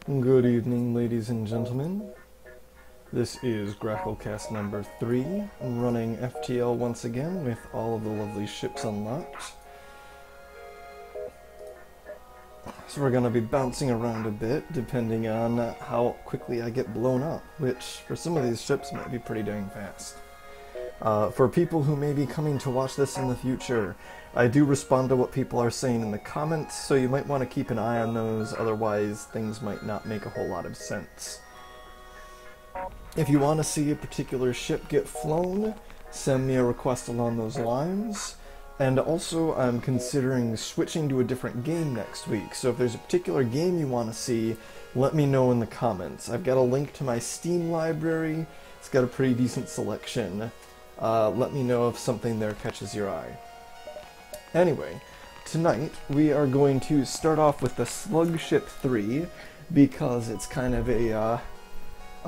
Good evening, ladies and gentlemen. This is Gracklecast number 3, running FTL once again with all of the lovely ships unlocked. So we're going to be bouncing around a bit, depending on how quickly I get blown up, which for some of these ships might be pretty dang fast. For people who may be coming to watch this in the future, I do respond to what people are saying in the comments, so you might want to keep an eye on those, otherwise things might not make a whole lot of sense. If you want to see a particular ship get flown, send me a request along those lines. And also, I'm considering switching to a different game next week, so if there's a particular game you want to see, let me know in the comments. I've got a link to my Steam library. It's got a pretty decent selection. Let me know if something there catches your eye. Anyway, tonight we are going to start off with the Flagship 3, because it's kind of a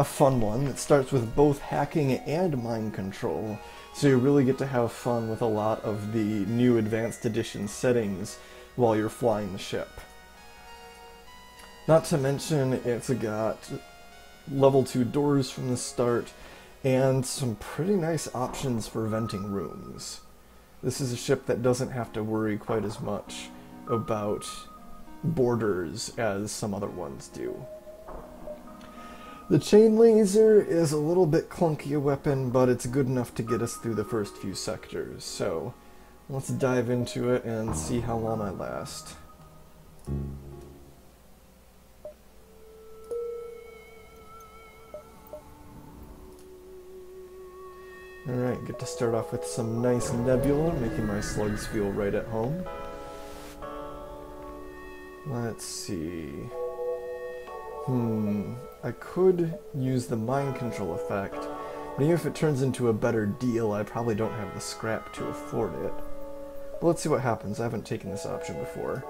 fun one. It starts with both hacking and mind control, so you really get to have fun with a lot of the new Advanced Edition settings while you're flying the ship. Not to mention, it's got level 2 doors from the start, and some pretty nice options for venting rooms. This is a ship that doesn't have to worry quite as much about borders as some other ones do. The chain laser is a little bit clunky a weapon, but it's good enough to get us through the first few sectors, so let's dive into it and see how long I last. Alright, get to start off with some nice nebula, making my slugs feel right at home. Let's see... I could use the mind control effect, but even if it turns into a better deal, I probably don't have the scrap to afford it. But let's see what happens. I haven't taken this option before.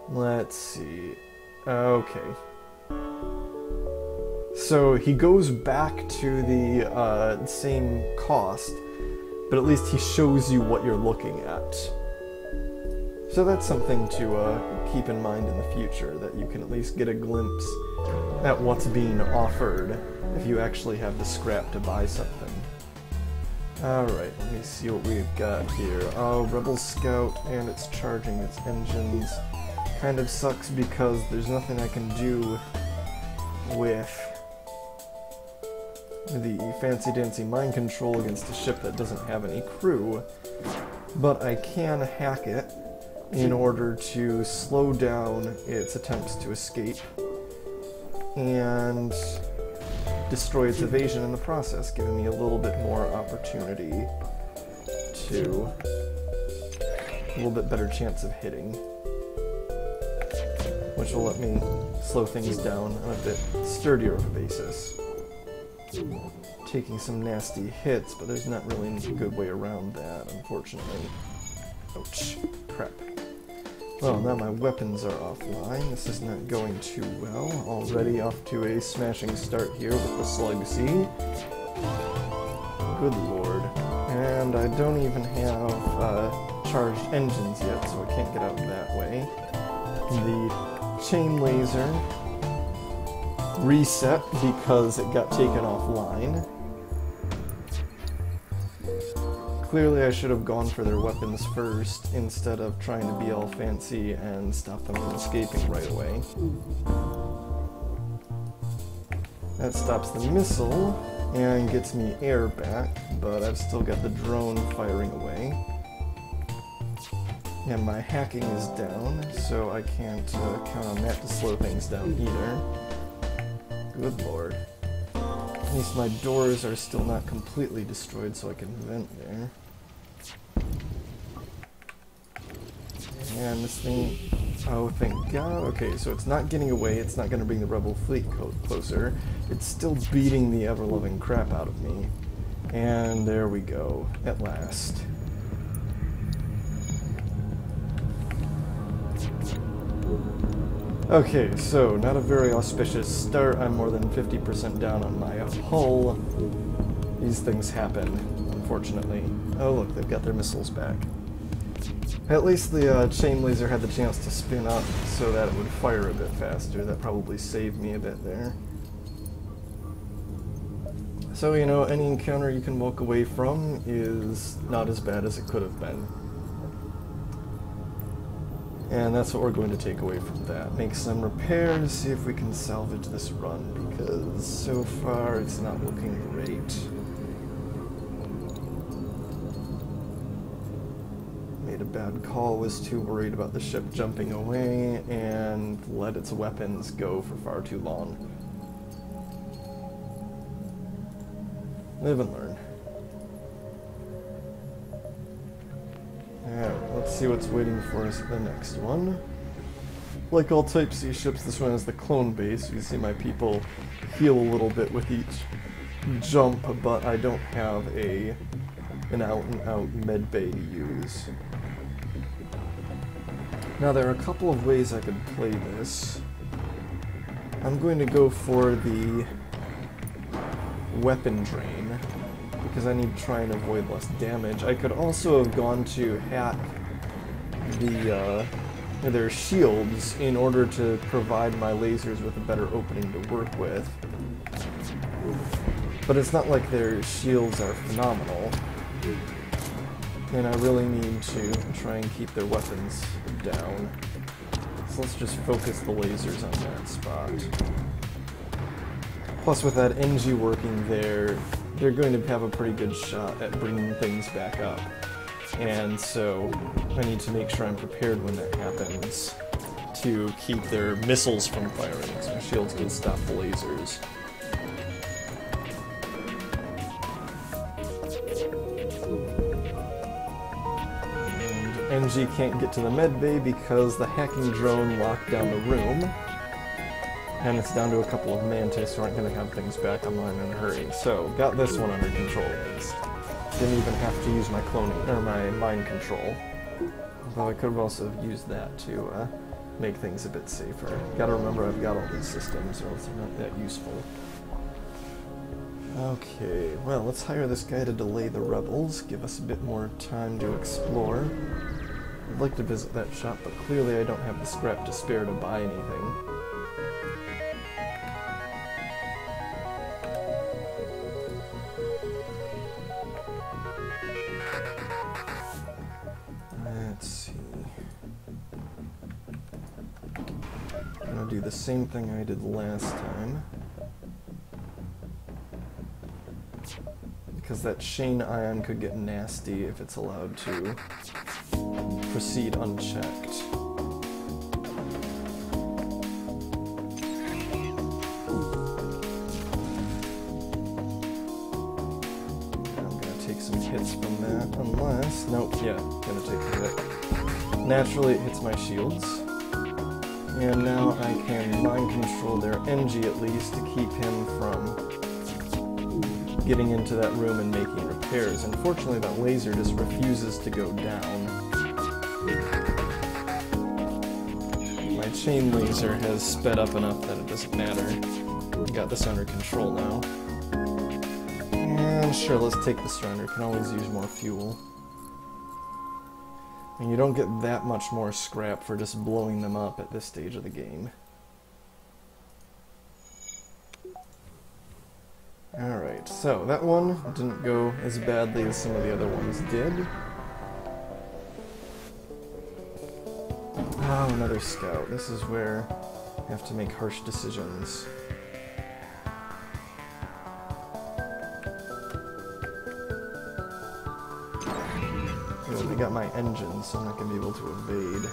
Let's see... Okay. So he goes back to the same cost, but at least he shows you what you're looking at. So that's something to keep in mind in the future, that you can at least get a glimpse at what's being offered if you actually have the scrap to buy something. Alright, let me see what we've got here. Oh, Rebel Scout, and it's charging its engines. Kind of sucks because there's nothing I can do with the fancy-dancy mind control against a ship that doesn't have any crew, but I can hack it in order to slow down its attempts to escape and destroy its evasion in the process, giving me a little bit more opportunity to... a little bit better chance of hitting, which will let me slow things down on a bit sturdier of a basis. Taking some nasty hits, but there's not really any good way around that, unfortunately. Ouch. Crap. Well, now my weapons are offline. This is not going too well. Already off to a smashing start here with the Slug C. Good lord. And I don't even have charged engines yet, so I can't get out that way. The chain laser reset because it got taken offline. Clearly I should have gone for their weapons first, instead of trying to be all fancy and stop them from escaping right away. That stops the missile and gets me air back, but I've still got the drone firing away. And my hacking is down, so I can't count on that to slow things down either. Good lord. At least my doors are still not completely destroyed, so I can vent there. And this thing... oh, thank god. Okay, so it's not getting away, it's not going to bring the rebel fleet closer. It's still beating the ever-loving crap out of me. And there we go, at last. Okay, so not a very auspicious start. I'm more than 50% down on my hull. These things happen, unfortunately. Oh look, they've got their missiles back. At least the chain laser had the chance to spin up so that it would fire a bit faster. That probably saved me a bit there. So, you know, any encounter you can walk away from is not as bad as it could have been. And that's what we're going to take away from that. Make some repairs, see if we can salvage this run, because so far it's not looking great. Made a bad call, was too worried about the ship jumping away, and let its weapons go for far too long. Live and learn. Alright, let's see what's waiting for us at the next one. Like all Type C ships, this one has the clone base. You can see my people heal a little bit with each jump, but I don't have an out-and-out med bay to use. Now there are a couple of ways I could play this. I'm going to go for the weapon drain, because I need to try and avoid less damage. I could also have gone to hack their shields in order to provide my lasers with a better opening to work with. But it's not like their shields are phenomenal. And I really need to try and keep their weapons down. So let's just focus the lasers on that spot. Plus with that NG working there, they're going to have a pretty good shot at bringing things back up. And so I need to make sure I'm prepared when that happens to keep their missiles from firing, so my shields can stop the lasers. And NG can't get to the med bay because the hacking drone locked down the room. And it's down to a couple of mantis who aren't going to have things back online in a hurry. So, got this one under control at least. Didn't even have to use my cloning, or my mind control. Although I could have also used that to make things a bit safer. Gotta remember I've got all these systems, or else they're not that useful. Okay, well, let's hire this guy to delay the rebels, give us a bit more time to explore. I'd like to visit that shop, but clearly I don't have the scrap to spare to buy anything. Let's see. I'm gonna do the same thing I did last time. Because that Shane ion could get nasty if it's allowed to proceed unchecked. I'm gonna take some hits from that, unless... Nope, yeah, gonna take a hit. Naturally it hits my shields. And now I can mind control their NG at least to keep him from getting into that room and making repairs. Unfortunately, that laser just refuses to go down. My chain laser has sped up enough that it doesn't matter. Got this under control now. And sure, let's take the surrender. Can always use more fuel. And you don't get that much more scrap for just blowing them up at this stage of the game. Alright, so that one didn't go as badly as some of the other ones did. Oh, another scout. This is where you have to make harsh decisions. Oh, they got my engine, so I'm not going to be able to evade.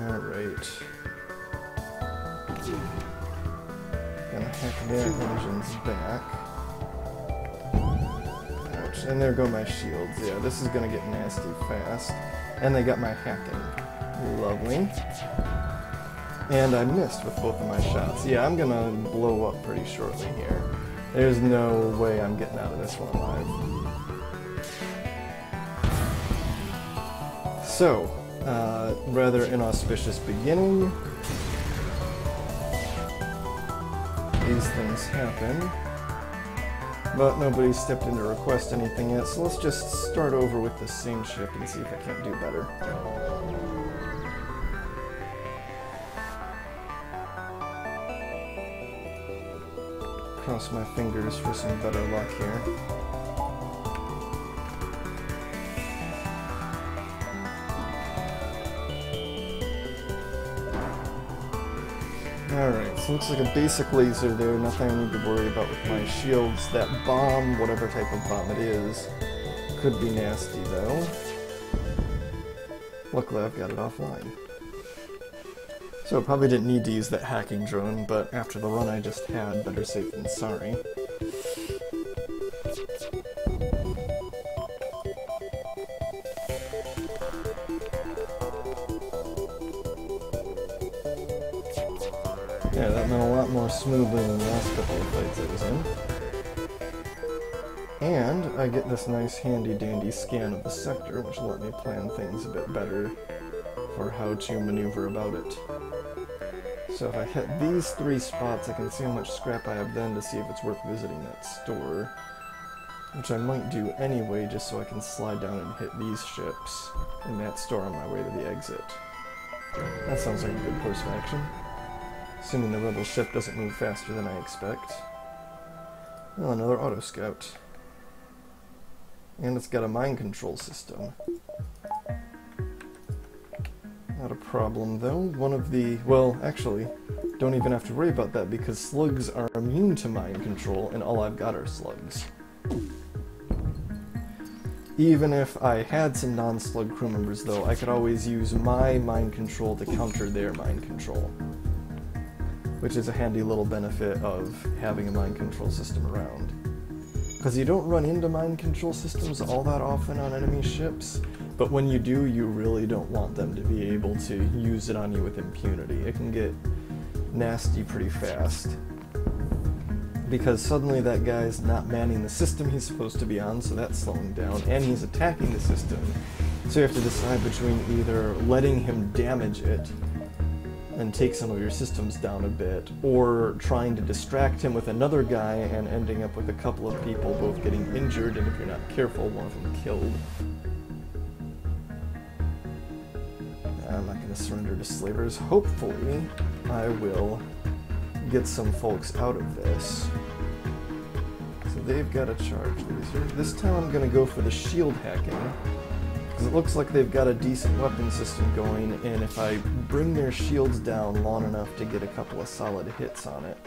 Alright. Gonna hack their engines back. Ouch, and there go my shields. Yeah, this is gonna get nasty fast. And they got my hacking. Lovely. And I missed with both of my shots. Yeah, I'm gonna blow up pretty shortly here. There's no way I'm getting out of this one alive. So, rather inauspicious beginning. These things happen. But nobody's stepped in to request anything yet, so let's just start over with the same ship and see if I can't do better. Cross my fingers for some better luck here. Alright, so looks like a basic laser there, nothing I need to worry about with my shields. That bomb, whatever type of bomb it is, could be nasty though. Luckily I've got it offline. So I probably didn't need to use that hacking drone, but after the run I just had, better safe than sorry. Yeah, that went a lot more smoothly than the last couple of fights I was in. And I get this nice handy-dandy scan of the sector, which will let me plan things a bit better for how to maneuver about it. So if I hit these 3 spots, I can see how much scrap I have then to see if it's worth visiting that store. Which I might do anyway, just so I can slide down and hit these ships in that store on my way to the exit. That sounds like a good course of action. Assuming the rebel ship doesn't move faster than I expect. Oh, another auto scout. And it's got a mind control system. Not a problem though. One of the... well, actually, don't even have to worry about that because slugs are immune to mind control and all I've got are slugs. Even if I had some non-slug crew members though, I could always use my mind control to counter their mind control. Which is a handy little benefit of having a mind control system around. Because you don't run into mind control systems all that often on enemy ships, but when you do, you really don't want them to be able to use it on you with impunity. It can get nasty pretty fast. Because suddenly that guy's not manning the system he's supposed to be on, so that's slowing down, and he's attacking the system. So you have to decide between either letting him damage it and take some of your systems down a bit, or trying to distract him with another guy and ending up with a couple of people both getting injured, and if you're not careful, one of them killed. I'm not going to surrender to slavers. Hopefully, I will get some folks out of this. So they've got a charge laser. This time I'm going to go for the shield hacking. It looks like they've got a decent weapon system going, and if I bring their shields down long enough to get a couple of solid hits on it.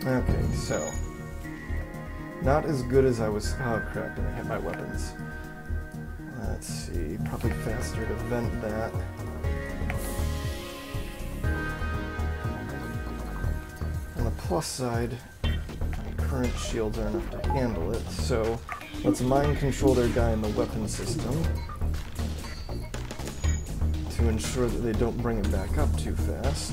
Okay, so not as good as I was... oh crap, and I hit my weapons. Let's see, probably faster to vent that. On the plus side, current shields are enough to handle it, so let's mind control their guy in the weapon system to ensure that they don't bring it back up too fast.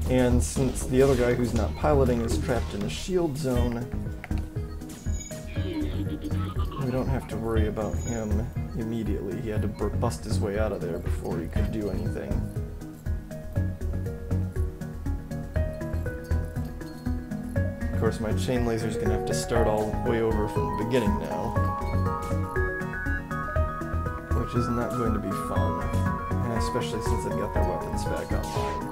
And since the other guy who's not piloting is trapped in a shield zone, we don't have to worry about him immediately. He had to bust his way out of there before he could do anything. Of course, my chain laser's gonna have to start all the way over from the beginning now, which is not going to be fun, and especially since they've got their weapons back online.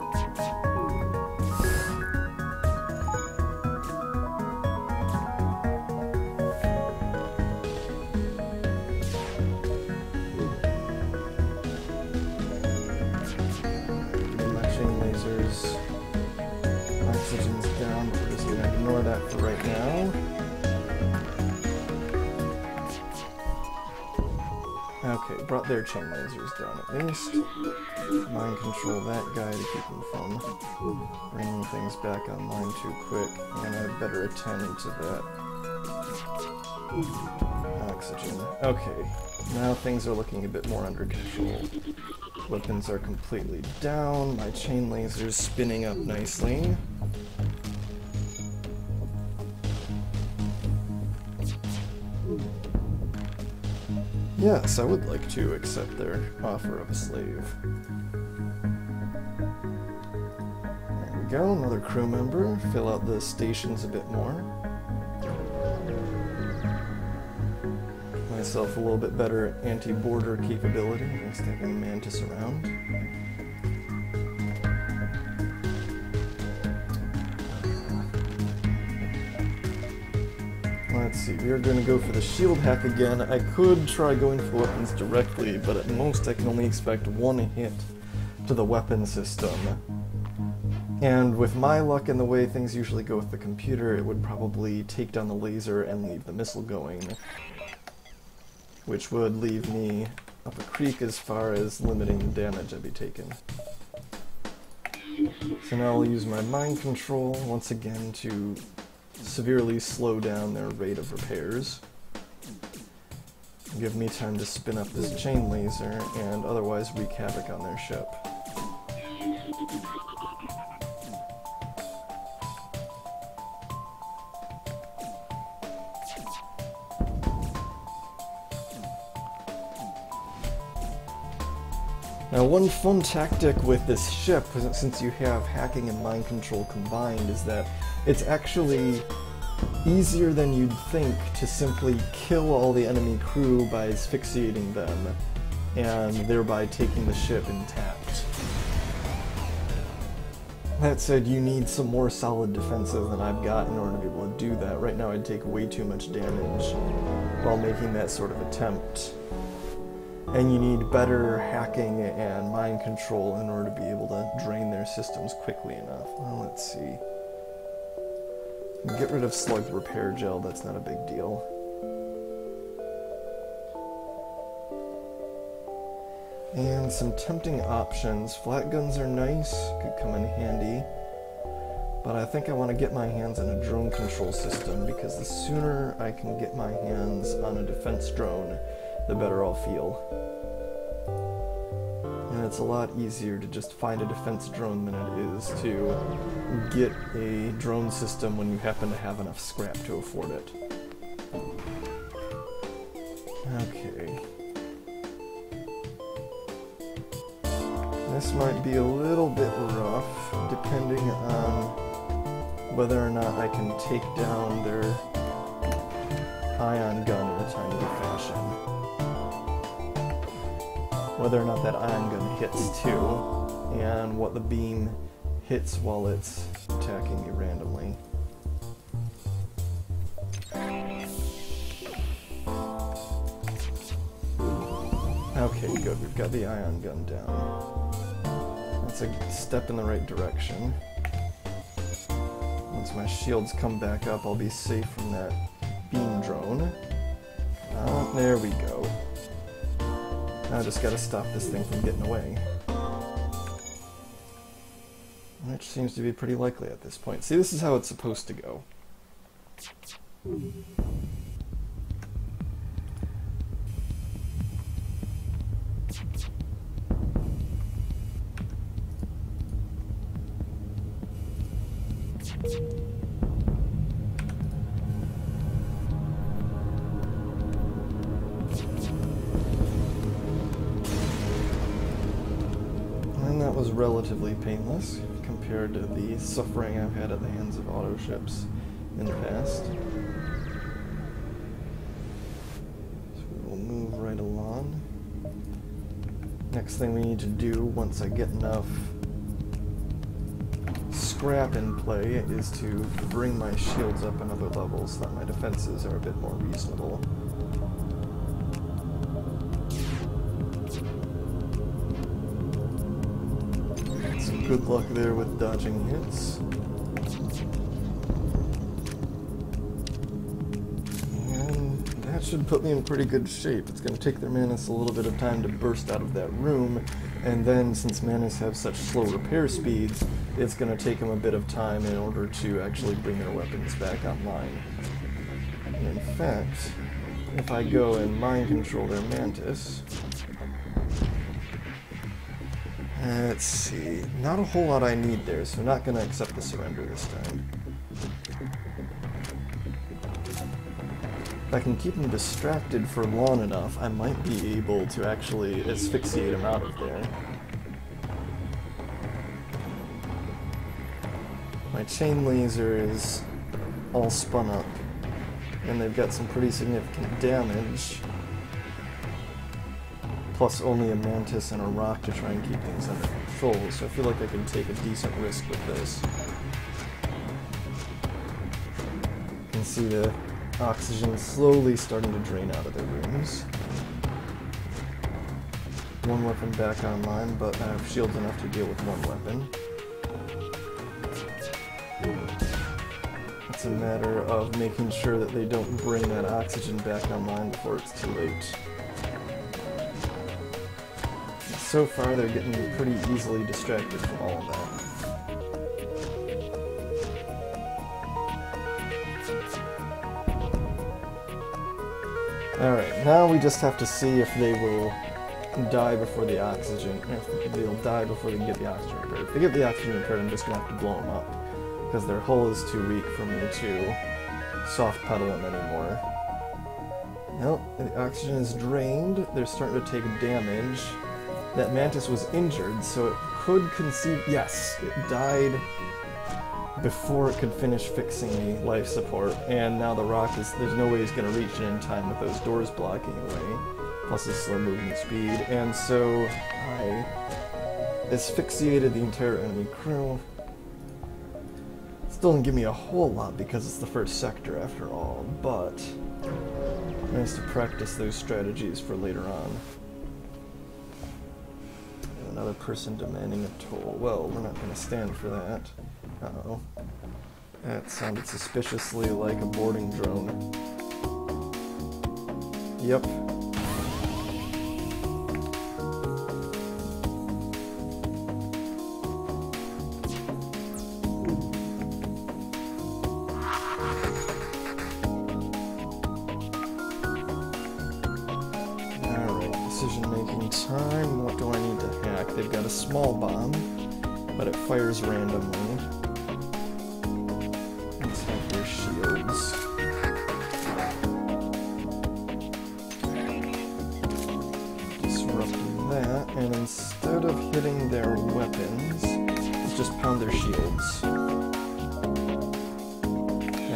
My chain lasers, oxygen's down, but we're just gonna ignore that for right now. Okay, brought their chain lasers down at least. Mind control that guy to keep him from bringing things back online too quick, and I better attend to that oxygen. Okay, now things are looking a bit more under control. Weapons are completely down, my chain laser's spinning up nicely. Yes, I would like to accept their offer of a slave. go, another crew member. Fill out the stations a bit more. Myself a little bit better anti-border capability thanks to having Mantis around. Let's see, we are going to go for the shield hack again. I could try going for weapons directly, but at most I can only expect one hit to the weapon system. And with my luck and the way things usually go with the computer, it would probably take down the laser and leave the missile going, which would leave me up a creek as far as limiting the damage I'd be taking. So now I'll use my mind control once again to severely slow down their rate of repairs. Give me time to spin up this chain laser and otherwise wreak havoc on their ship. Now, one fun tactic with this ship, since you have hacking and mind control combined, is that it's actually easier than you'd think to simply kill all the enemy crew by asphyxiating them, and thereby taking the ship intact. That said, you need some more solid defenses than I've got in order to be able to do that. Right now I'd take way too much damage while making that sort of attempt. And you need better hacking and mind control in order to be able to drain their systems quickly enough. Well, let's see. Get rid of slug repair gel, that's not a big deal. And some tempting options. Flat guns are nice, could come in handy. But I think I want to get my hands on a drone control system, because the sooner I can get my hands on a defense drone, the better I'll feel. And it's a lot easier to just find a defense drone than it is to get a drone system when you happen to have enough scrap to afford it. Okay. This might be a little bit rough, depending on whether or not I can take down their ion gun in a timely fashion. Whether or not that ion gun hits too, and what the beam hits while it's attacking me randomly. Okay, good, we've got the ion gun down. That's a step in the right direction. Once my shields come back up, I'll be safe from that beam drone. There we go. Now I just gotta stop this thing from getting away. Which seems to be pretty likely at this point. See, this is how it's supposed to go. Was relatively painless compared to the suffering I've had at the hands of auto ships in the past. So we will move right along. Next thing we need to do once I get enough scrap in play is to bring my shields up another level so that my defenses are a bit more reasonable. Good luck there with dodging hits. And that should put me in pretty good shape. It's going to take their Manus a little bit of time to burst out of that room, and then since Manus have such slow repair speeds, it's going to take them a bit of time in order to actually bring their weapons back online. And in fact, if I go and mind control their Mantis... let's see, not a whole lot I need there, so I'm not going to accept the surrender this time. If I can keep him distracted for long enough, I might be able to actually asphyxiate him out of there. My chain laser is all spun up, and they've got some pretty significant damage, plus only a mantis and a rock to try and keep things under control, so I feel like I can take a decent risk with this. You can see the oxygen slowly starting to drain out of their rooms. One weapon back online, but I have shields enough to deal with one weapon. It's a matter of making sure that they don't bring that oxygen back online before it's too late. So far, they're getting pretty easily distracted from all of that. Alright, now we just have to see if they will die before the oxygen, if they'll die before they can get the oxygen repaired. If they get the oxygen repaired, I'm just going to have to blow them up, because their hull is too weak for me to soft pedal them anymore. Well, the oxygen is drained, they're starting to take damage. That mantis was injured, so it could conceive... Yes, it died before it could finish fixing the life support, and now the rock is... There's no way he's going to reach it in time with those doors blocking away, plus his slow movement speed, and so I asphyxiated the entire enemy crew. Still didn't give me a whole lot because it's the first sector after all, but nice to practice those strategies for later on. Another person demanding a toll. Well, we're not going to stand for that. Uh-oh. That sounded suspiciously like a boarding drone. Yep. Decision-making time. What do I need to hack? They've got a small bomb, but it fires randomly. Let's hack their shields. Disrupt that, and instead of hitting their weapons, let's just pound their shields.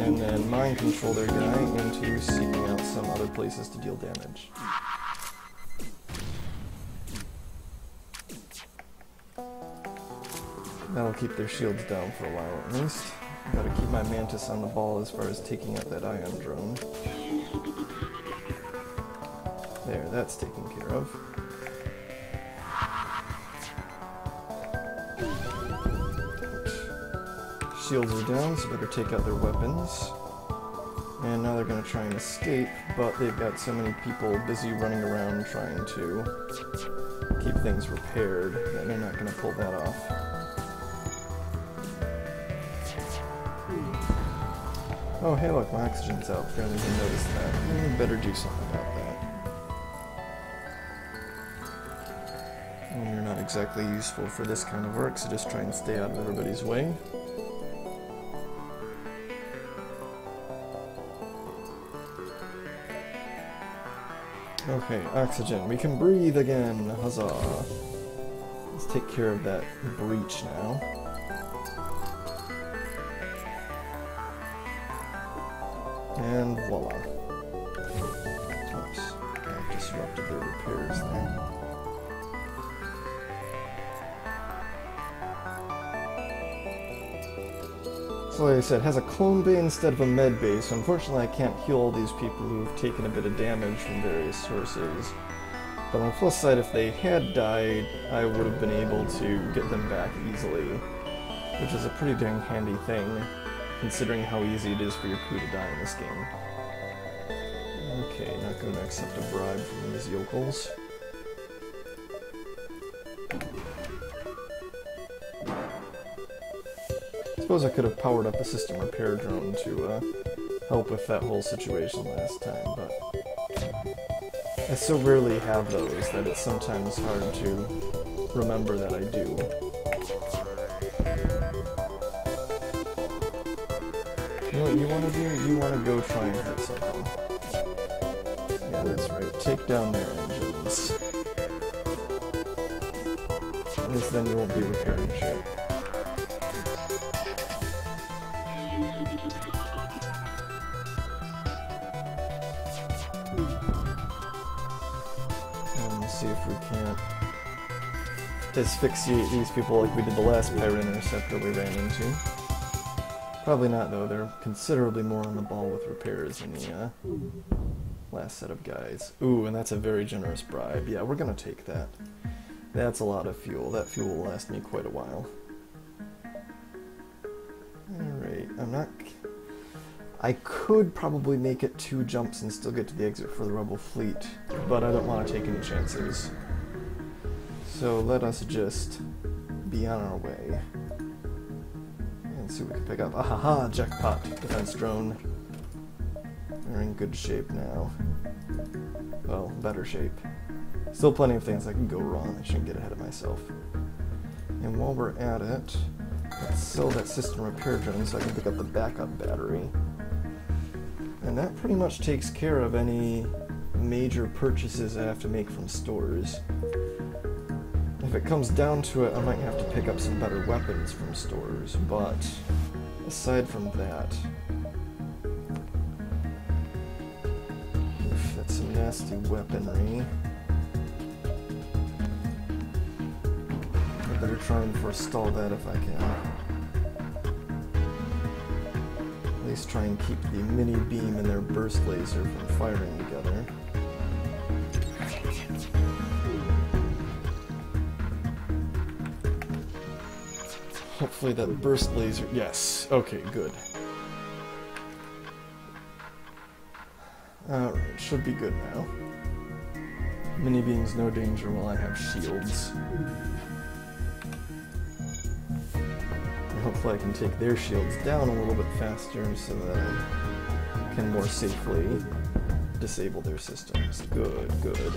And then mind control their guy into seeking out some other places to deal damage. That'll keep their shields down for a while at least. Gotta keep my mantis on the ball as far as taking out that ion drone. There, that's taken care of. Shields are down, so better take out their weapons. And now they're gonna try and escape, but they've got so many people busy running around trying to keep things repaired that they're not gonna pull that off. Oh, hey look, my oxygen's out. Fairly didn't notice that. Better do something about that. And you're not exactly useful for this kind of work, so just try and stay out of everybody's way. Okay, oxygen. We can breathe again. Huzzah. Let's take care of that breach now. And voila. Oops, I disrupted their repairs there. So like I said, it has a clone bay instead of a med bay, so unfortunately I can't heal all these people who've taken a bit of damage from various sources. But on the plus side, if they had died, I would have been able to get them back easily, which is a pretty dang handy thing, considering how easy it is for your crew to die in this game. Okay, not going to accept a bribe from these yokels. I suppose I could have powered up a system repair drone to help with that whole situation last time, but I so rarely have those that it's sometimes hard to remember that I do. You know what you want to do? You want to go try and hit something. Yeah, that's right. Take down their engines. At least then you won't be repairing shit. And we'll see if we can't asphyxiate these people like we did the last pirate interceptor we ran into. Probably not, though. They're considerably more on the ball with repairs than the last set of guys. Ooh, and that's a very generous bribe. Yeah, we're gonna take that. That's a lot of fuel. That fuel will last me quite a while. Alright, I could probably make it 2 jumps and still get to the exit for the rebel fleet, but I don't want to take any chances. So let us just be on our way. And see what we can pick up. Ahaha, jackpot, defense drone. We're in good shape now. Well, better shape. Still plenty of things that can go wrong. I shouldn't get ahead of myself. And while we're at it, let's sell that system repair drone so I can pick up the backup battery. And that pretty much takes care of any major purchases I have to make from stores. If it comes down to it, I might have to pick up some better weapons from stores, but aside from that, that's some nasty weaponry. I better try and forestall that if I can. At least try and keep the mini beam and their burst laser from firing together. Hopefully that burst laser... Yes. Okay, good. Alright, should be good now. Mini beams, no danger while I have shields. And hopefully I can take their shields down a little bit faster so that I can more safely disable their systems. Good, good.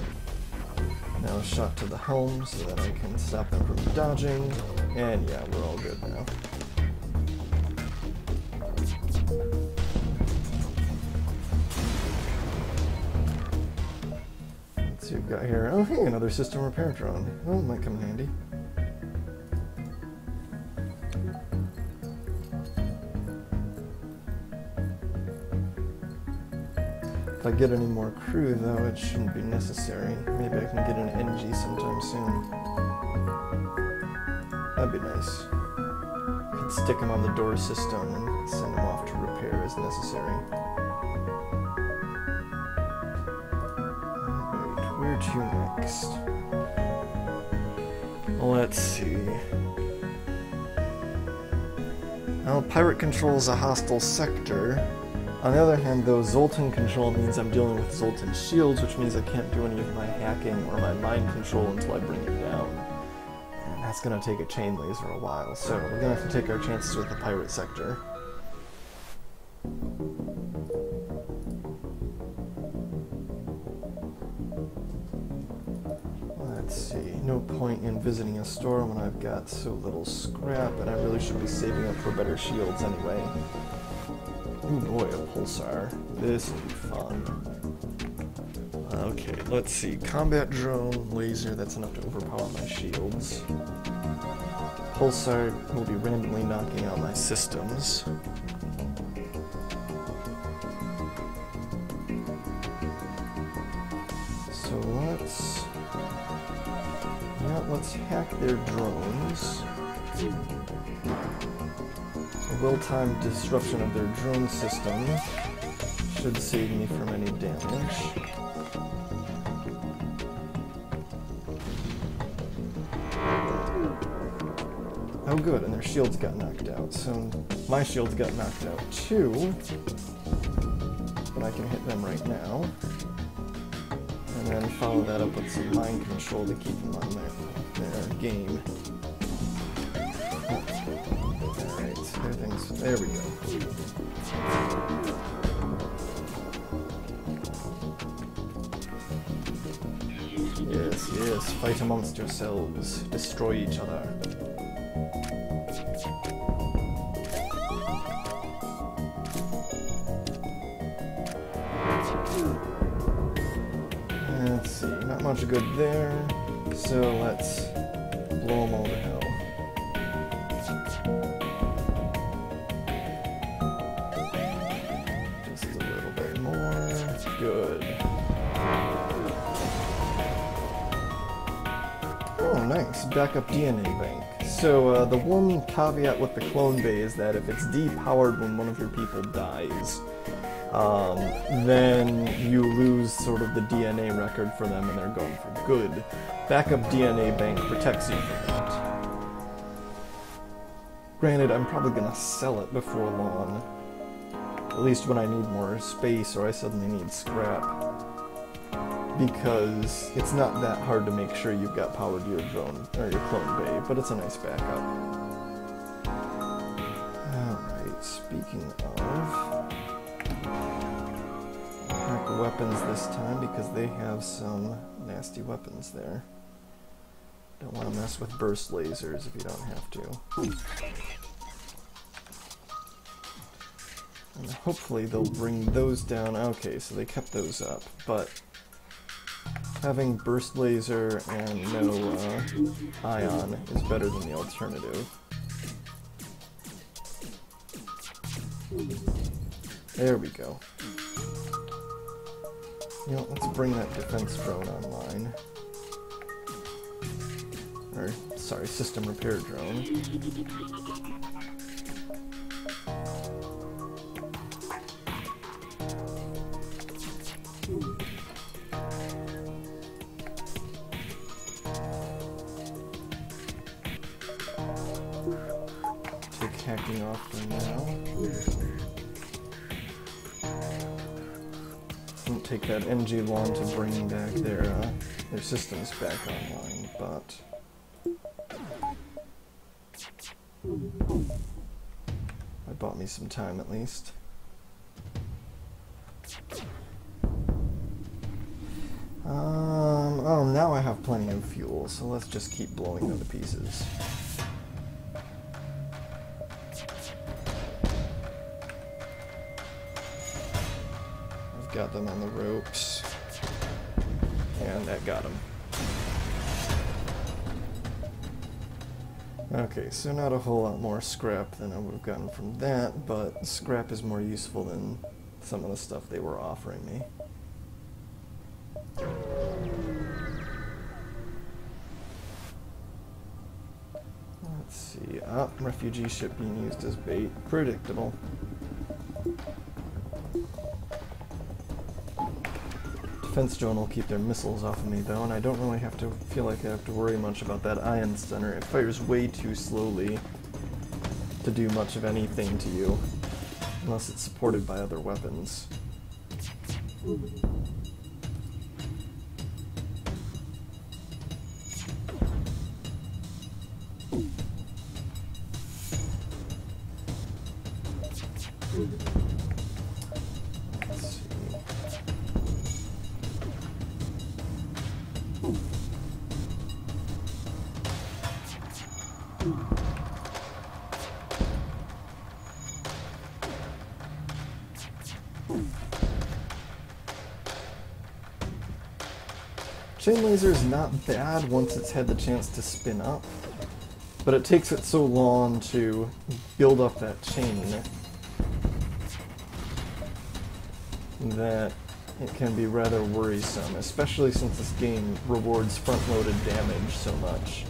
Now a shot to the helm so that I can stop them from dodging. And yeah, we're all good now. Let's see what we've got here. Oh hey, another system repair drone. Oh, might come in handy. If I get any more crew though, it shouldn't be necessary. Maybe I can get an NG sometime soon. That'd be nice. Could stick them on the door system and send them off to repair as necessary. Alright, where to next? Let's see. Well, pirate controls a hostile sector. On the other hand, though, Zoltan control means I'm dealing with Zoltan shields, which means I can't do any of my hacking or my mind control until I bring it down. And that's going to take a chain laser a while, so we're going to have to take our chances with the pirate sector. Let's see, no point in visiting a store when I've got so little scrap, and I really should be saving up for better shields anyway. Oh boy, a pulsar. This will be fun. Okay, let's see. Combat drone, laser, that's enough to overpower my shields. Pulsar will be randomly knocking out my systems. So let's hack their drones. A well-timed disruption of their drone system should save me from any damage. Oh good, and their shields got knocked out, so my shields got knocked out too. But I can hit them right now. And then follow that up with some mind control to keep them on their game. Everything's... there we go. Yes, yes, fight amongst yourselves. Destroy each other. Let's see, not much good there. So let's blow them all to hell. backup DNA bank. So the one caveat with the clone bay is that if it's depowered when one of your people dies, then you lose sort of the DNA record for them and they're gone for good. Backup DNA bank protects you from that. Granted, I'm probably gonna sell it before long. At least when I need more space or I suddenly need scrap. Because it's not that hard to make sure you've got power to your drone, or your clone bay, but it's a nice backup. Alright, speaking of... hack weapons this time because they have some nasty weapons there. Don't want to mess with burst lasers if you don't have to. And hopefully they'll bring those down. Okay, so they kept those up, but having burst laser and no ion is better than the alternative. There we go. You know, let's bring that defense drone online. Or, sorry, system repair drone. Take hacking off for now. Won't take that NG long to bring back their systems back online, but I bought me some time at least. Oh, now I have plenty of fuel, so let's just keep blowing them to pieces. I've got them on the ropes, and that got them. Okay, so not a whole lot more scrap than I would have gotten from that, but scrap is more useful than some of the stuff they were offering me. Let's see, refugee ship being used as bait. Predictable. Defense drone will keep their missiles off of me though, and I don't really have to feel like I have to worry much about that ion center. It fires way too slowly to do much of anything to you, unless it's supported by other weapons. Chain laser is not bad once it's had the chance to spin up, but it takes it so long to build up that chain that it can be rather worrisome, especially since this game rewards front-loaded damage so much.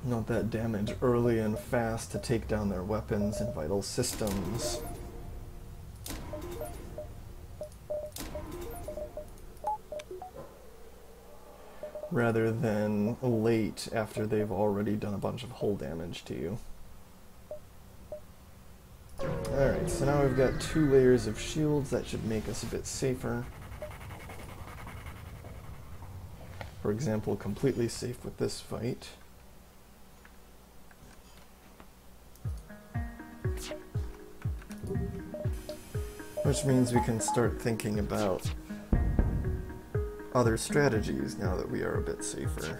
You want that damage early and fast to take down their weapons and vital systems. Rather than late after they've already done a bunch of hull damage to you. Alright, so now we've got 2 layers of shields. That should make us a bit safer. For example, completely safe with this fight. Which means we can start thinking about other strategies now that we are a bit safer.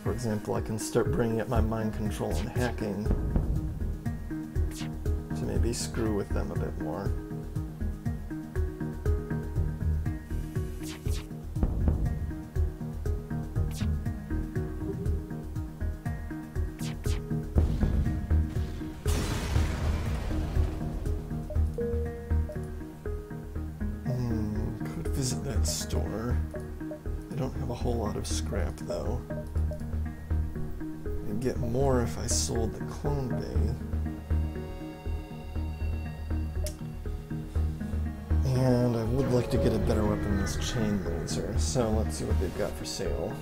For example, I can start bringing up my mind control and hacking to maybe screw with them a bit more. visit that store. I don't have a whole lot of scrap though. I'd get more if I sold the clone bay. And I would like to get a better weapon than this chain laser, so let's see what they've got for sale.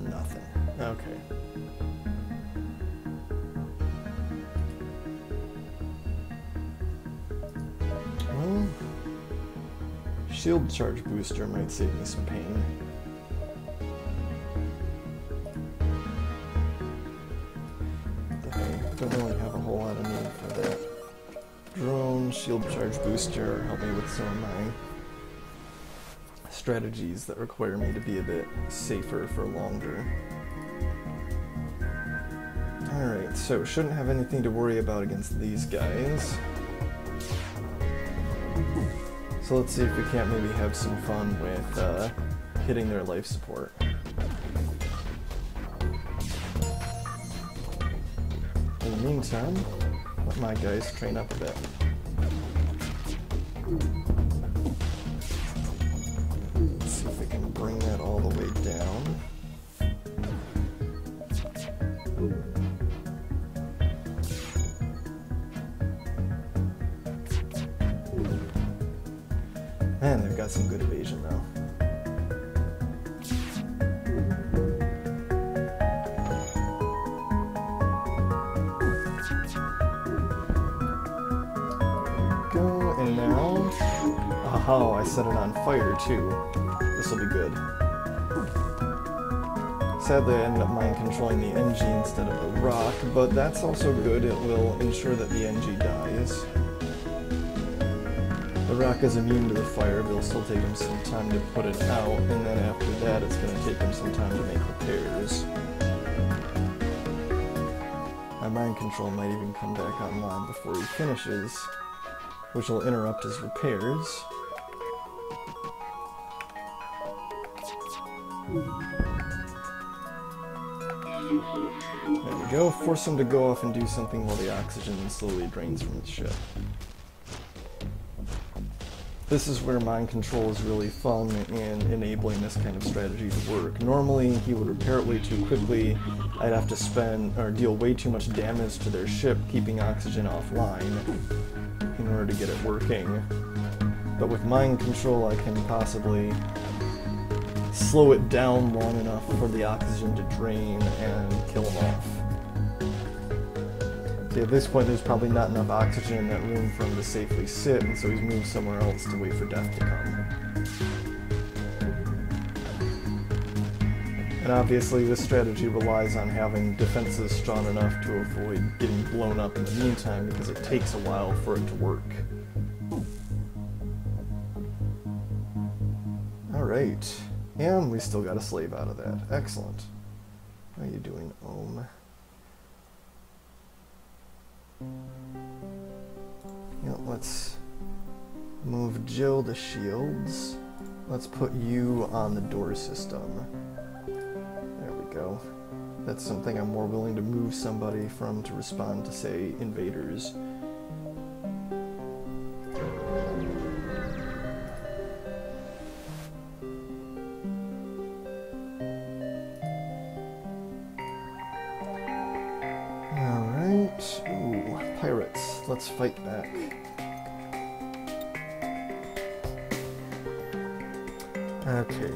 Nothing. Okay. Well, shield charge booster might save me some pain. Okay, don't really have a whole lot of need for that. Drone, shield charge booster, help me with some of my strategies that require me to be a bit safer for longer. Alright, so shouldn't have anything to worry about against these guys. So let's see if we can't maybe have some fun with hitting their life support. In the meantime, let my guys train up a bit. Let's see if we can bring that all the way down. Man, they've got some good evasion though. And now, oh, I set it on fire too. This will be good. Sadly, I ended up mind controlling the NG instead of the rock, but that's also good. It will ensure that the NG dies. The rock is immune to the fire, but it'll still take him some time to put it out, and then after that, it's going to take him some time to make repairs. My mind control might even come back online before he finishes, which will interrupt his repairs. There we go. Force him to go off and do something while the oxygen slowly drains from the ship. This is where mind control is really fun in enabling this kind of strategy to work. Normally, he would repair it way too quickly. I'd have to spend or deal way too much damage to their ship, keeping oxygen offline in order to get it working. But with mind control, I can possibly slow it down long enough for the oxygen to drain and kill him off. See, at this point, there's probably not enough oxygen in that room for him to safely sit, and so he's moved somewhere else to wait for death to come. And obviously, this strategy relies on having defenses strong enough to avoid getting blown up in the meantime, because it takes a while for it to work. Alright. And we still got a slave out of that. Excellent. How are you doing, Ohm? Yeah, let's move Jill to shields. Let's put you on the door system. There we go. That's something I'm more willing to move somebody from to respond to, say, invaders. Alright. Ooh, pirates. Let's fight back. Okay.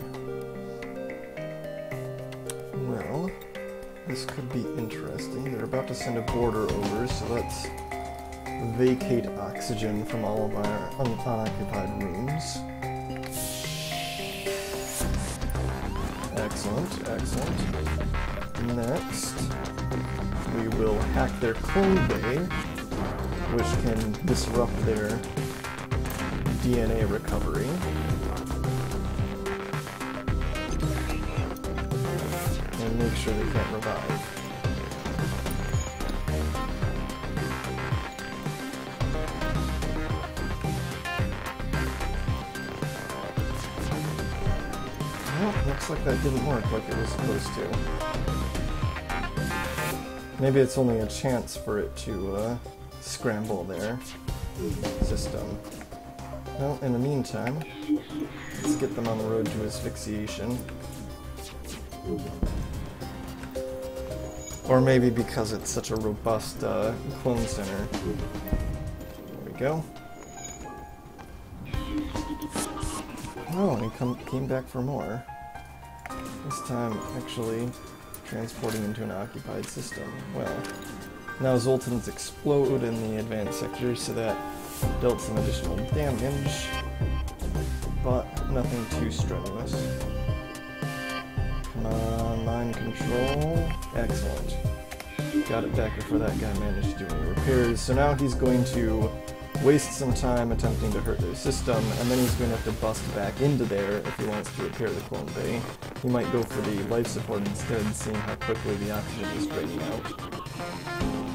Well, this could be interesting. They're about to send a boarder over, so let's vacate oxygen from all of our unoccupied rooms. Excellent, excellent. Next, we will hack their clone bay, which can disrupt their DNA recovery. And make sure they can't revive. Well, looks like that didn't work like it was supposed to. Maybe it's only a chance for it to scramble their system. Well, in the meantime, let's get them on the road to asphyxiation. Or maybe because it's such a robust clone center. There we go. Oh, and he came back for more. This time, actually, transporting into an occupied system. Well, now Zoltans explode in the advanced sectors, so that dealt some additional damage, but nothing too strenuous. Come on, mind control. Excellent. Got it back before that guy managed to do any repairs, so now he's going to waste some time attempting to hurt their system, and then he's going to have to bust back into there if he wants to repair the clone bay. He might go for the life support instead, seeing how quickly the oxygen is draining out.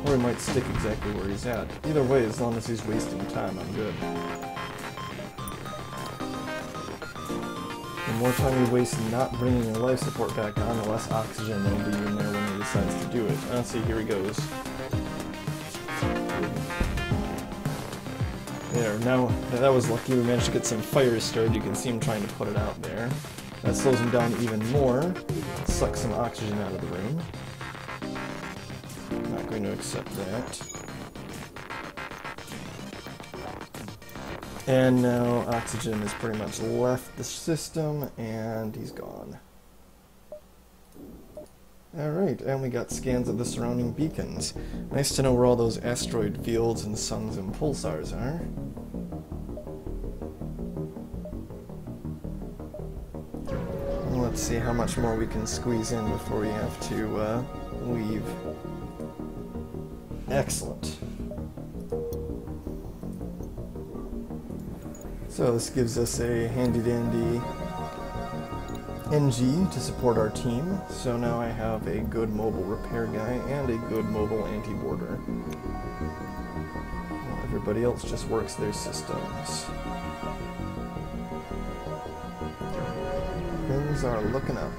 Or he might stick exactly where he's at. Either way, as long as he's wasting time, I'm good. The more time he wastes not bringing the life support back on, the less oxygen there will be in there when he decides to do it. Let's see, here he goes. There, now that was lucky. We managed to get some fires started. You can see him trying to put it out there. That slows him down even more. Sucks some oxygen out of the room. Not going to accept that. And now oxygen has pretty much left the system, and he's gone. Alright, and we got scans of the surrounding beacons. Nice to know where all those asteroid fields and suns and pulsars are. Let's see how much more we can squeeze in before we have to leave. Excellent. So this gives us a handy-dandy NG to support our team. So now I have a good mobile repair guy and a good mobile anti-boarder. Well, everybody else just works their systems. Things are looking up.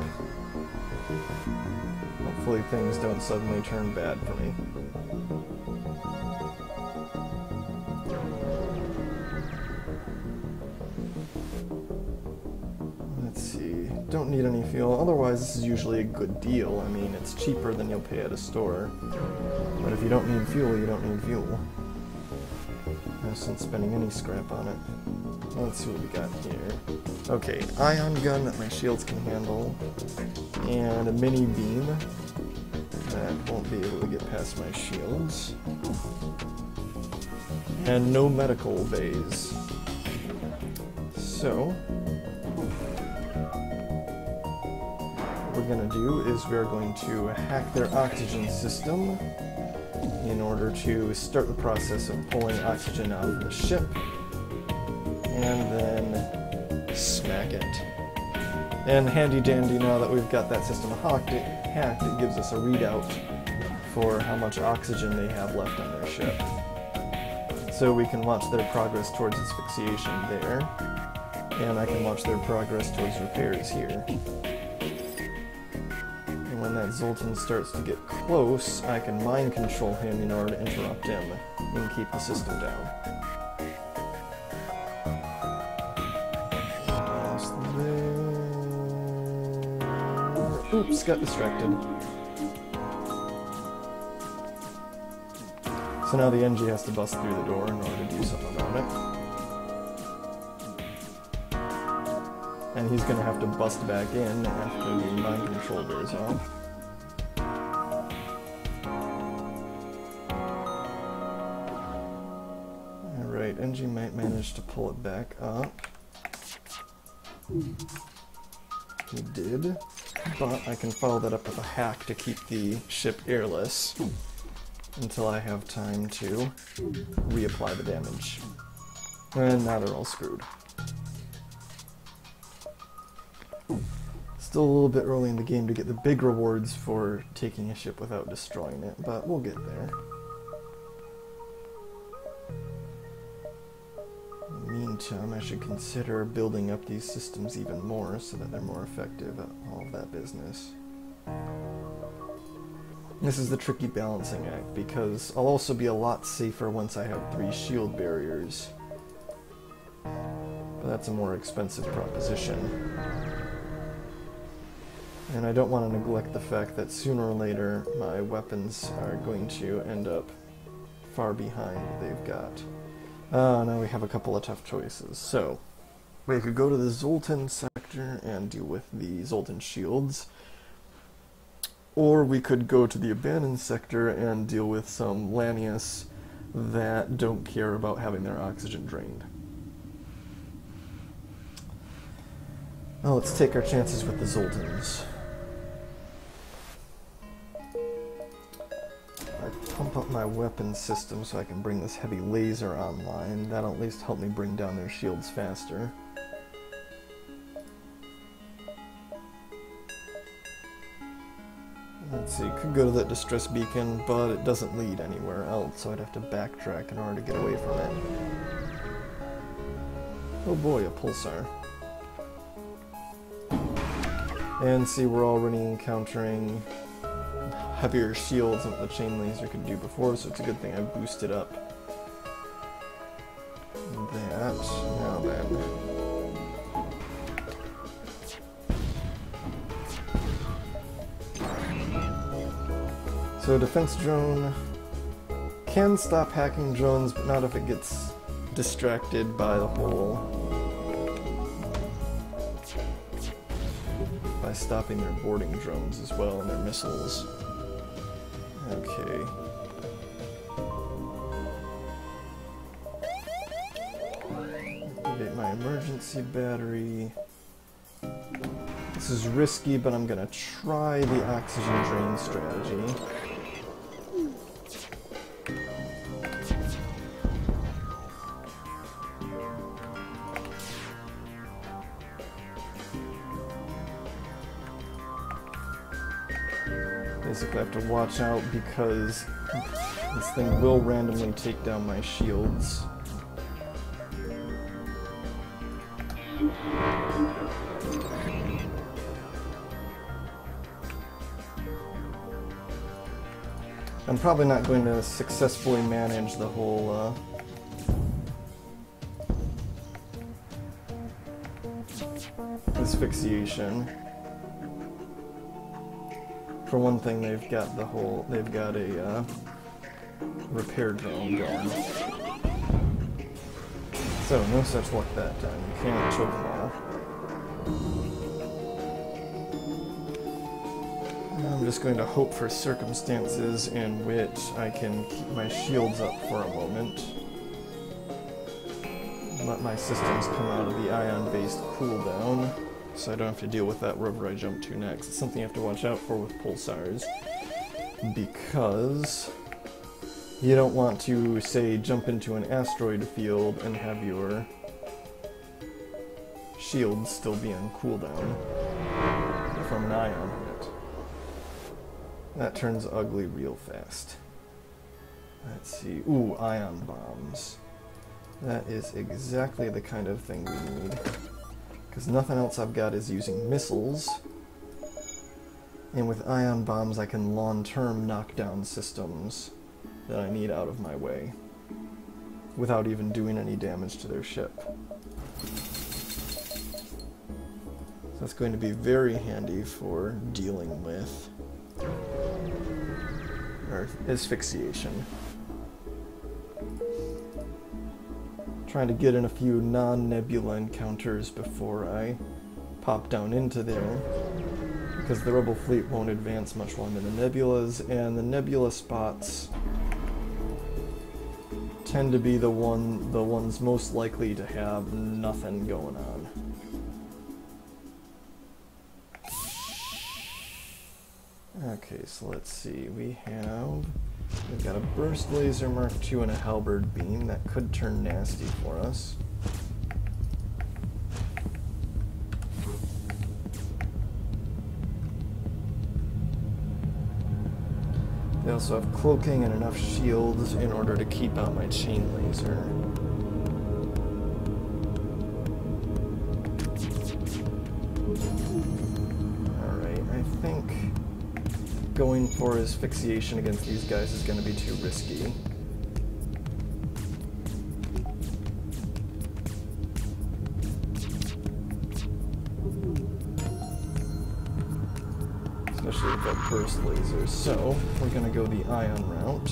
Hopefully things don't suddenly turn bad for me. Let's see. Don't need any fuel. Otherwise, this is usually a good deal. I mean, it's cheaper than you'll pay at a store. But if you don't need fuel, you don't need fuel. No sense spending any scrap on it. Let's see what we got here. Okay, ion gun that my shields can handle, and a mini beam that won't be able to get past my shields, and no medical bays. So, what we're going to do is we're going to hack their oxygen system in order to start the process of pulling oxygen out of the ship, and then smack it. And handy dandy, now that we've got that system hacked, it gives us a readout for how much oxygen they have left on their ship. So we can watch their progress towards asphyxiation there, and I can watch their progress towards repairs here. And when that Zoltan starts to get close, I can mind control him in order to interrupt him and keep the system down. Oops, got distracted. So now the NG has to bust through the door in order to do something about it. And he's gonna have to bust back in after the mind control wears off. Alright, NG might manage to pull it back up. He did. But I can follow that up with a hack to keep the ship airless until I have time to reapply the damage. And now they're all screwed. Still a little bit early in the game to get the big rewards for taking a ship without destroying it, but we'll get there. In the meantime, I should consider building up these systems even more so that they're more effective at all of that business. This is the tricky balancing act, because I'll also be a lot safer once I have 3 shield barriers. But that's a more expensive proposition. And I don't want to neglect the fact that sooner or later my weapons are going to end up far behind what they've got. Now we have a couple of tough choices. So, we could go to the Zoltan sector and deal with the Zoltan shields. Or we could go to the abandoned sector and deal with some Lanius that don't care about having their oxygen drained. Well, let's take our chances with the Zoltans. I pump up my weapon system so I can bring this heavy laser online. That'll at least help me bring down their shields faster. Let's see, could go to that distress beacon, but it doesn't lead anywhere else, so I'd have to backtrack in order to get away from it. Oh boy, a pulsar. And see, we're already encountering heavier shields than the chain laser could do before, so it's a good thing I boosted up that. Now then. So defense drone can stop hacking drones, but not if it gets distracted by the whole... by stopping their boarding drones as well and their missiles. Okay. Activate my emergency battery. This is risky, but I'm gonna try the oxygen drain strategy. Basically I have to watch out because this thing will randomly take down my shields. I'm probably not going to successfully manage the whole asphyxiation. For one thing, they've got a repair drone going. So, no such luck that time. You can't choke them all. I'm just going to hope for circumstances in which I can keep my shields up for a moment. Let my systems come out of the ion-based cooldown, so I don't have to deal with that wherever I jump to next. It's something you have to watch out for with pulsars, because you don't want to, say, jump into an asteroid field and have your shields still be on cooldown from an ion hit. That turns ugly real fast. Let's see. Ooh, ion bombs. That is exactly the kind of thing we need. Because nothing else I've got is using missiles. And with ion bombs I can long-term knock down systems that I need out of my way without even doing any damage to their ship. So that's going to be very handy for dealing with asphyxiation. Trying to get in a few non-nebula encounters before I pop down into there, because the Rebel fleet won't advance much longer than the nebulas, and the nebula spots tend to be the ones most likely to have nothing going on. Okay, so let's see. We've got a burst laser Mark II and a halberd beam that could turn nasty for us. They also have cloaking and enough shields in order to keep out my chain laser. Alright, I think going for asphyxiation against these guys is going to be too risky. especially with that burst lasers. So we're gonna go the ion route.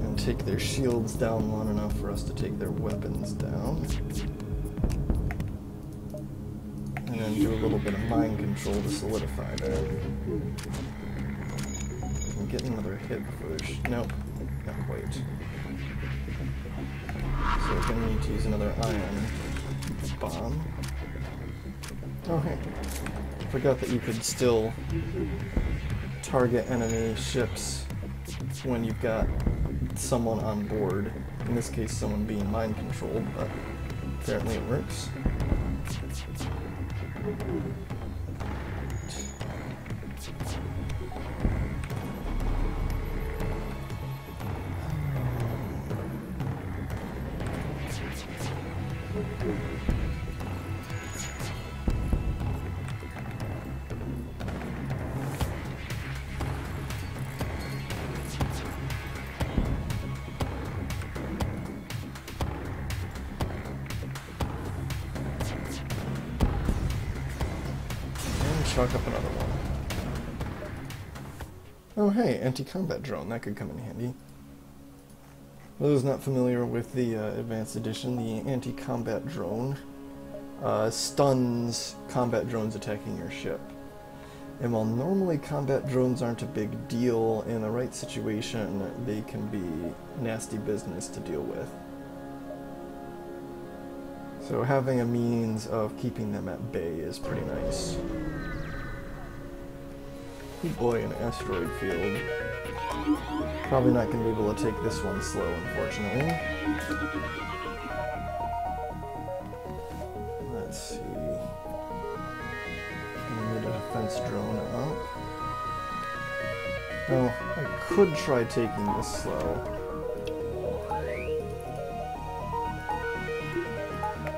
And take their shields down long enough for us to take their weapons down. And then do a little bit of mind control to solidify that. And get another hit push. Nope, not quite. So we're gonna need to use another ion bomb. Oh hey, forgot that you could still target enemy ships when you've got someone on board. In this case, someone being mind controlled, but apparently it works. Chalk up another one. Oh hey, anti-combat drone, that could come in handy. For those not familiar with the Advanced Edition, the anti-combat drone stuns combat drones attacking your ship. And while normally combat drones aren't a big deal, in the right situation they can be nasty business to deal with. So having a means of keeping them at bay is pretty nice. Oh boy, an asteroid field. Probably not going to be able to take this one slow, unfortunately. Let's see. I need a defense drone up. Oh, I could try taking this slow.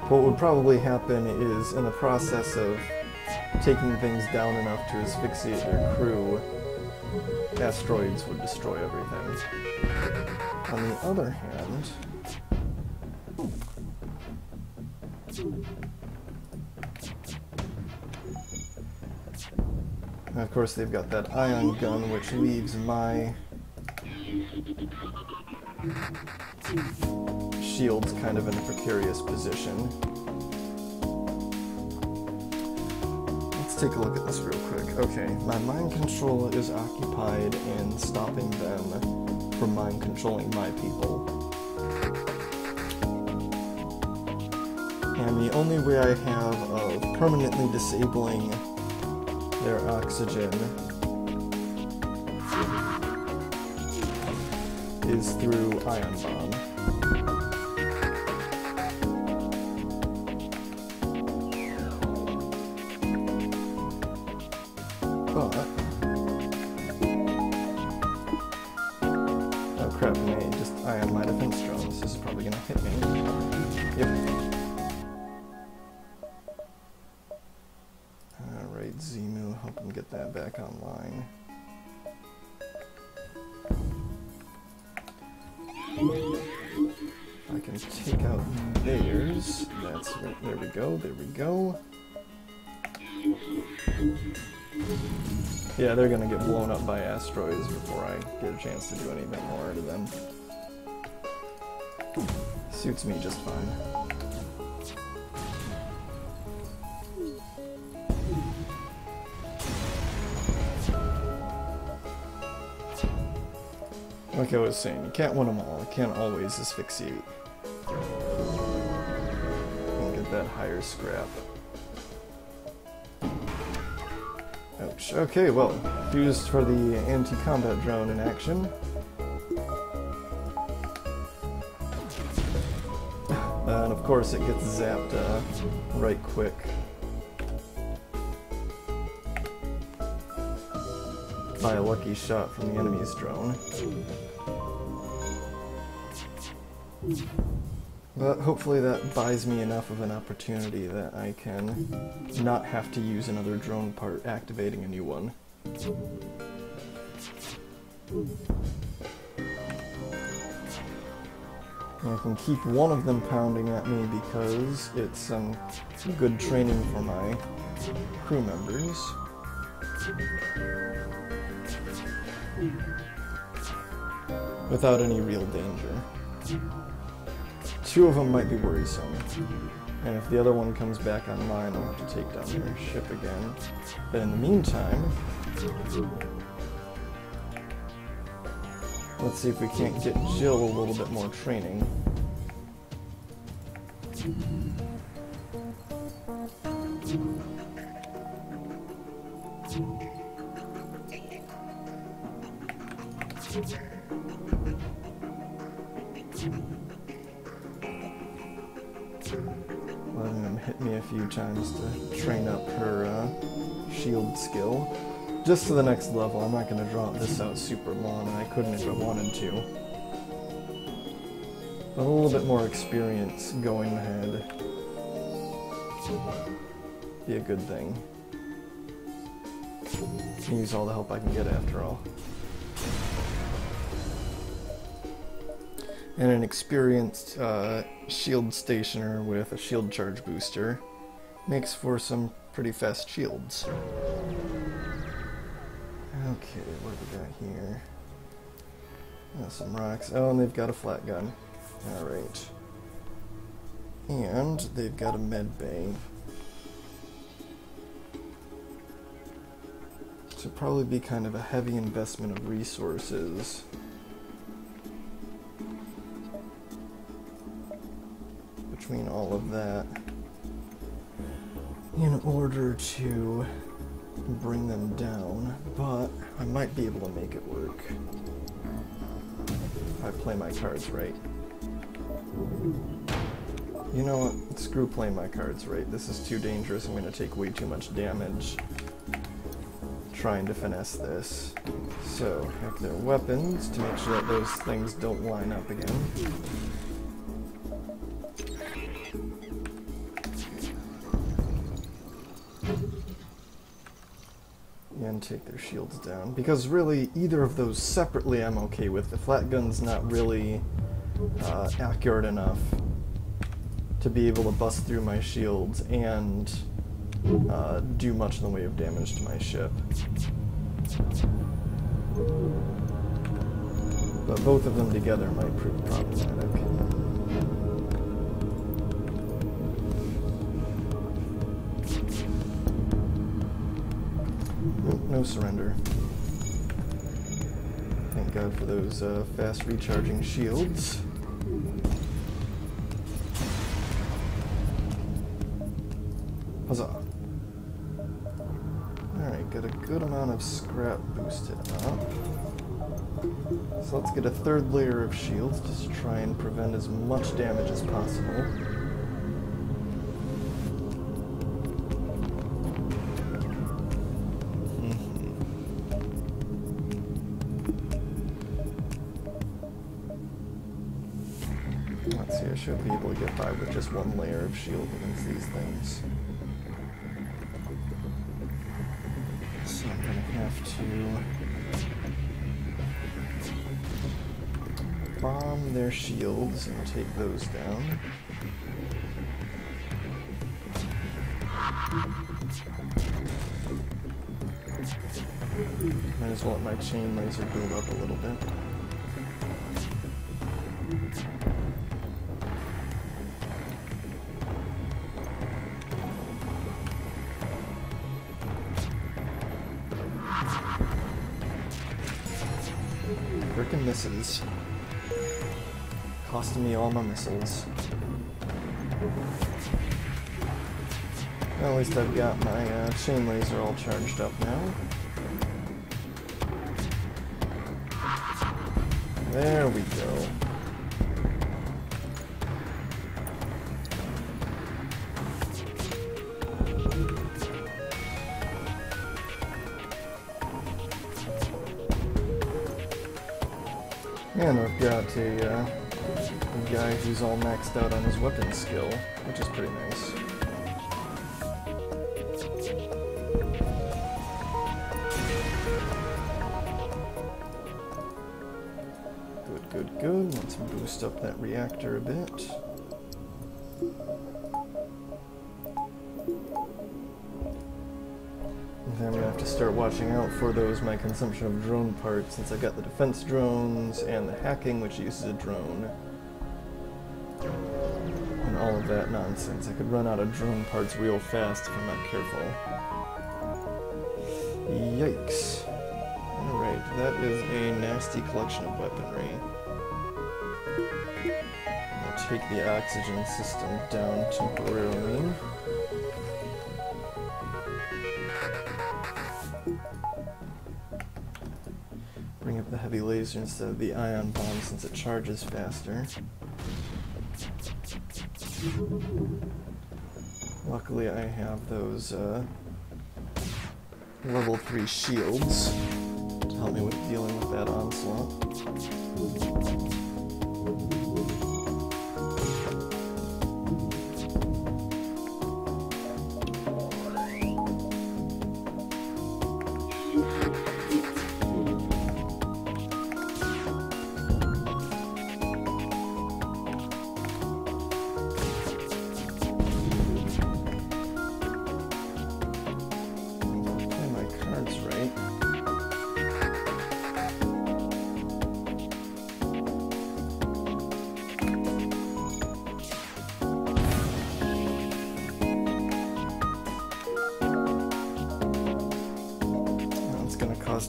What would probably happen is, in the process of taking things down enough to asphyxiate their crew, asteroids would destroy everything. On the other hand, of course they've got that ion gun, which leaves my shields kind of in a precarious position. Take a look at this real quick. Okay, my mind control is occupied in stopping them from mind controlling my people. And the only way I have of permanently disabling their oxygen is through ion bomb. Oh crap, I just ion my defense drones. This is probably gonna hit me. Yep. Alright, Zemu, help him get that back online. I can take out theirs. That's right. There we go, there we go. Yeah, they're gonna get blown up by asteroids before I get a chance to do anything more to them. Suits me just fine. Like I was saying, you can't win them all. You can't always asphyxiate. And get that higher scrap. Ouch. Okay, well, used for the anti-combat drone in action. And of course it gets zapped right quick. By a lucky shot from the enemy's drone. But hopefully that buys me enough of an opportunity that I can not have to use another drone part activating a new one. I can keep one of them pounding at me because it's some good training for my crew members. Without any real danger. Two of them might be worrisome. And if the other one comes back online, I'll have to take down their ship again. But in the meantime, let's see if we can't get Jill a little bit more training. Letting them hit me a few times to train up her shield skill. Just to the next level. I'm not going to draw this out super long, and I couldn't if I wanted to. But a little bit more experience going ahead be a good thing. Can use all the help I can get after all. And an experienced shield stationer with a shield charge booster makes for some pretty fast shields. Okay, what do we got here? Some rocks. Oh, and they've got a flat gun. Alright. And they've got a med bay. So probably be kind of a heavy investment of resources. Between all of that, in order to bring them down, but I might be able to make it work if I play my cards right. You know what? Screw playing my cards right. This is too dangerous. I'm going to take way too much damage trying to finesse this. So, hack their weapons to make sure that those things don't line up again. And take their shields down. Because really, either of those separately I'm okay with. The flat gun's not really accurate enough to be able to bust through my shields and do much in the way of damage to my ship. But both of them together might prove problematic. No surrender. Thank God for those fast recharging shields. Huzzah. Alright, got a good amount of scrap boosted up. So let's get a third layer of shields just to try and prevent as much damage as possible. Let's see, I should be able to get by with just one layer of shield against these things. So I'm going to have to bomb their shields and take those down. Might as well let my chain laser build up a little bit. Frickin' misses. Costing me all my missiles. Well, at least I've got my chain laser all charged up now. There we go. And I've got a guy who's all maxed out on his weapon skill, which is pretty nice. Good good, good. Let's boost up that reactor a bit. And I'm gonna have to start watching out for my consumption of drone parts, since I've got the defense drones and the hacking, which uses a drone. And all of that nonsense. I could run out of drone parts real fast if I'm not careful. Yikes. Alright, that is a nasty collection of weaponry. I'm gonna take the oxygen system down temporarily. Bring up the heavy laser instead of the ion bomb since it charges faster. Luckily I have those level 3 shields to help me with dealing with that onslaught.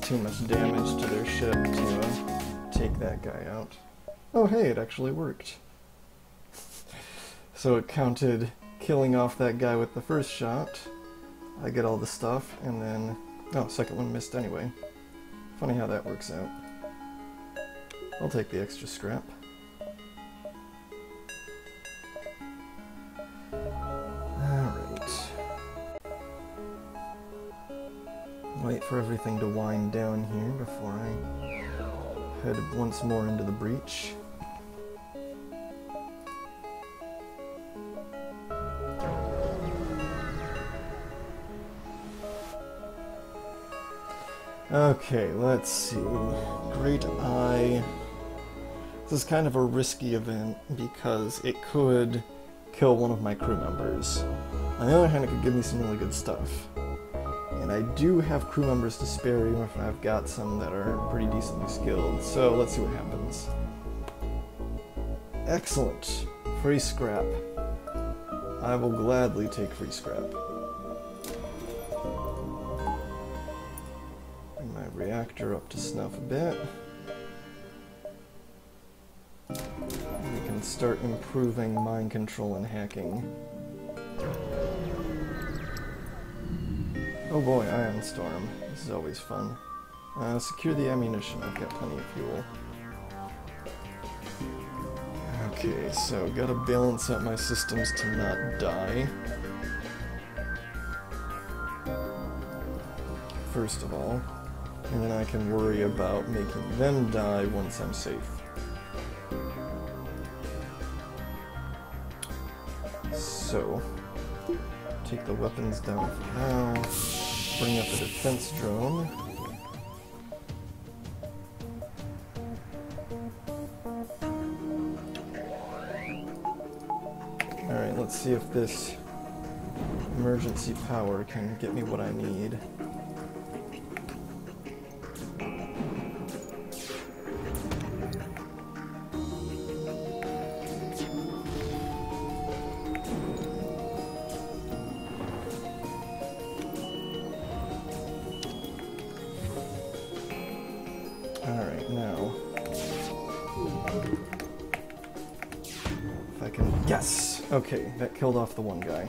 Too much damage to their ship to take that guy out. Oh hey, it actually worked. So it counted killing off that guy with the first shot. I get all the stuff, and then... oh, second one missed anyway. Funny how that works out. I'll take the extra scrap. Wait for everything to wind down here before I head once more into the breach. Okay, let's see. Great Eye. This is kind of a risky event because it could kill one of my crew members. On the other hand, it could give me some really good stuff. And I do have crew members to spare, even if I've got some that are pretty decently skilled. So let's see what happens. Excellent. Free scrap. I will gladly take free scrap. Bring my reactor up to snuff a bit. We can start improving mind control and hacking. Oh boy, Ion Storm. This is always fun. Secure the ammunition. I've got plenty of fuel. Okay, so gotta balance out my systems to not die. First of all. And then I can worry about making them die once I'm safe. So, take the weapons down for now. Bring up a defense drone. Alright, let's see if this emergency power can get me what I need. Alright, now, if I can, yes! Okay, that killed off the one guy.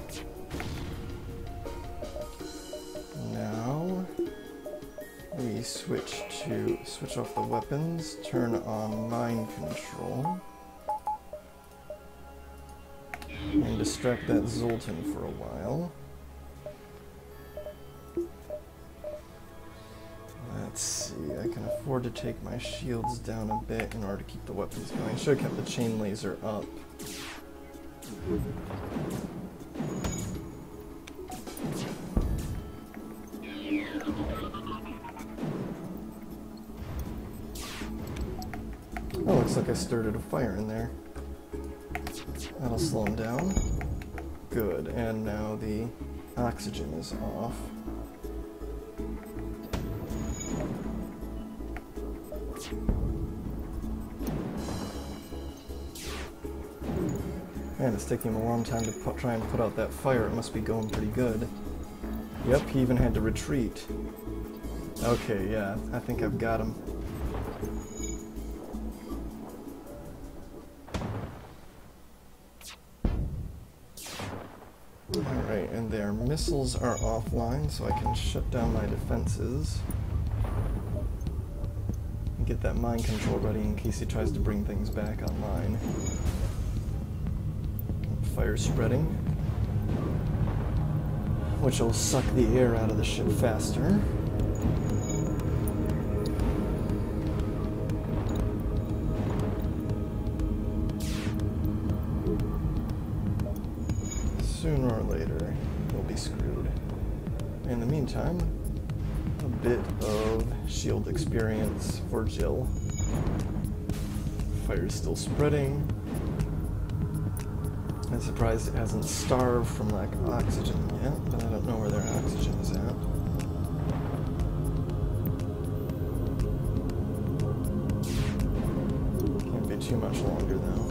Now, we switch off the weapons, turn on mind control, and distract that Zoltan for a while. Let's see, I can afford to take my shields down a bit in order to keep the weapons going. I should have kept the chain laser up. Oh, looks like I started a fire in there. That'll slow him down. Good, and now the oxygen is off. Man, it's taking him a long time to try and put out that fire. It must be going pretty good. Yep, he even had to retreat. Okay, yeah, I think I've got him. Alright, and their missiles are offline, so I can shut down my defenses. And get that mind control ready in case he tries to bring things back online. Fire spreading, which will suck the air out of the ship faster. Sooner or later, we'll be screwed. In the meantime, a bit of shield experience for Jill. Fire's still spreading. I'm surprised it hasn't starved from lack of oxygen yet, but I don't know where their oxygen is at. Can't be too much longer though.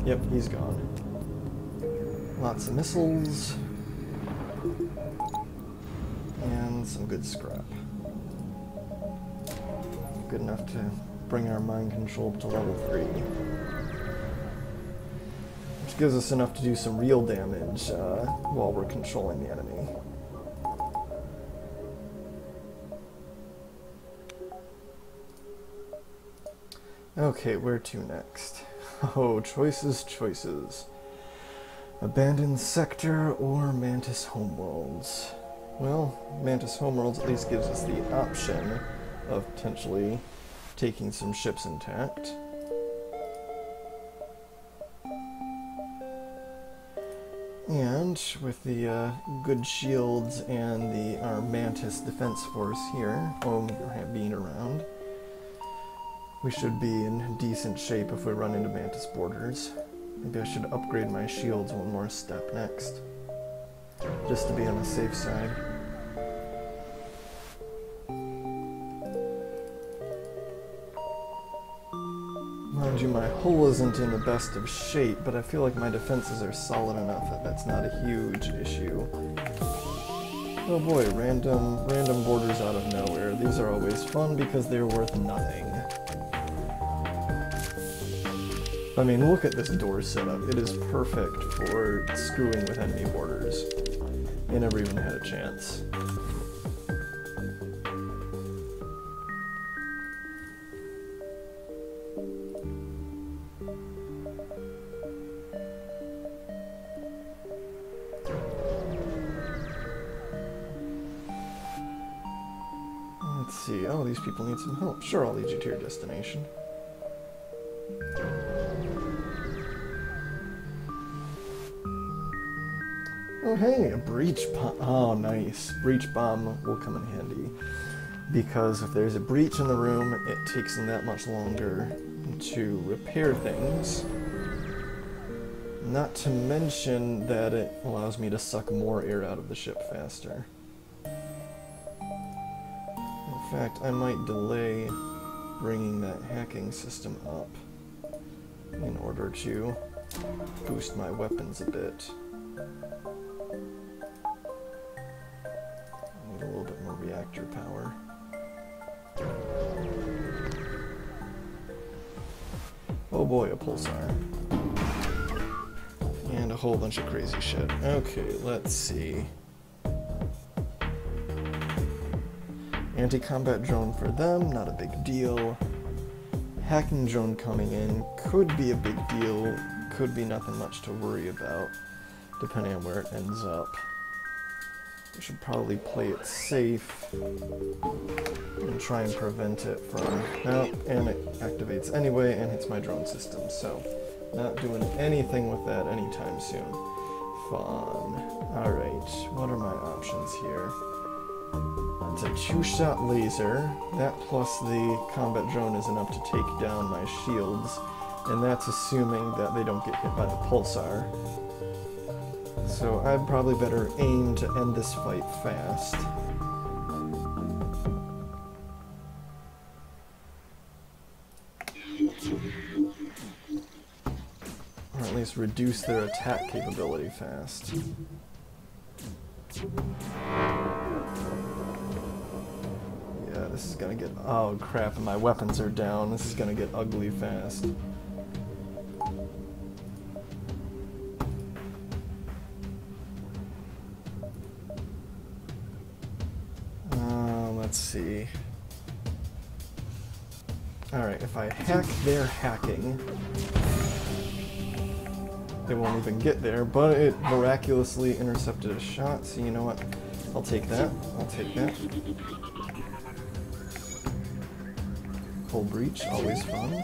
Yep, he's gone. Lots of missiles. And some good scrap. Good enough to bring our mind control to level 3. Gives us enough to do some real damage while we're controlling the enemy. Okay, where to next? Oh, choices, choices. Abandoned Sector or Mantis Homeworlds? Well, Mantis Homeworlds at least gives us the option of potentially taking some ships intact. And with the good shields and our Mantis defense force here being around, we should be in decent shape if we run into Mantis borders. Maybe I should upgrade my shields one more step next, just to be on the safe side. Mind you, my hull isn't in the best of shape, but I feel like my defenses are solid enough that that's not a huge issue. Oh boy, random borders out of nowhere. These are always fun because they're worth nothing. I mean, look at this door setup. It is perfect for screwing with enemy borders. They never even had a chance. Let's see. Oh, these people need some help. Sure, I'll lead you to your destination. Oh, hey, a breach bomb. Oh, nice. Breach bomb will come in handy. Because if there's a breach in the room, it takes them that much longer to repair things. Not to mention that it allows me to suck more air out of the ship faster. In fact, I might delay bringing that hacking system up in order to boost my weapons a bit. I need a little bit more reactor power. Oh boy, a pulsar. And a whole bunch of crazy shit. Okay, let's see. Anti-combat drone for them, not a big deal. Hacking drone coming in could be a big deal, could be nothing much to worry about, depending on where it ends up. We should probably play it safe and try and prevent it from... No, and it activates anyway and hits my drone system, so not doing anything with that anytime soon. Fun. Alright, what are my options here? It's a 2-shot laser. That plus the combat drone is enough to take down my shields, and that's assuming that they don't get hit by the pulsar. So I'd probably better aim to end this fight fast. Or at least reduce their attack capability fast. Yeah, this is gonna get... oh crap, my weapons are down. This is gonna get ugly fast. Let's see. Alright, if I hack their hacking, it won't even get there, but it miraculously intercepted a shot, so you know what? I'll take that. I'll take that. Full breach, always fun.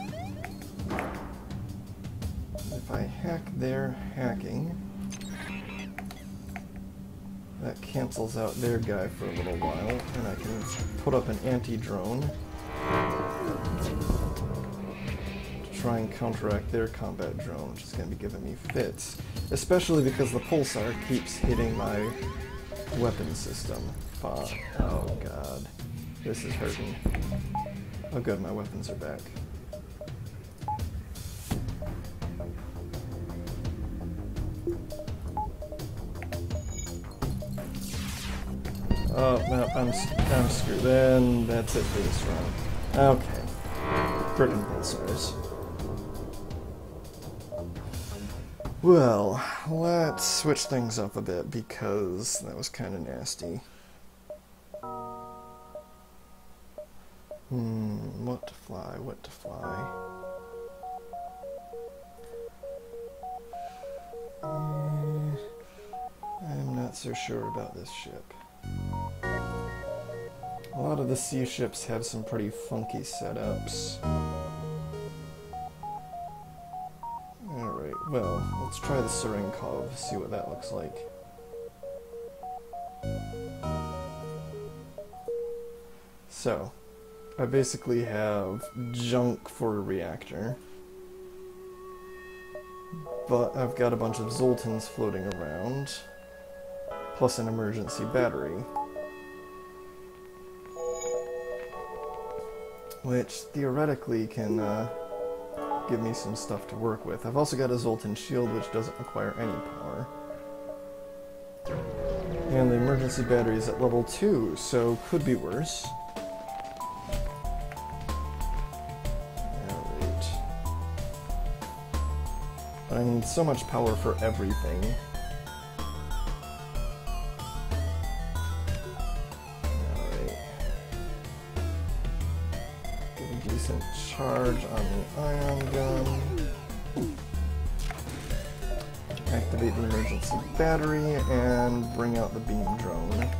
If I hack their hacking, that cancels out their guy for a little while, and I can put up an anti-drone to try and counteract their combat drone, which is going to be giving me fits. Especially because the pulsar keeps hitting my weapon system. Fuck. Oh god. This is hurting. Oh good, my weapons are back. Oh, no, I'm screwed. Then that's it for this round. Okay. Frickin' pulsars. Well, let's switch things up a bit because that was kind of nasty. What to fly, what to fly. I'm not so sure about this ship. A lot of the sea ships have some pretty funky setups. Alright, well, let's try the Serenkov, see what that looks like. So, I basically have junk for a reactor, but I've got a bunch of Zoltans floating around, plus an emergency battery, which theoretically can give me some stuff to work with. I've also got a Zoltan shield, which doesn't require any power. And the emergency battery is at level 2, so could be worse. Alright. I need so much power for everything. Charge on the ion gun. Activate the emergency battery and bring out the beam drone.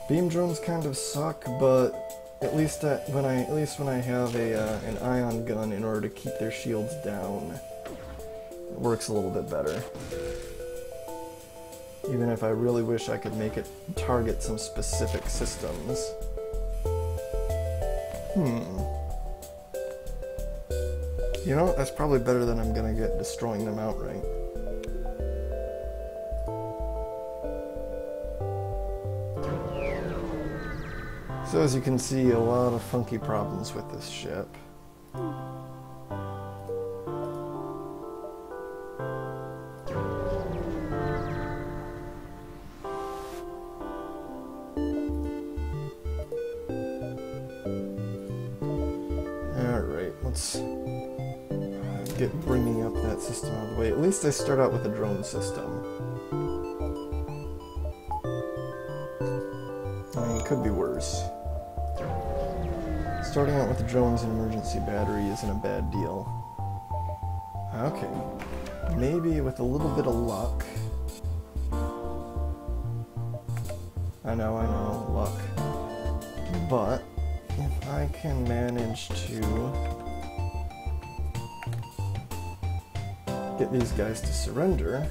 Beam drones kind of suck, but at least when I have an ion gun in order to keep their shields down, it works a little bit better. Even if I really wish I could make it target some specific systems. You know, that's probably better than I'm gonna get destroying them outright. So as you can see, a lot of funky problems with this ship. Get bringing up that system out of the way. At least I start out with a drone system. I mean, it could be worse. Starting out with the drones and emergency battery isn't a bad deal. Okay. Maybe with a little bit of luck. I know, luck. But if I can manage to get these guys to surrender.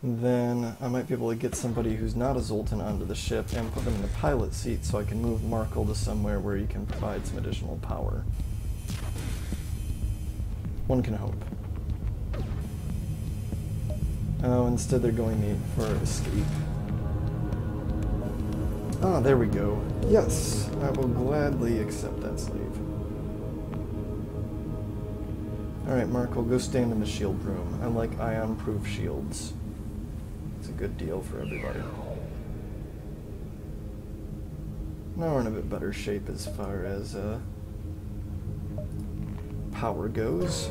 Then I might be able to get somebody who's not a Zoltan onto the ship and put them in the pilot seat so I can move Markle to somewhere where he can provide some additional power. One can hope. Oh, instead they're going for escape. Ah, there we go. Yes, I will gladly accept that slave. Alright, Markle, go stand in the shield room. I like ion-proof shields. It's a good deal for everybody. Now we're in a bit better shape as far as power goes.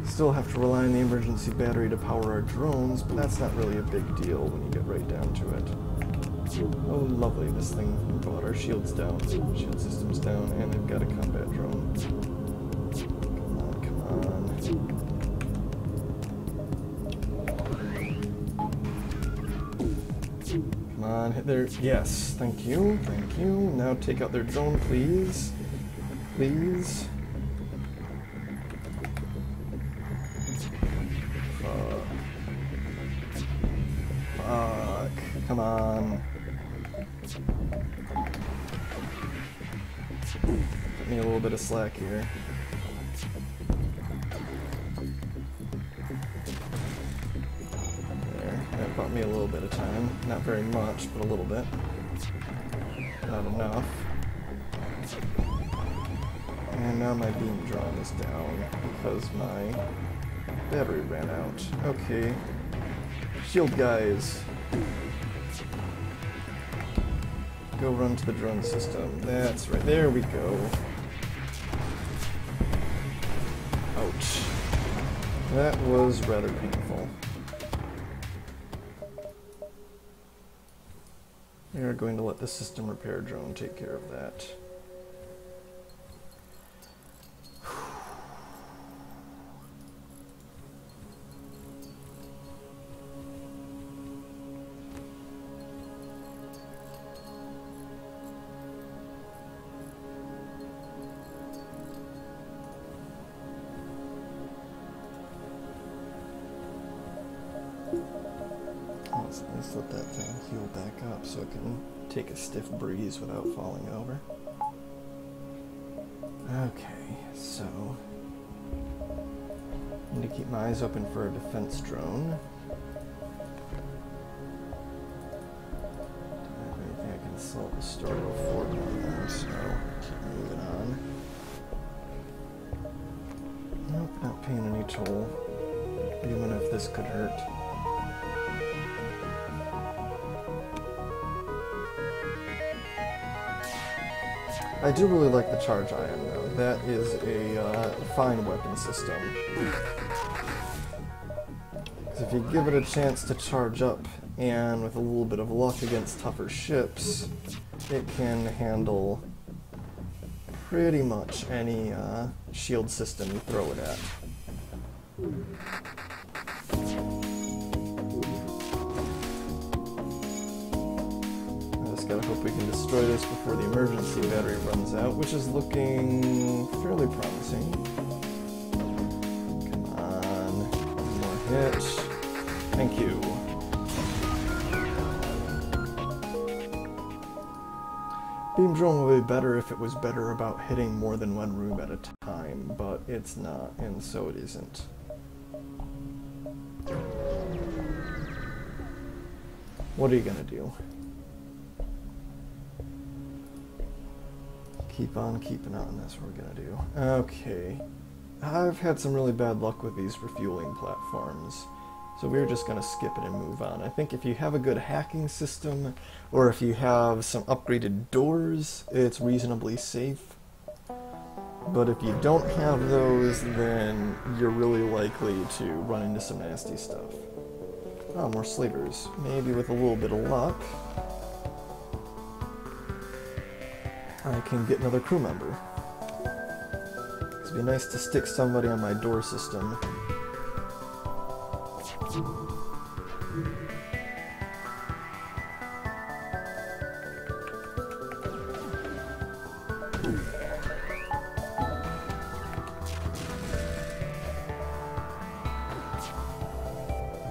Still have to rely on the emergency battery to power our drones, but that's not really a big deal when you get right down to it. Oh, lovely, this thing brought our shields down, shield systems down, and they've got a combat drone. Come on, come on. Come on, hit their... Yes, thank you, thank you. Now take out their drone, please. Please. Fuck. Come on. Put me a little bit of slack here. There. That bought me a little bit of time. Not very much, but a little bit. Not enough. And now my beam drawn is down because my battery ran out. Okay. Shield guys. Go run to the drone system. That's right. There we go. Ouch. That was rather painful. We are going to let the system repair drone take care of that. Let's let that thing heal back up so it can take a stiff breeze without falling over. Okay, so I need to keep my eyes open for a defense drone. Don't have anything I can sell the store to afford one now, so keep moving on. Nope, not paying any toll, even if this could hurt. I do really like the charge ion, though. That is a fine weapon system. Because if you give it a chance to charge up, and with a little bit of luck against tougher ships, it can handle pretty much any shield system you throw it at. I hope we can destroy this before the emergency battery runs out, which is looking fairly promising. Come on, one more hit. Thank you. Beam drone would be better if it was better about hitting more than one room at a time, but it's not, and so it isn't. What are you gonna do? Keep on keeping on, that's what we're gonna do. Okay. I've had some really bad luck with these refueling platforms, so we're just gonna skip it and move on. I think if you have a good hacking system, or if you have some upgraded doors, it's reasonably safe. But if you don't have those, then you're really likely to run into some nasty stuff. Oh, more slavers. Maybe with a little bit of luck, I can get another crew member. It'd be nice to stick somebody on my door system.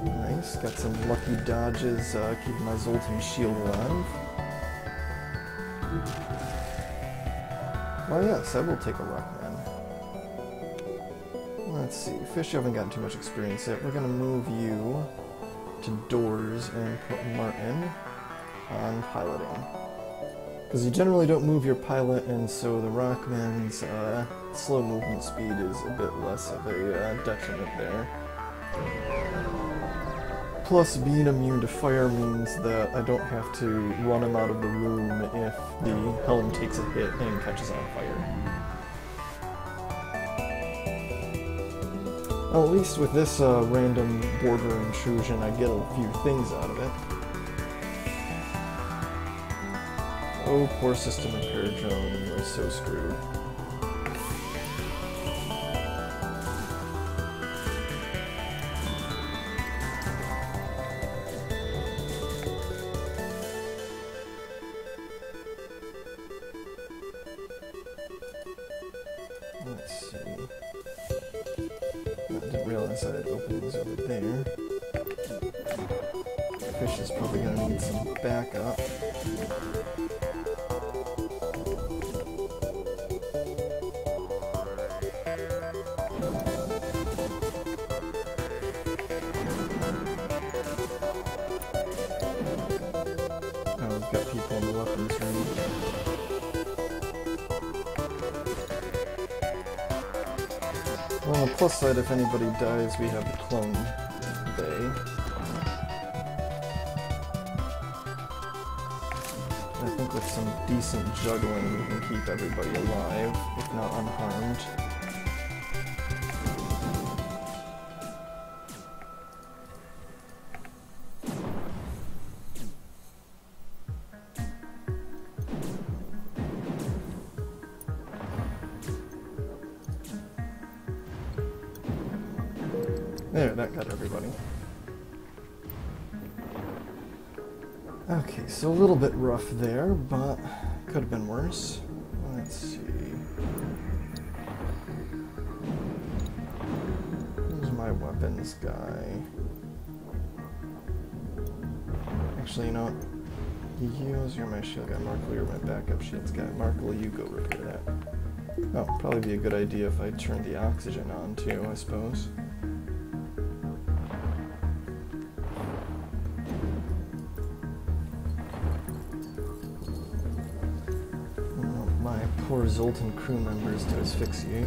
Nice, got some lucky dodges, keeping my Zoltan shield alive. Well, yes, I will take a Rockman. Let's see, Fish, you haven't gotten too much experience yet. We're gonna move you to Doors and put Martin on piloting. Because you generally don't move your pilot, and so the Rockman's slow movement speed is a bit less of a detriment there. Plus, being immune to fire means that I don't have to run him out of the room if the helm takes a hit and catches on fire. Well, at least with this random border intrusion, I get a few things out of it. Oh, poor system repair drone, you are so screwed. Let's see. I didn't realize I had openings over there. Fish is probably going to need some backup. Got people in the weapons range. Well, on the plus side, if anybody dies, we have the clone bay. I think with some decent juggling, we can keep everybody alive, if not unharmed. There, that got everybody. Okay, so a little bit rough there, but could have been worse. Let's see. Who's my weapons guy? Actually, you know what? You're my shield guy. Markle, you're my backup shields guy. Markle, you go repair that. Oh, probably be a good idea if I turned the oxygen on too, I suppose. Poor Zoltan crew members to asphyxiate.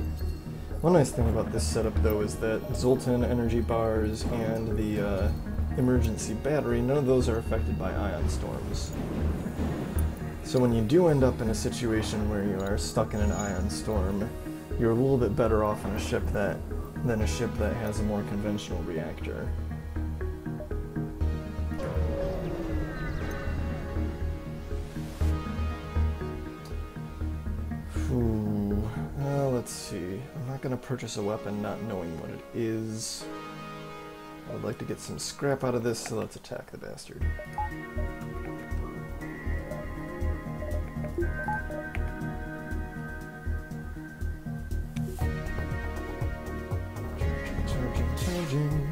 One nice thing about this setup, though, is that Zoltan energy bars and the emergency battery, none of those are affected by ion storms. So when you do end up in a situation where you are stuck in an ion storm, you're a little bit better off on a ship than a ship that has a more conventional reactor. Let's see. I'm not going to purchase a weapon not knowing what it is. I would like to get some scrap out of this, so let's attack the bastard. Charging.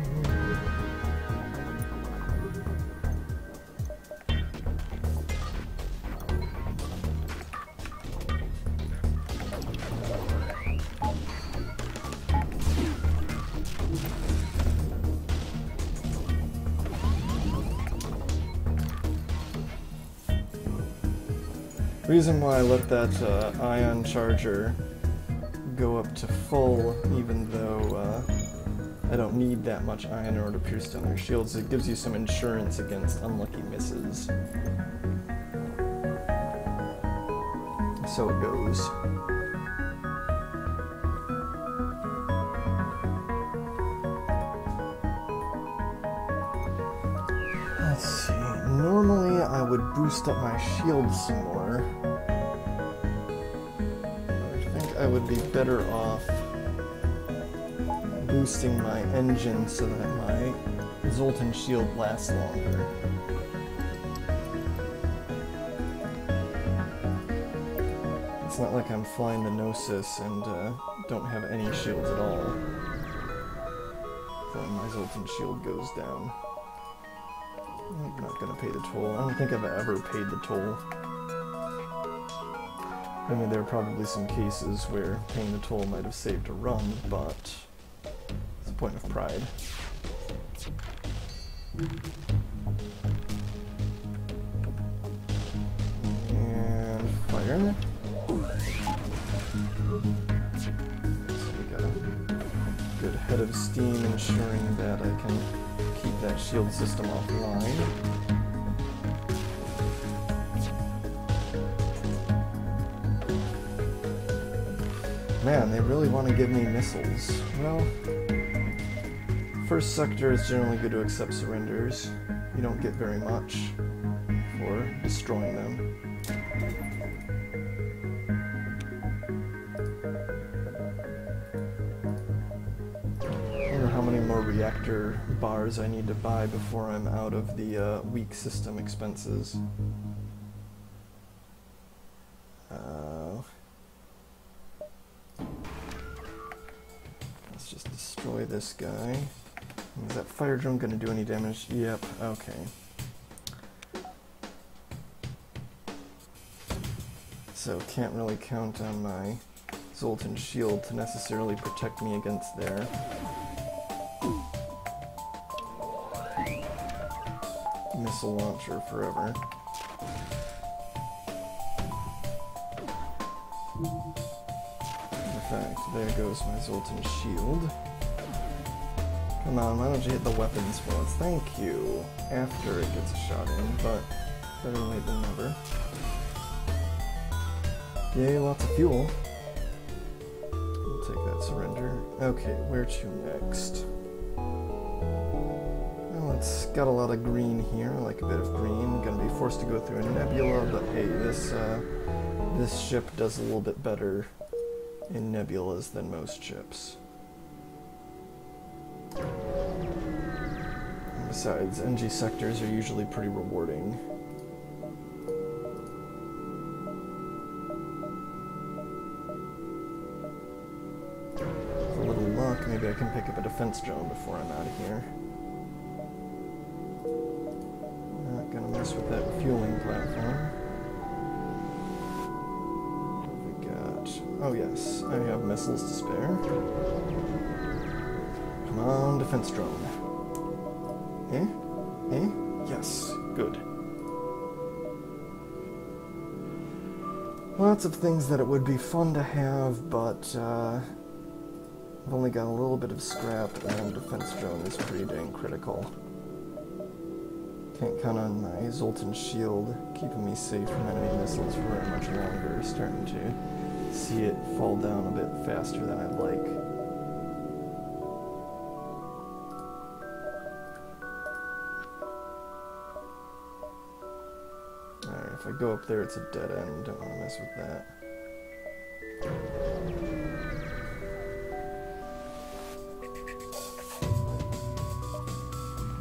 The reason why I let that ion charger go up to full, even though I don't need that much ion in order to pierce down their shields, it gives you some insurance against unlucky misses. So it goes. Let's see. Normally I would boost up my shield some more. I think I would be better off boosting my engine so that my Zoltan shield lasts longer. It's not like I'm flying the Gnosis and don't have any shields at all. So my Zoltan shield goes down. I'm not gonna pay the toll. I don't think I've ever paid the toll. I mean, there are probably some cases where paying the toll might have saved a run, but it's a point of pride. And fire. So we got a good head of steam ensuring that I can keep that shield system offline. Man, they really want to give me missiles. Well, first sector is generally good to accept surrenders. You don't get very much for destroying them. I wonder how many more reactor bars I need to buy before I'm out of the weak system expenses. Let's just destroy this guy. Is that fire drone going to do any damage? Yep, okay. So can't really count on my Zoltan shield to necessarily protect me against their missile launcher forever. In fact, there goes my Zoltan shield. Come on, why don't you hit the weapons bullets? Thank you. After it gets a shot in, but better late than never. Yay, lots of fuel. We'll take that surrender. Okay, where to next? Well, it's got a lot of green here. I like a bit of green. Gonna be forced to go through a nebula, but hey, this ship does a little bit better in nebulas than most ships. And besides, NG sectors are usually pretty rewarding. With a little luck, maybe I can pick up a defense drone before I'm out of here. Not gonna mess with that refueling platform. Oh yes, I have missiles to spare. Come on, defense drone. Yes, good. Lots of things that it would be fun to have, but I've only got a little bit of scrap, and defense drone is pretty dang critical. Can't count on my Zoltan shield keeping me safe from enemy missiles for very much longer. Starting to see it fall down a bit faster than I'd like. Alright, if I go up there it's a dead end, don't want to mess with that.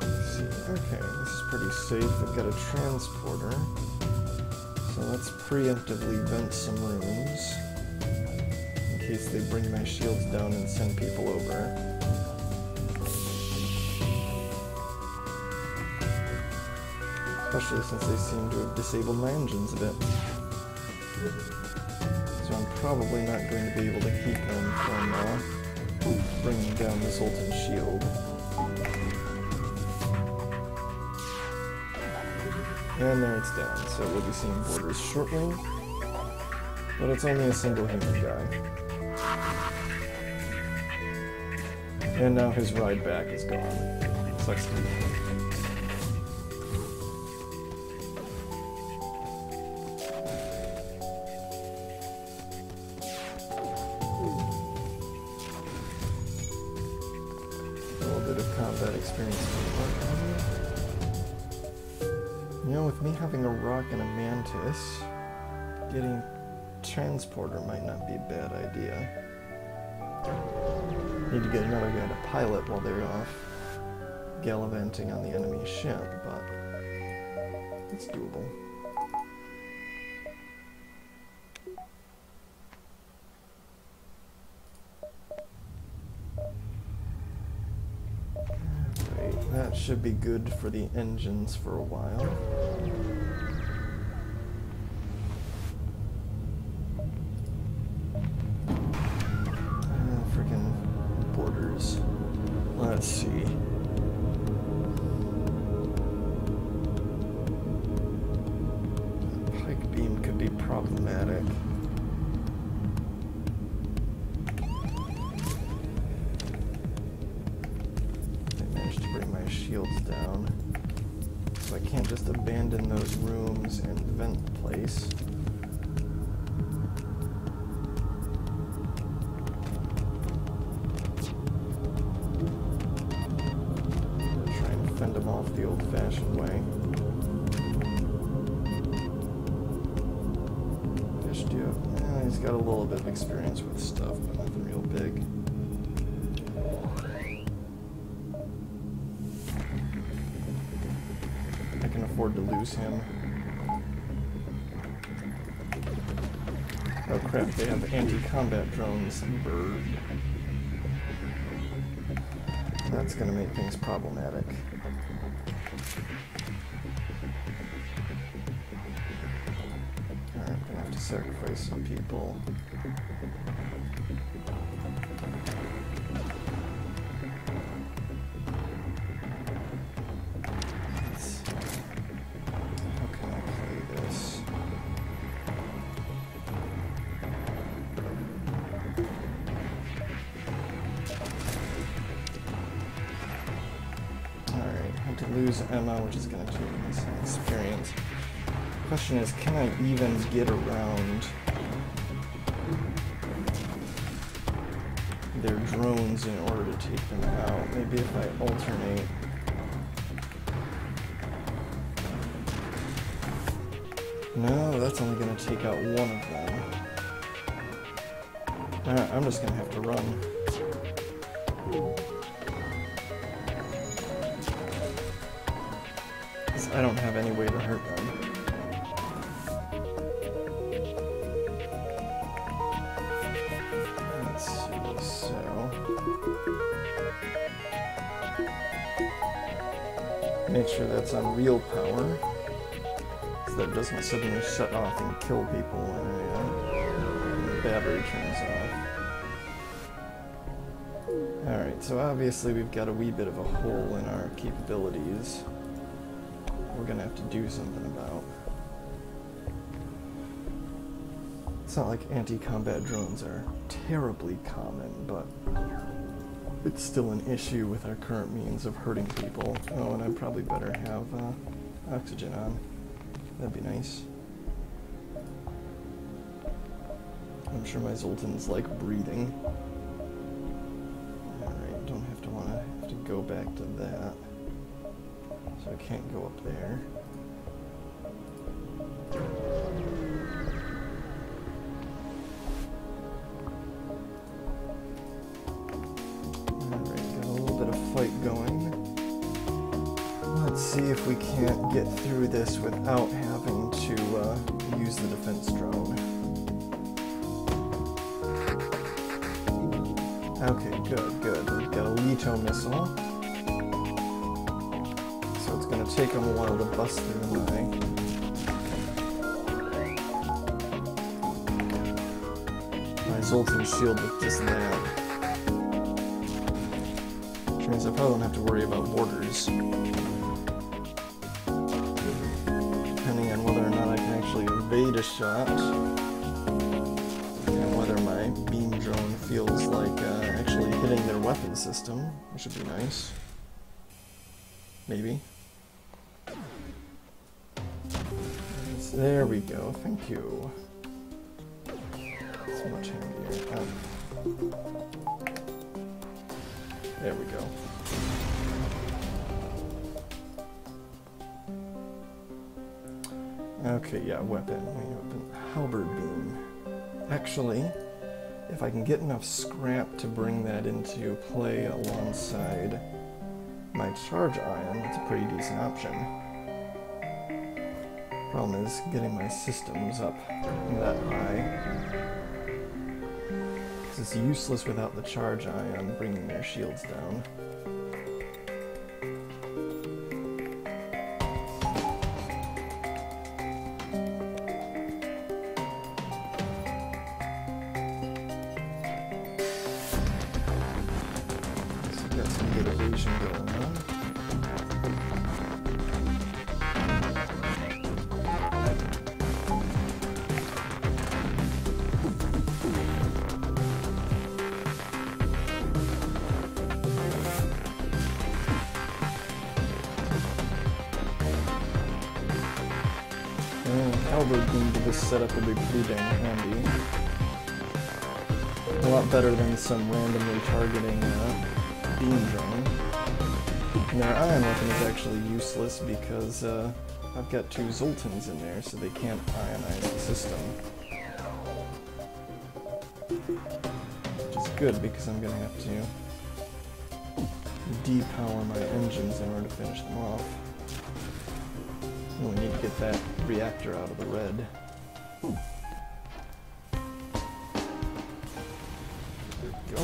Let's see. Okay, this is pretty safe. I've got a transporter. So let's preemptively vent some rooms. In case they bring my shields down and send people over. Especially since they seem to have disabled my engines a bit. So I'm probably not going to be able to keep them from bringing down the Zoltan shield. And there it's down, so we'll be seeing borders shortly. But it's only a single human guy. And now his ride back is gone. Sucks to be. A little bit of combat experience. You know, with me having a rock and a mantis, getting transporter might not be a bad idea. Need to get another guy to pilot while they're off gallivanting on the enemy ship, but it's doable. should be good for the engines for a while. Freaking borders. Let's see. That pike beam could be problematic. Shields down, so I can't just abandon those rooms and vent the place. Try and fend them off the old-fashioned way. Fish do. Yeah, he's got a little bit of experience with stuff, but nothing real big. Afford to lose him. Oh crap, they have anti-combat drones. Bird. That's gonna make things problematic. Alright, I'm gonna have to sacrifice some people. Lose Emma, which is going to take me some experience. Question is, can I even get around their drones in order to take them out? Maybe if I alternate. No, that's only going to take out one of them. Alright, I'm just going to have to run. I don't have any way to hurt them. Let's see, so... make sure that's on real power, so that it doesn't suddenly shut off and kill people when the battery turns off. Alright, so obviously we've got a wee bit of a hole in our capabilities. We're gonna have to do something about. It's not like anti-combat drones are terribly common, but it's still an issue with our current means of hurting people. Oh, and I probably better have oxygen on. That'd be nice. I'm sure my Zoltans like breathing. Alright, don't have to go back to that. So I can't go up there. Alright, got a little bit of fight going. Let's see if we can't get through this without having to use the defense drone. Okay, good. We've got a Leto missile. It's going to take them a while to bust through my Zoltan shield with just that. Which means I probably don't have to worry about borders. Depending on whether or not I can actually evade a shot. And whether my beam drone feels like actually hitting their weapon system, which would be nice. Maybe. There we go, thank you. It's much handier. Oh. There we go. Okay, yeah, weapon. Halberd beam. Actually, if I can get enough scrap to bring that into play alongside my charge ion, that's a pretty decent option. Problem is getting my systems up that high. Because it's useless without the charge ion bringing their shields down. evasion going on. Halberd beam to this setup would be pretty dang handy. A lot better than some randomly targeting beam drone. And their ion weapon is actually useless because I've got 2 Zoltans in there, so they can't ionize the system. Which is good because I'm going to have to depower my engines in order to finish them off. We need to get that reactor out of the red. There we go.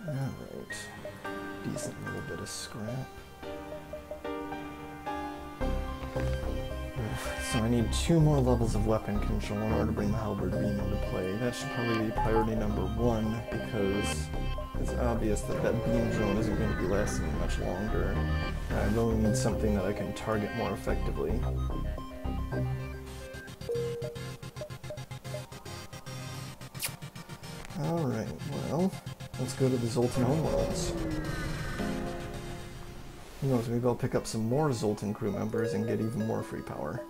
Alright. Decent little bit of scrap. So I need 2 more levels of weapon control in order to bring the halberd beam into play. That should probably be priority number 1 because it's obvious that that beam drone isn't going to be lasting much longer. I really need something that I can target more effectively. Alright, well, let's go to the Zoltan homeworlds. Who knows, maybe I'll pick up some more Zoltan crew members and get even more free power.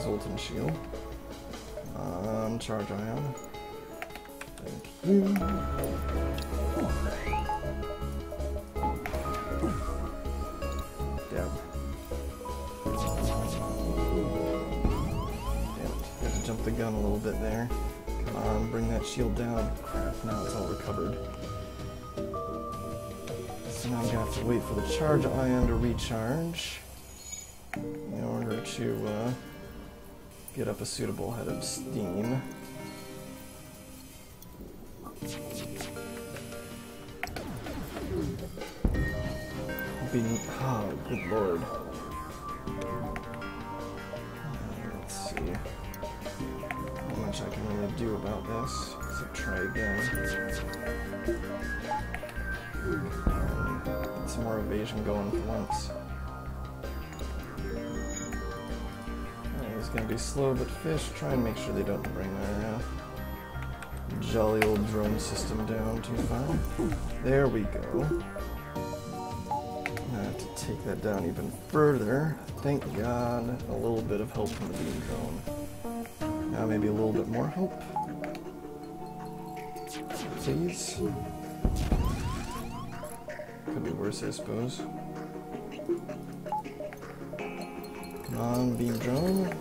Zoltan shield. Charge ion. Thank you. Damn. Had to jump the gun a little bit there. Come on, bring that shield down. Crap, now it's all recovered. So now I'm gonna have to wait for the charge ion to recharge in order to get up a suitable head of steam. Oh, good lord. Let's see how much I can really do about this. So try again. Get some more evasion going for once. It's gonna be slow, but fish, try and make sure they don't bring their jolly old drone system down too far. There we go. I have to take that down even further. Thank God, a little bit of help from the beam drone. Now maybe a little bit more help. Please. Could be worse, I suppose. Come on, beam drone.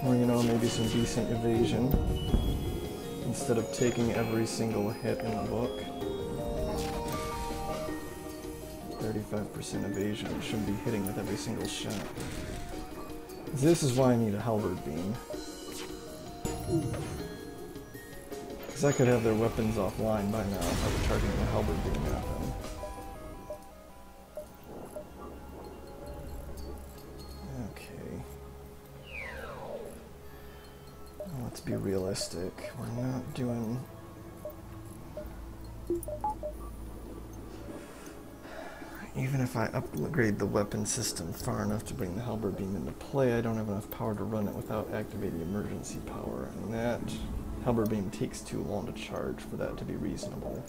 Or, you know, maybe some decent evasion instead of taking every single hit in the book. 35% evasion. I shouldn't be hitting with every single shot. This is why I need a halberd beam. Because I could have their weapons offline by now if I were targeting a halberd beam at them. Let's be realistic. We're not doing... Even if I upgrade the weapon system far enough to bring the halberd beam into play, I don't have enough power to run it without activating emergency power. And that halberd beam takes too long to charge for that to be reasonable.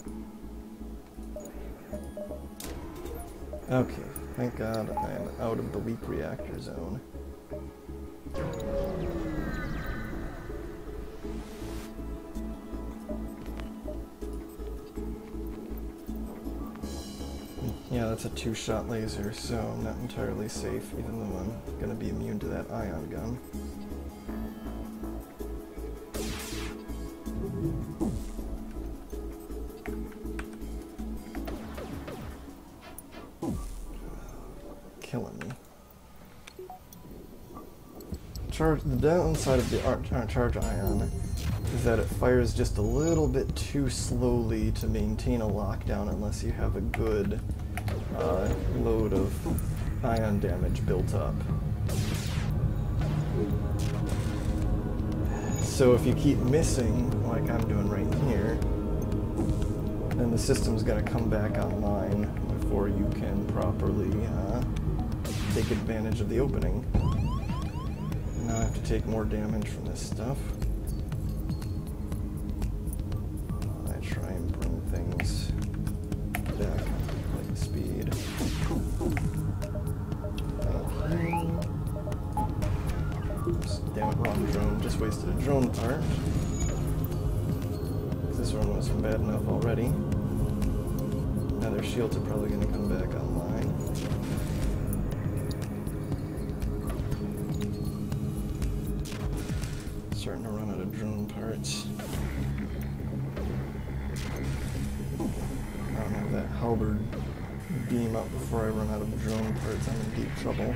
Okay, thank God I am out of the weak reactor zone. Yeah, that's a 2-shot laser, so I'm not entirely safe, even though I'm gonna be immune to that ion gun. Killing me. The downside of the charge ion is that it fires just a little bit too slowly to maintain a lockdown unless you have a good load of ion damage built up. So if you keep missing, like I'm doing right here, then the system's going to come back online before you can properly take advantage of the opening. Now I have to take more damage from this stuff. I try and bring things back like speed. Oops, damn it, wrong drone. Just wasted a drone part. This one wasn't bad enough already. Now their shields are probably going to come back online. Starting to run out of drone parts. I don't have that halberd beam up before I run out of drone parts. I'm in deep trouble.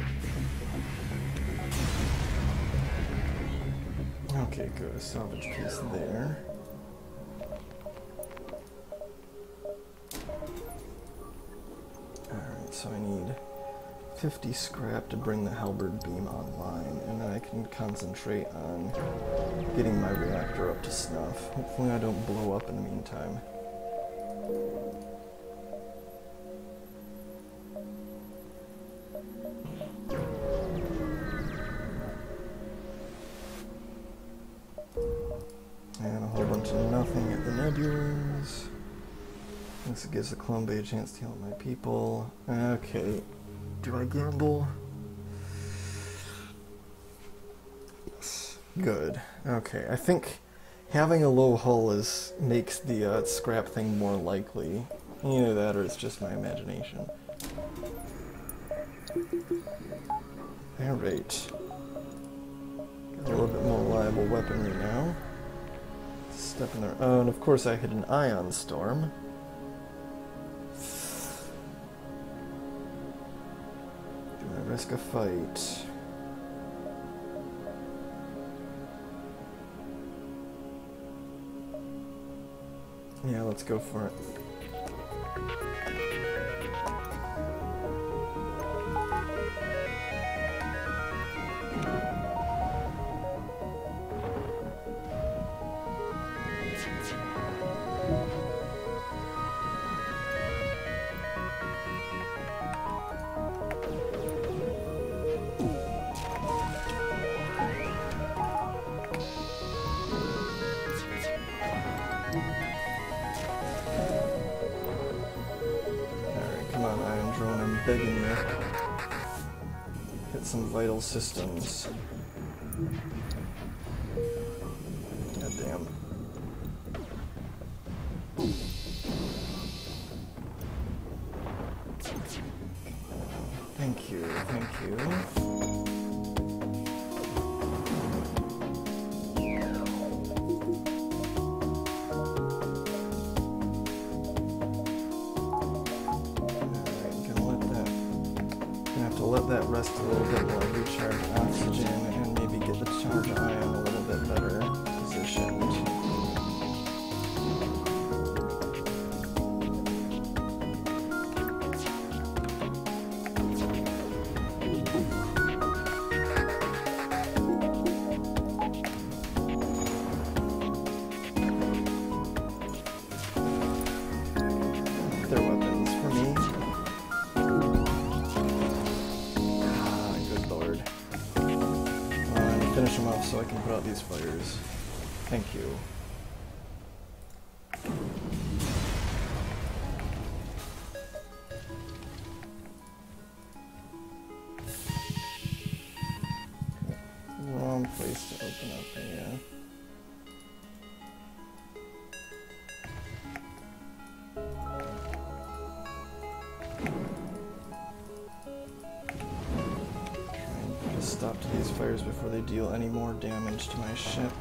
Okay, good. Salvage piece there. Alright, so I need 50 scrap to bring the halberd beam online, and then I can concentrate on getting my reactor up to snuff. Hopefully I don't blow up in the meantime. And a whole bunch of nothing at the nebulas. This gives the clone bay a chance to heal my people. Okay. Do I gamble? Yes. Good. Okay, I think having a low hull makes the scrap thing more likely. Either that or it's just my imagination. Alright. Got a little bit more reliable weaponry now. Step in there. Oh, and of course I hit an ion storm. Risk a fight. Yeah, let's go for it. Begging you. Hit some vital systems. God damn. Thank you, thank you. Let that rest a little bit while I recharge oxygen and maybe get the charge ion a little bit better positioned. They're weapons for me. Finish them off so I can put out these fires. Thank you. Wrong place to open up here. they deal any more damage to my ship.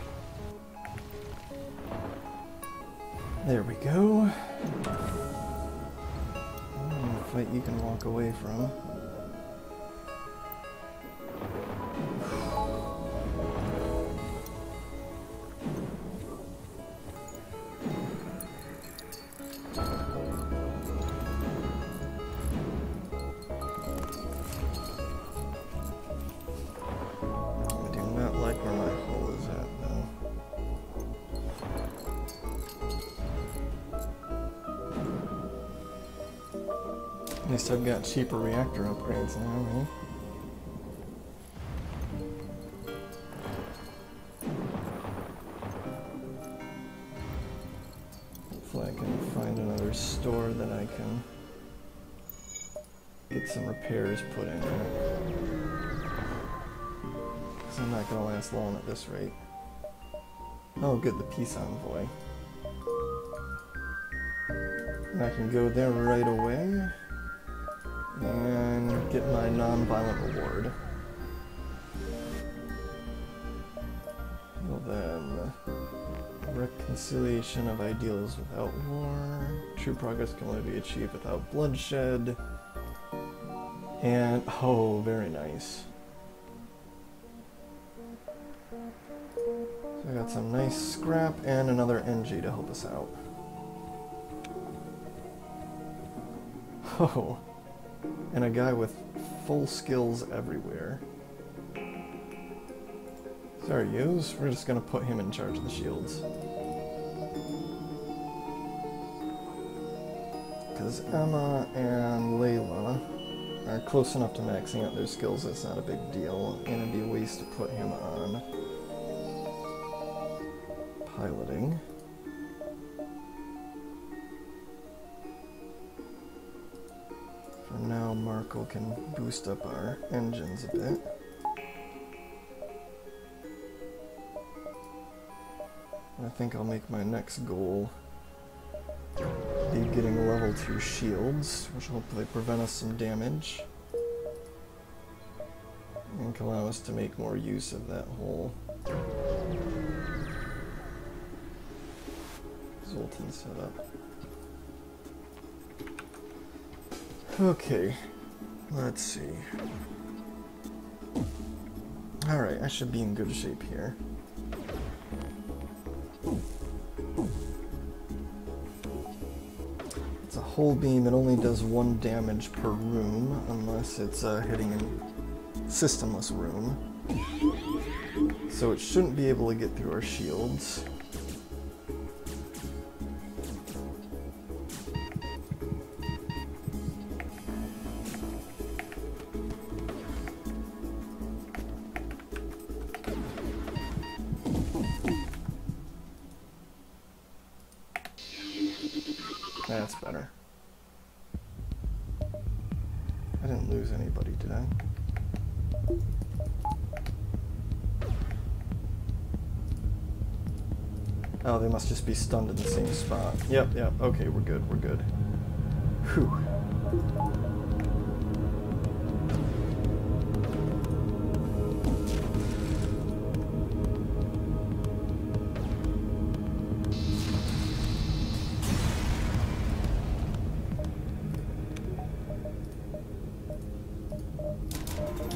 There we go. A fight you can walk away from. At least I've got cheaper reactor upgrades now, right? Hopefully I can find another store that I can get some repairs put in there. Because I'm not going to last long at this rate. Oh good, the peace envoy. And I can go there right away and get my non-violent reward. Well then, reconciliation of ideals without war. True progress can only be achieved without bloodshed. And, oh, very nice. So I got some nice scrap and another NG to help us out. Oh. And a guy with full skills everywhere. Sorry, Yos. We're just gonna put him in charge of the shields. Because Emma and Layla are close enough to maxing out their skills, it's not a big deal. And it'd be a waste to put him on piloting. For now, Markle can boost up our engines a bit. I think I'll make my next goal be getting level 2 shields, which will hopefully prevent us some damage. And can allow us to make more use of that whole Zoltan setup. Okay, let's see. Alright, I should be in good shape here. It's a whole beam, it only does 1 damage per room, unless it's hitting a systemless room. So it shouldn't be able to get through our shields. That's better. I didn't lose anybody, did I? Oh, they must just be stunned in the same spot. Yep, okay, we're good, we're good. Whew.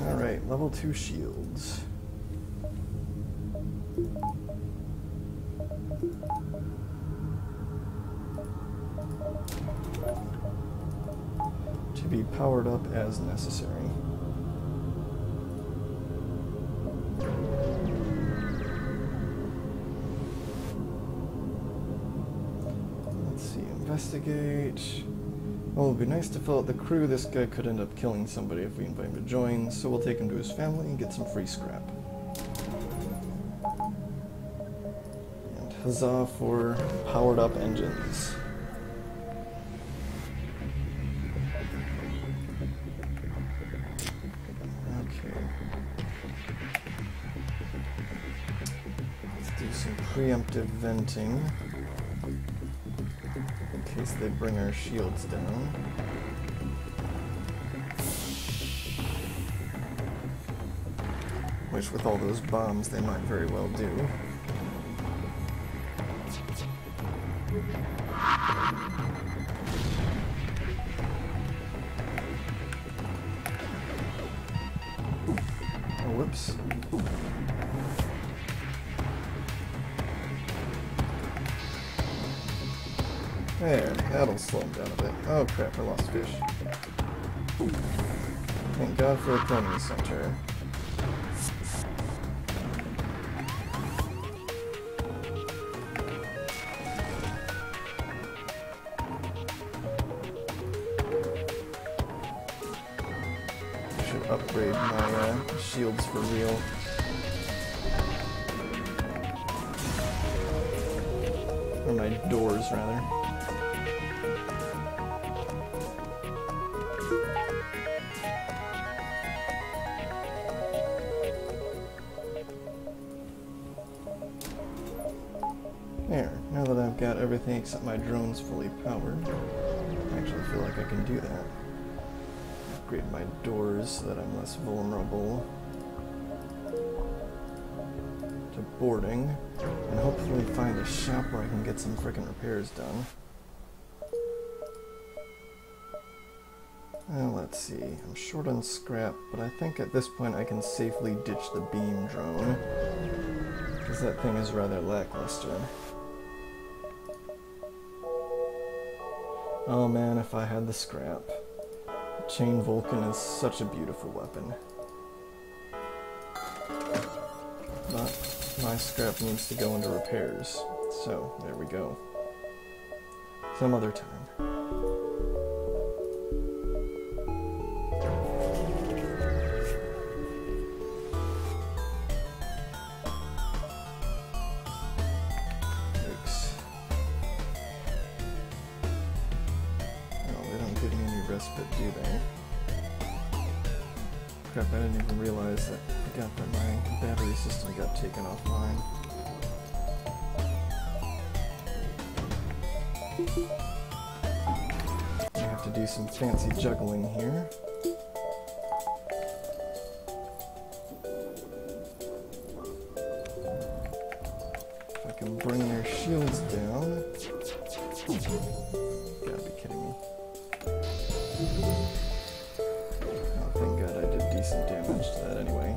Alright, level 2 shields. To be powered up as necessary. Let's see, investigate. Well, it would be nice to fill out the crew. This guy could end up killing somebody if we invite him to join, so we'll take him to his family and get some free scrap. And huzzah for powered up engines. Okay. Let's do some preemptive venting. In case they bring our shields down. which with all those bombs they might very well do. Oh, whoops. There, that'll slow him down a bit. Oh crap, I lost fish. Thank God for a cleaning center. Should upgrade my shields for real. Or my doors, rather. There, now that I've got everything except my drones fully powered, I actually feel like I can do that. Upgrade my doors so that I'm less vulnerable to boarding, and hopefully find a shop where I can get some frickin' repairs done. Well, let's see, I'm short on scrap, but I think at this point I can safely ditch the beam drone, because that thing is rather lackluster. Oh man, if I had the scrap. Chain Vulcan is such a beautiful weapon. But my scrap needs to go into repairs, so there we go. Some other time. Respite, do they? Crap, I didn't even realize that my battery system got taken offline. I have to do some fancy juggling here. If I can bring their shields down. Gotta be kidding me. Oh, thank God I did decent damage to that anyway.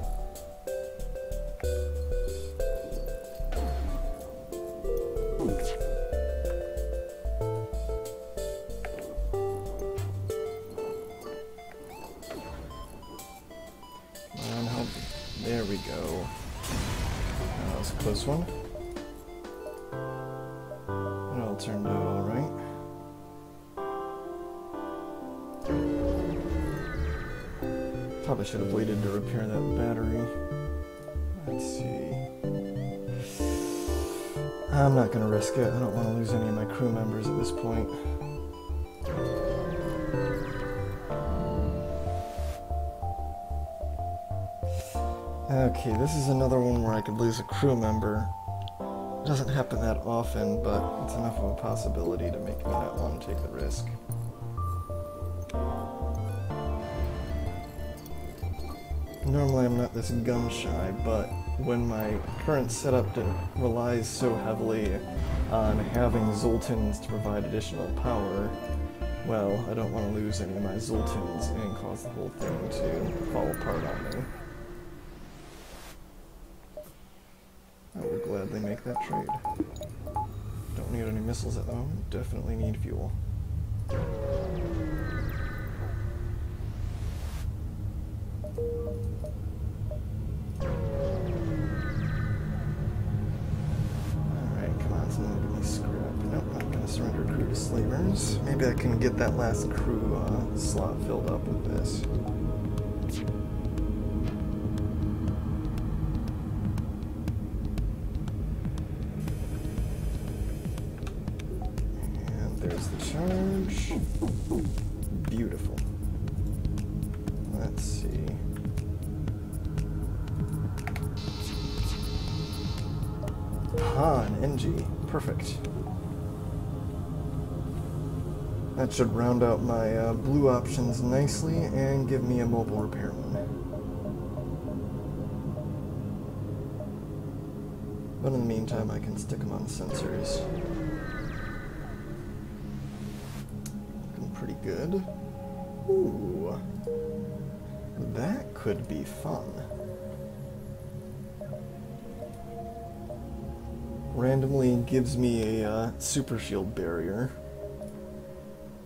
Come on, help. There we go. That was a close one. It all turned out alright. Probably should have waited to repair that battery. Let's see. I'm not going to risk it. I don't want to lose any of my crew members at this point. Okay, this is another one where I could lose a crew member. It doesn't happen that often, but it's enough of a possibility to make me not want to take the risk. Normally I'm not this gun shy, but when my current setup relies so heavily on having Zoltans to provide additional power, well, I don't want to lose any of my Zoltans and cause the whole thing to fall apart on me. I will gladly make that trade. Don't need any missiles at the moment, definitely need fuel. Surrender crew to slavers. Maybe I can get that last crew slot filled up with this. And there's the charge. Beautiful. Let's see. Han, NG. Perfect. That should round out my blue options nicely and give me a mobile repairman. But in the meantime, I can stick them on sensors. Looking pretty good. Ooh. That could be fun. Randomly gives me a super shield barrier.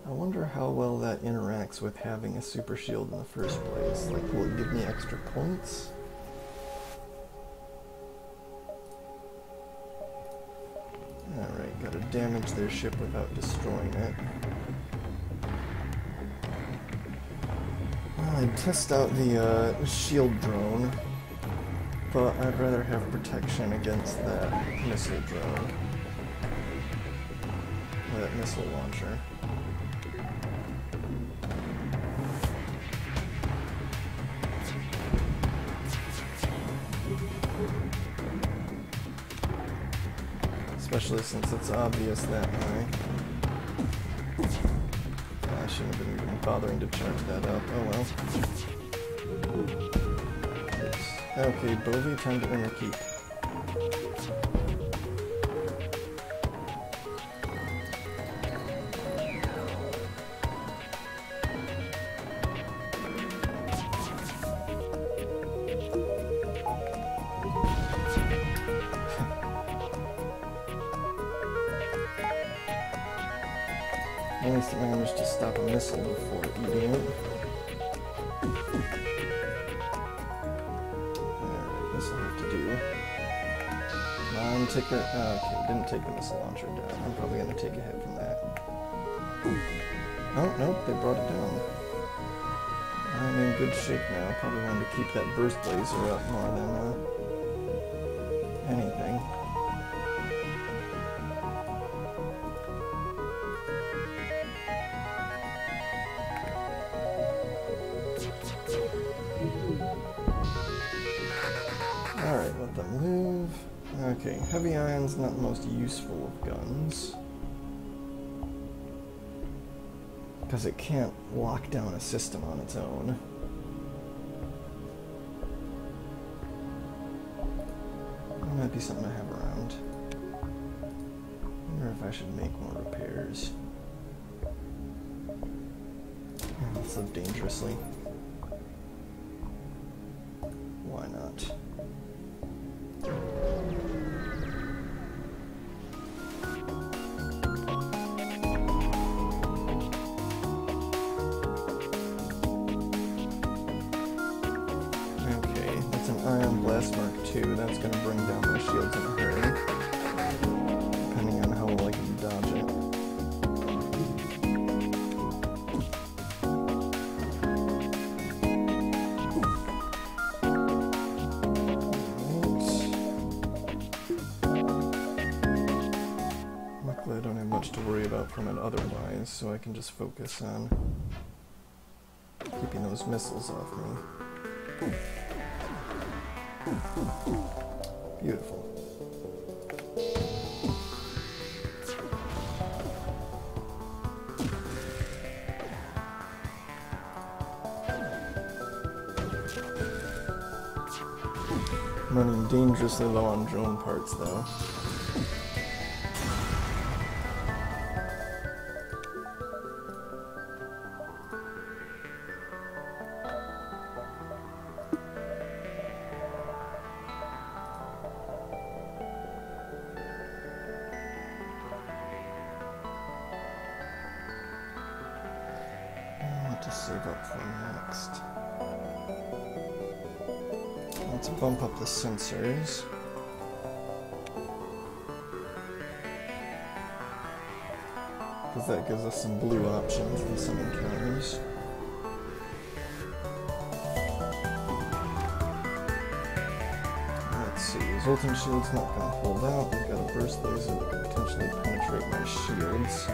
I wonder how well that interacts with having a super shield in the first place. Like, will it give me extra points? Alright, gotta damage their ship without destroying it. Well, I'd test out the shield drone, but I'd rather have protection against that missile drone. Or that missile launcher. Especially since it's obvious that way. I shouldn't have been even bothering to charge that up. Oh well. Oops. Okay, Bovie, time to earn your keep. At least I managed to stop a missile before eating it. Alright, this will have to do. Come on, take it. Okay, didn't take the missile launcher down. I'm probably going to take a hit from that. Oh, nope, they brought it down. I'm in good shape now. Probably wanted to keep that burst laser up more than anything. Alright, let them move. Okay, heavy iron's not the most useful of guns. Because it can't lock down a system on its own. That might be something I have around. I wonder if I should make more repairs. Let's live dangerously. Why not? Ion Blast Mark II, that's going to bring down my shields in a hurry, depending on how well I can dodge it. Right. Luckily I don't have much to worry about from it otherwise, so I can just focus on keeping those missiles off me. Beautiful. I'm running dangerously low on drone parts, though. To save up for next. Let's bump up the sensors. Because that gives us some blue options in some encounters. Let's see, Zoltan Shield's not going to hold out. We've got a burst laser that could potentially penetrate my shields.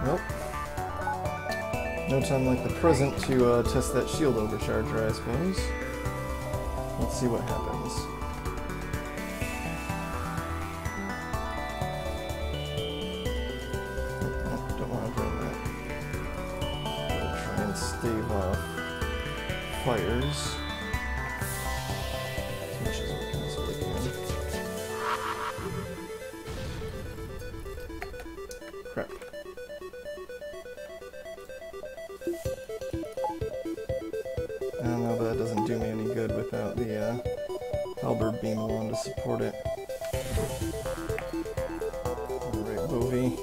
Nope. No time like the present to test that shield overcharger, I suppose. Let's see what happens. Nope, don't want to bring that. Gotta try and stave off fires. halberd beam wand to support it. Alright, Bovie.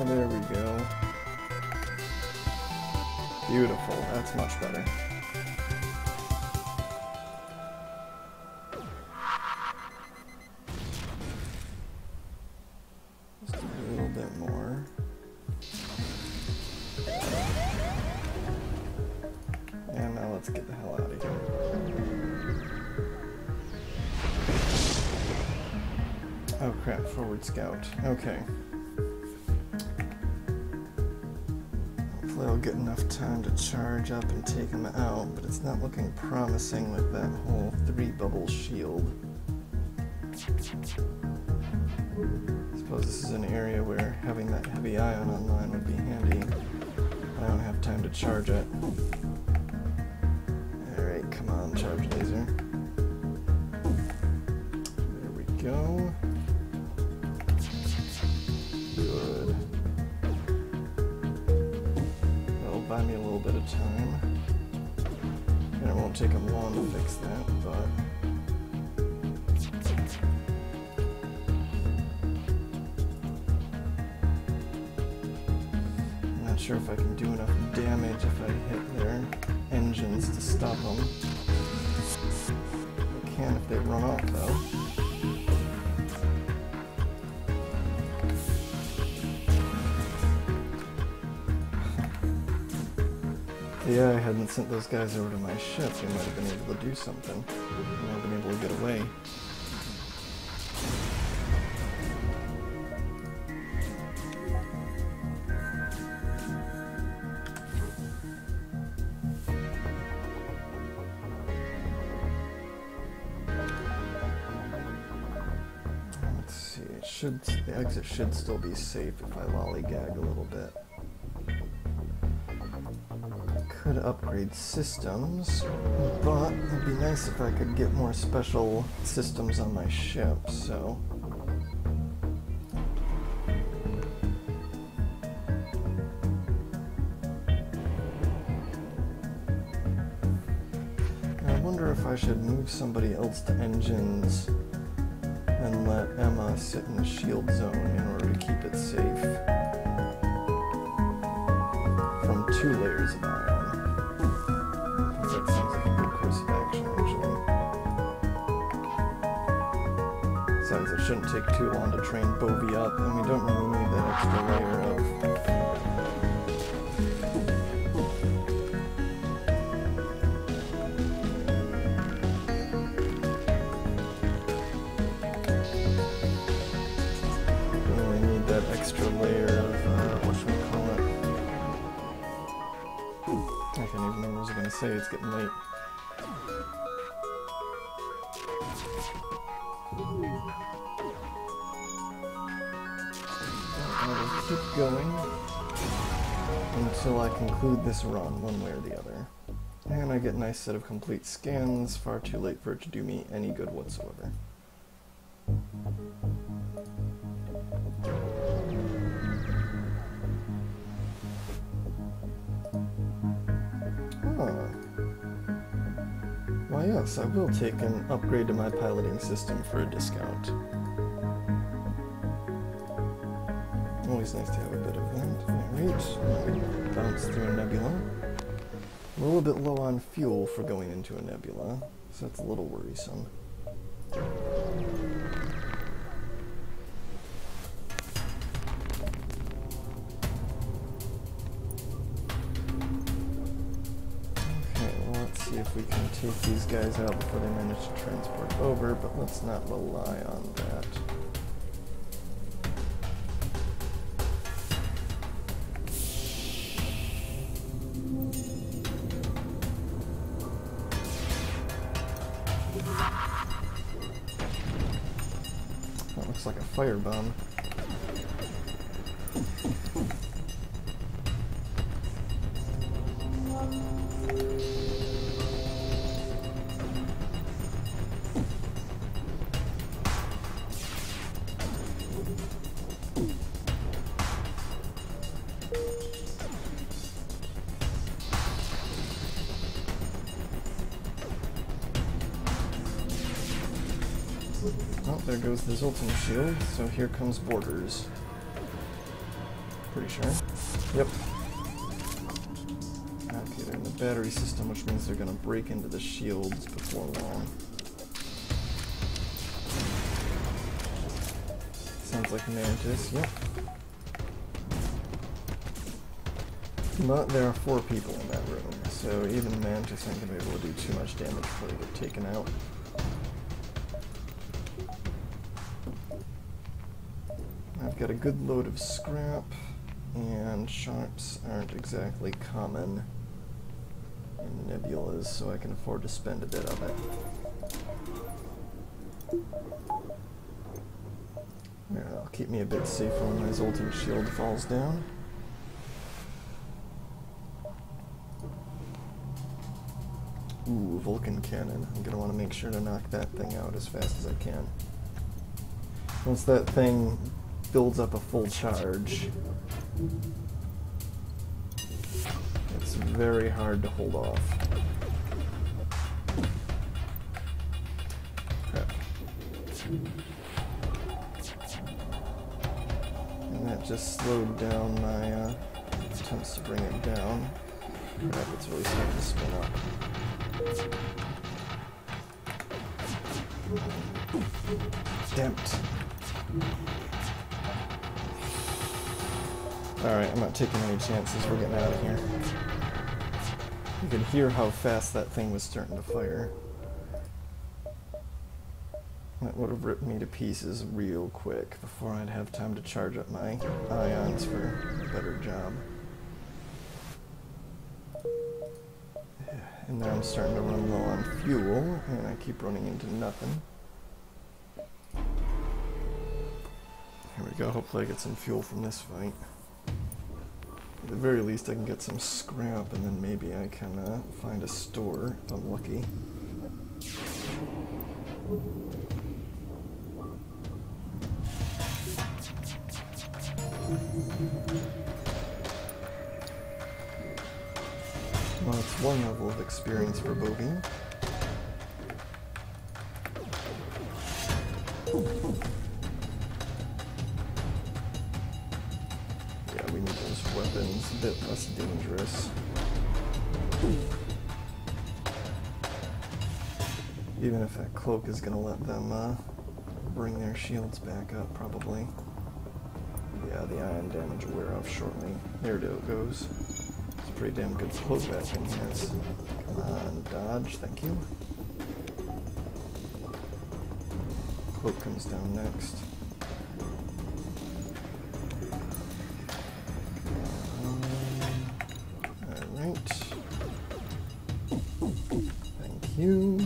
There we go. Beautiful, that's much better. Just a little bit more. And now let's get the hell out of here. Oh crap, forward scout. Okay. I'll get enough time to charge up and take him out, but it's not looking promising with that whole 3-bubble shield. I suppose this is an area where having that heavy ion online would be handy. I don't have time to charge it. Alright, come on, charge laser. There we go. Good. Buy me a little bit of time. And it won't take him long to fix that, but I'm not sure if I can do enough damage if I hit their engines to stop them. I can if they run off though. Yeah, I hadn't sent those guys over to my ship. They might have been able to do something. They might have been able to get away. Let's see. The exit should still be safe if I lollygag a little bit. Could upgrade systems, but it'd be nice if I could get more special systems on my ship, so... I wonder if I should move somebody else to engines and let Emma sit in the shield zone in order to keep it safe from 2 layers of ion. That seems like a good course of action, actually. Besides, it shouldn't take too long to train Bovie up, and we don't really need that extra layer of... Don't really need that extra layer of, whatchamacallit. I can't even remember what I was going to say, it's getting late. I will keep going until I conclude this run, one way or the other. And I get a nice set of complete scans, far too late for it to do me any good whatsoever. Why yes, I will take an upgrade to my piloting system for a discount. Always nice to have a bit of that. Alright, bounce through a nebula. A little bit low on fuel for going into a nebula, so that's a little worrisome. If we can take these guys out before they manage to transport over, but let's not rely on that. Looks like a firebomb. Oh, there goes the Zoltan shield, so here comes Borders. Pretty sure. Yep. Okay, they're in the battery system, which means they're gonna break into the shields before long. Sounds like Mantis, yep. But there are 4 people in that room, so even Mantis ain't gonna be able to do too much damage before they get taken out. I've got a good load of scrap, and sharps aren't exactly common in nebulas, so I can afford to spend a bit of it. Yeah, that'll keep me a bit safer when my Zoltan shield falls down. Ooh, Vulcan cannon. I'm gonna want to make sure to knock that thing out as fast as I can. Once that thing builds up a full charge, it's very hard to hold off. Crap. And that just slowed down my attempts to bring it down. Crap, it's really starting to spin up. Damn it. Alright, I'm not taking any chances. We're getting out of here. You could hear how fast that thing was starting to fire. That would have ripped me to pieces real quick before I'd have time to charge up my ions for a better job. And now I'm starting to run low on fuel, and I keep running into nothing. Here we go. Hopefully I get some fuel from this fight. At the very least I can get some scrap, and then maybe I can find a store if I'm lucky. Well, it's 1 level of experience for Bogey. Yeah, we need those weapons a bit less dangerous. Even if that cloak is going to let them bring their shields back up, probably. Yeah, the ion damage will wear off shortly. There it goes. It's a pretty damn good cloak that thing has. Come on, dodge, thank you. Cloak comes down next. Alright. Thank you.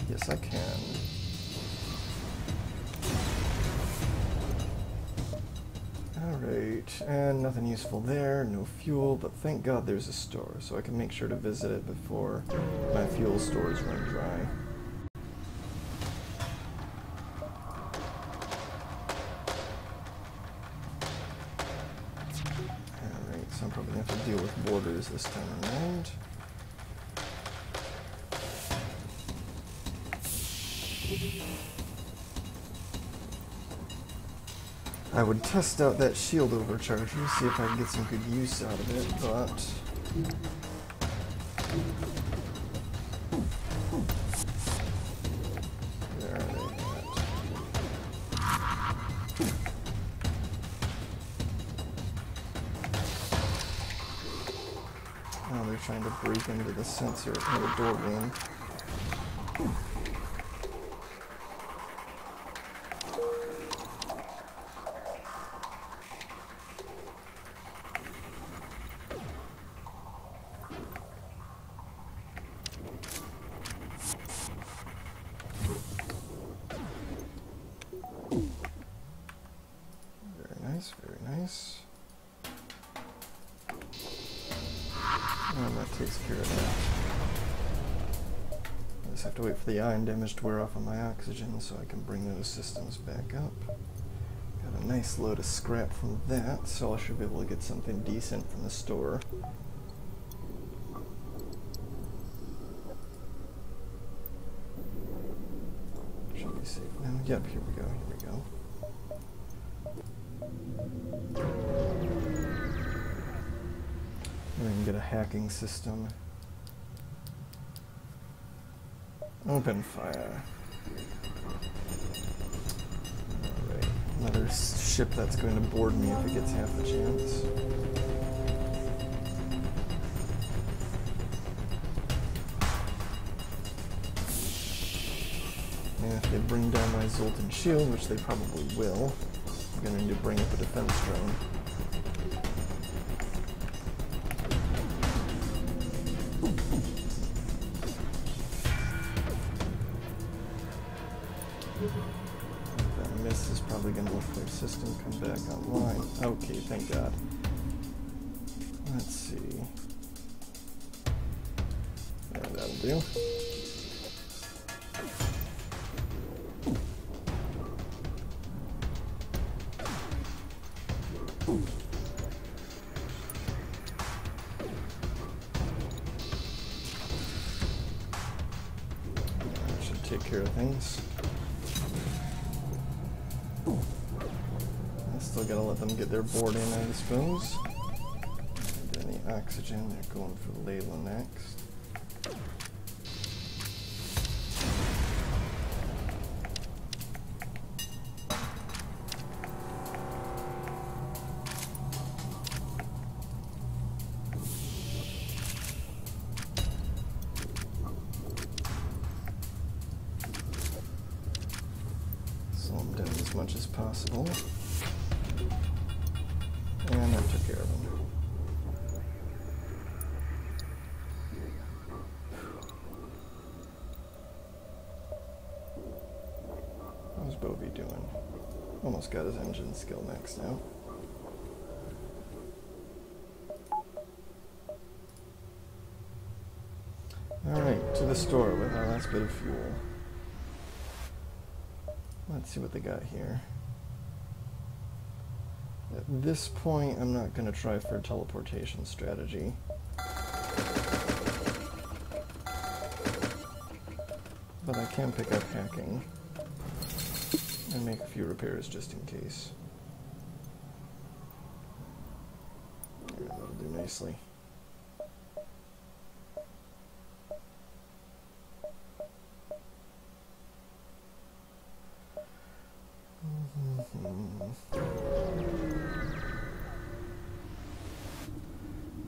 Yes, I can. Alright, and nothing useful there, no fuel, but thank God there's a store, so I can make sure to visit it before my fuel stores run dry. Alright, so I'm probably going to have to deal with Borders this time around. I would test out that shield overcharger, see if I can get some good use out of it, but... Where are they at? Oh, they're trying to break into the sensor in the door room. nice, very nice. And that takes care of that. I just have to wait for the ion damage to wear off on my oxygen so I can bring those systems back up. Got a nice load of scrap from that, so I should be able to get something decent from the store. Should be safe now. Yep, here we go, here we go. We can get a hacking system. Open fire. Alright, another ship that's going to board me if it gets half a chance. And if they bring down my Zoltan shield, which they probably will, I'm going to need to bring up a defense drone. That miss is probably going to look like system come back online. Okay, thank God. Let's see. Yeah, that'll do. That should take care of things. Still gotta let them get their board in, I suppose. Any oxygen, they're going for Layla next. Slow them down as much as possible. And that took care of them. How's Bovey doing? Almost got his engine skill maxed now. Alright, to the store with our last bit of fuel. Let's see what they got here. At this point, I'm not going to try for a teleportation strategy. But I can pick up hacking and make a few repairs just in case. Yeah, that'll do nicely.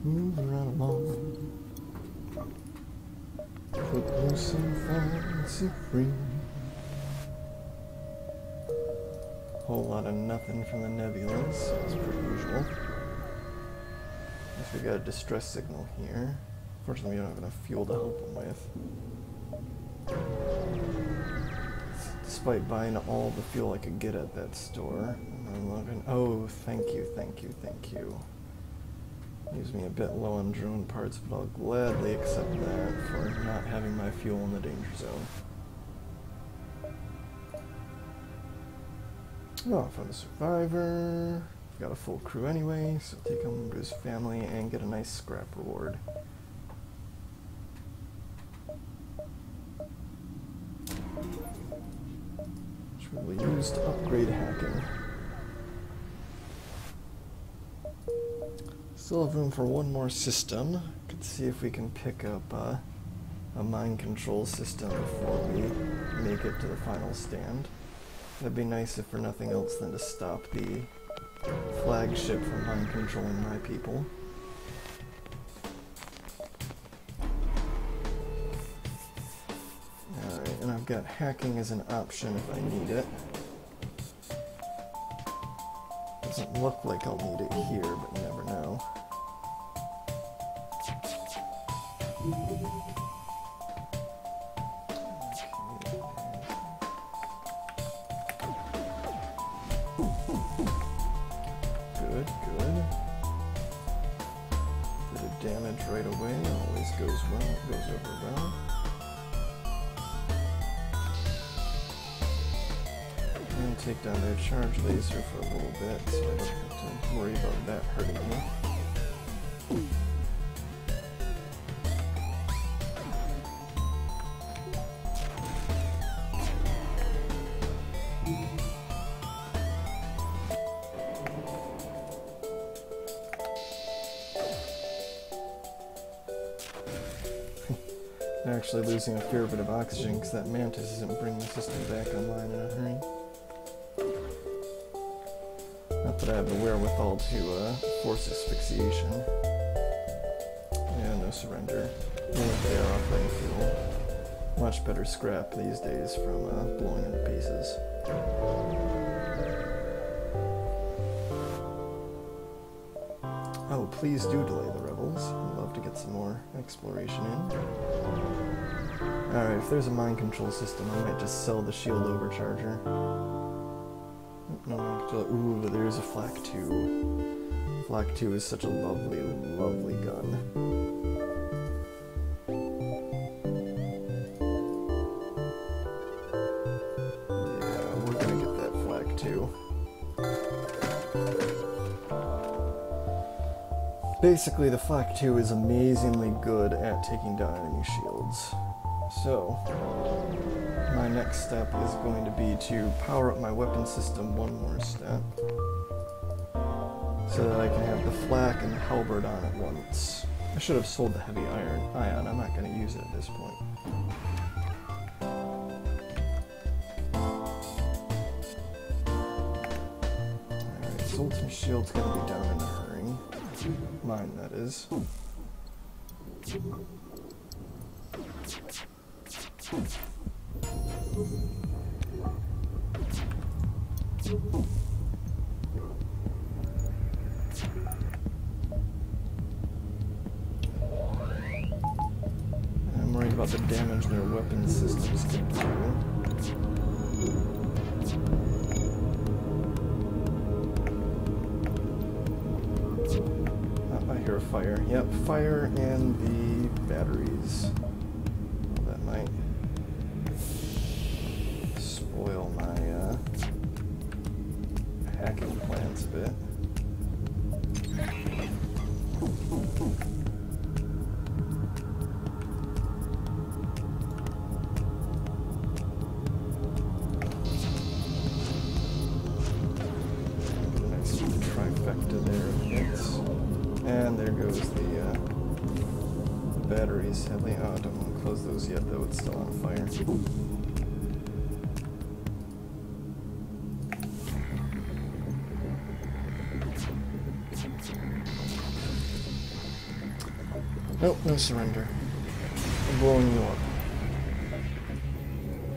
Moving right along. Put loose and fancy free. Whole lot of nothing from the nebulas, as per usual. Guess we got a distress signal here. Fortunately, we don't have enough fuel to help them with. Despite buying all the fuel I could get at that store. I'm looking. Oh, thank you, thank you, thank you. Leaves me a bit low on drone parts, but I'll gladly accept that for not having my fuel in the danger zone. Oh, if I'm a survivor, I've got a full crew anyway, so take him to his family and get a nice scrap reward. Which we will use to upgrade hacking. Still have room for one more system. Could see if we can pick up a mind control system before we make it to the final stand. That'd be nice if for nothing else than to stop the flagship from mind controlling my people. Alright, and I've got hacking as an option if I need it. Doesn't look like I'll need it here, but you never know. right away. Always goes well. Goes over well. And take down their charge laser for a little bit, so I don't have to worry about that hurting me. I'm actually losing a fair bit of oxygen because that mantis isn't bringing the system back online in a hurry. Not that I have the wherewithal to force asphyxiation. Yeah, no surrender. Even if they are offering fuel. Much better scrap these days from blowing into pieces. Oh, please do delay the rebels. I'd love to get some more exploration in. Alright, if there's a mind control system, I might just sell the shield overcharger. No mind control. Ooh, there's a Flak 2. Flak 2 is such a lovely, lovely gun. Yeah, we're gonna get that Flak 2. Basically, the Flak 2 is amazingly good at taking down enemy shields. So, my next step is going to be to power up my weapon system one more step, so that I can have the flak and the halberd on at once. I should have sold the heavy ion, I'm not going to use it at this point. Alright, Sultan Shield's going to be down in a hurry. Mine, that is. I'm worried about the damage their weapon systems can do. I hear a fire. Yep, fire and the batteries. Well, that might spoil my hacking plans a bit. Nice trifecta there of hits. And there goes the batteries. Sadly, oh, I don't want to close those yet, though it's still on fire. Nope, no surrender. I'm blowing you up.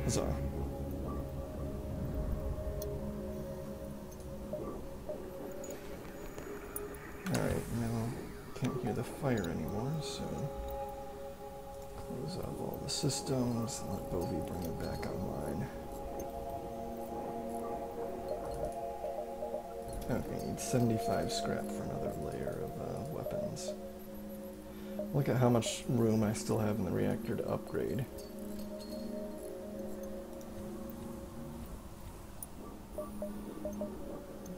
Huzzah. Alright, now can't hear the fire anymore, so close out all the systems and let Bovie bring it back online. Okay, need 75 scrap for another layer of weapons. Look at how much room I still have in the reactor to upgrade.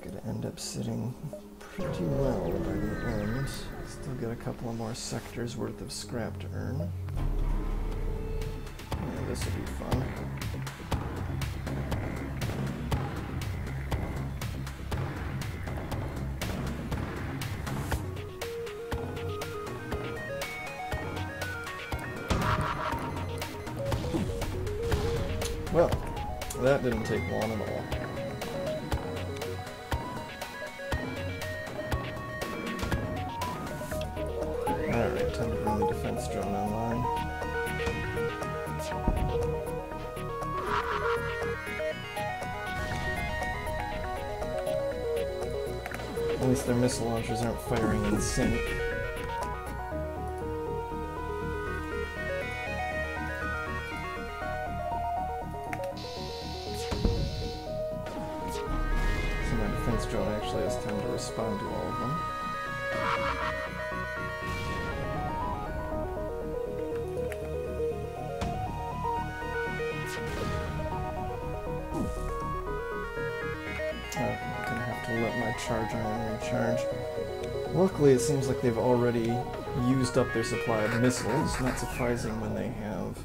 Gonna end up sitting pretty well by the end. Still got a couple of more sectors worth of scrap to earn. Yeah, this will be fun. Well, that didn't take long at all. Alright, time to bring the defense drone online. At least their missile launchers aren't firing in sync. Drone actually has time to respond to all of them. I'm gonna have to let my charge iron recharge. Luckily, it seems like they've already used up their supply of missiles. Not surprising when they have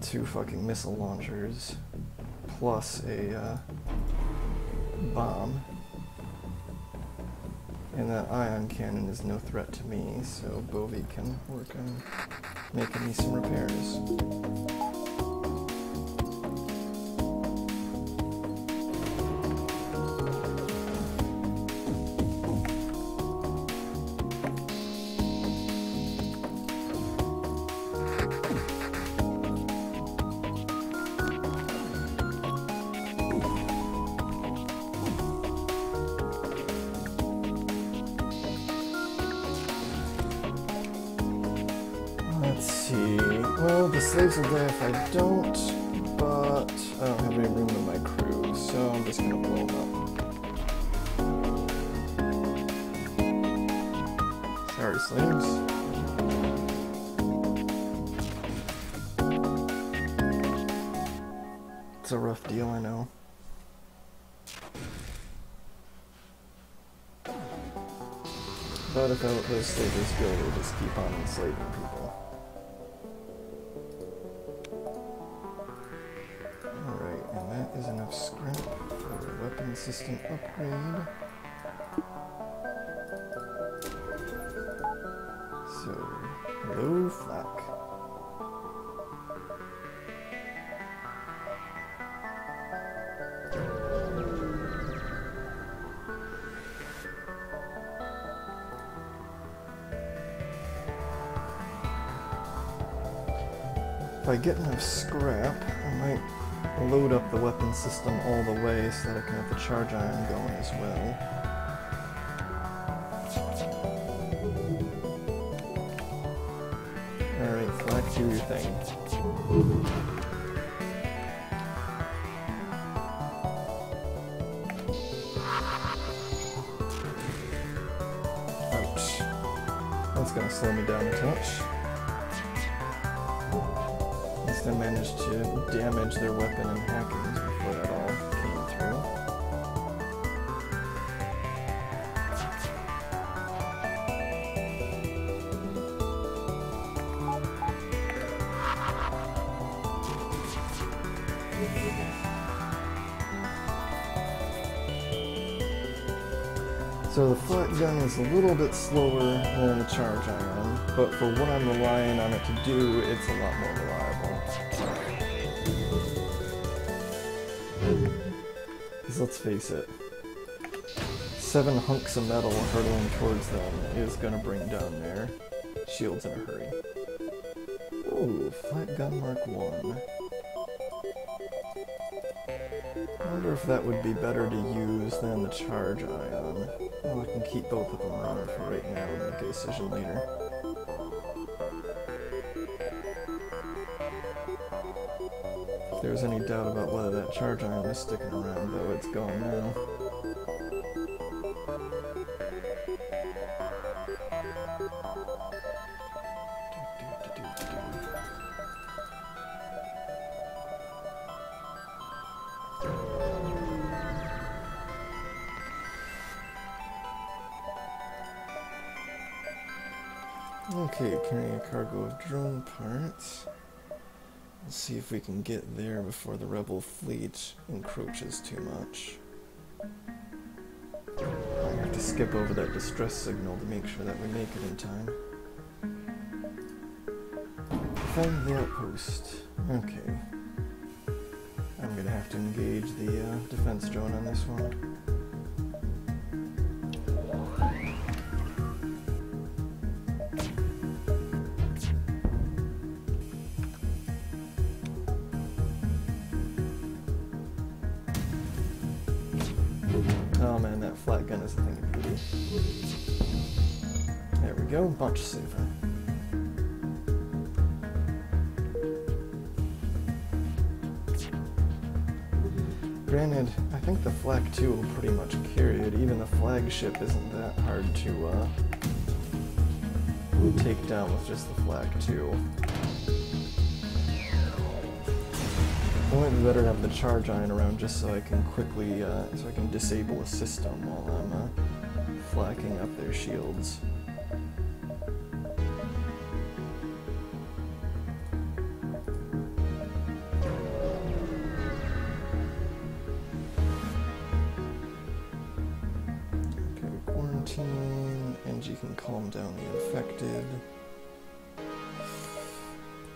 2 fucking missile launchers plus a bomb. And that ion cannon is no threat to me, so Bovie can work on making me some repairs. Let's see. Well, the slaves will die if I don't, but I don't have any room in my crew, so I'm just gonna blow them up. Sorry, slaves. It's a rough deal, I know. But if I let those slavers go, they'll just keep on enslaving people. Alright, and that is enough scrap for a weapon system upgrade. So, hello, Flak. If I get enough scrap, I might load up the weapon system all the way so that I can have the charge iron going as well. Alright, Flak, do your thing. Ouch. That's gonna slow me down a touch. I managed to damage their weapon and hackings before that all came through. So the flat gun is a little bit slower than the charge iron, but for what I'm relying on it to do, it's a lot more reliable. Because let's face it, 7 hunks of metal hurtling towards them is going to bring down their shields in a hurry. Ooh, flat gun Mark 1. I wonder if that would be better to use than the charge ion. Well, I can keep both of them running for right now and make a decision later. If there's any doubt about whether that charge ion is sticking around, though, it's gone now. Okay, carrying a cargo of drone parts. Let's see if we can get there before the rebel fleet encroaches too much. I have to skip over that distress signal to make sure that we make it in time. Defend the outpost. Okay. I'm gonna have to engage the defense drone on this one. Oh man, that flat gun is a thing of beauty. There we go, much safer. Granted, I think the Flak 2 will pretty much carry it. Even the Flagship isn't that hard to take down with just the Flak 2. It might be better to have the charge iron around just so I can quickly, so I can disable a system while I'm flacking up their shields. Okay, quarantine, and you can calm down the infected.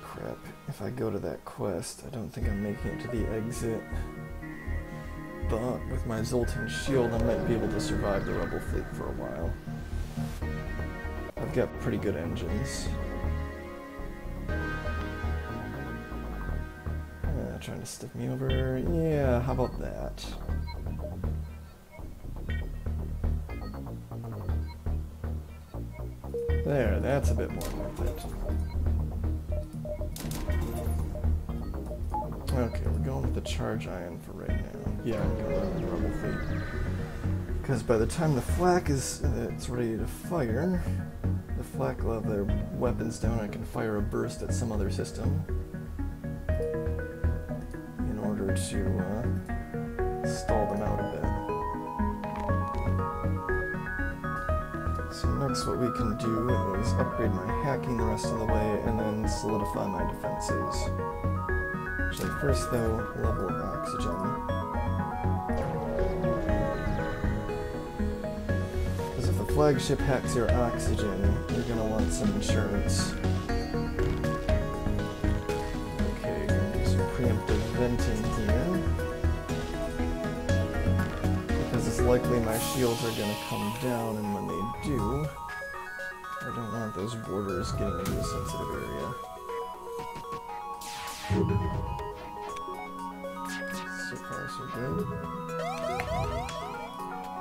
Crap, if I go to that quest, I don't think I'm making it to the exit. But with my Zoltan shield, I might be able to survive the rebel fleet for a while. I've got pretty good engines. Trying to stick me over. Yeah, how about that? There, that's a bit more worth it. Okay, we're going with the charge iron for right now. Yeah, I'm going with the rebel fleet. Because by the time the flak is it's ready to fire, the flak will have their weapons down. I can fire a burst at some other system in order to stall them out a bit. So next what we can do is upgrade my hacking the rest of the way and then solidify my defenses. Actually, first though, level of oxygen. Because if the flagship hacks your oxygen, you're going to want some insurance. Okay, gonna do some preemptive venting here. Because it's likely my shields are going to come down, and when they do, I don't want those borders getting into a sensitive area. So far, so good.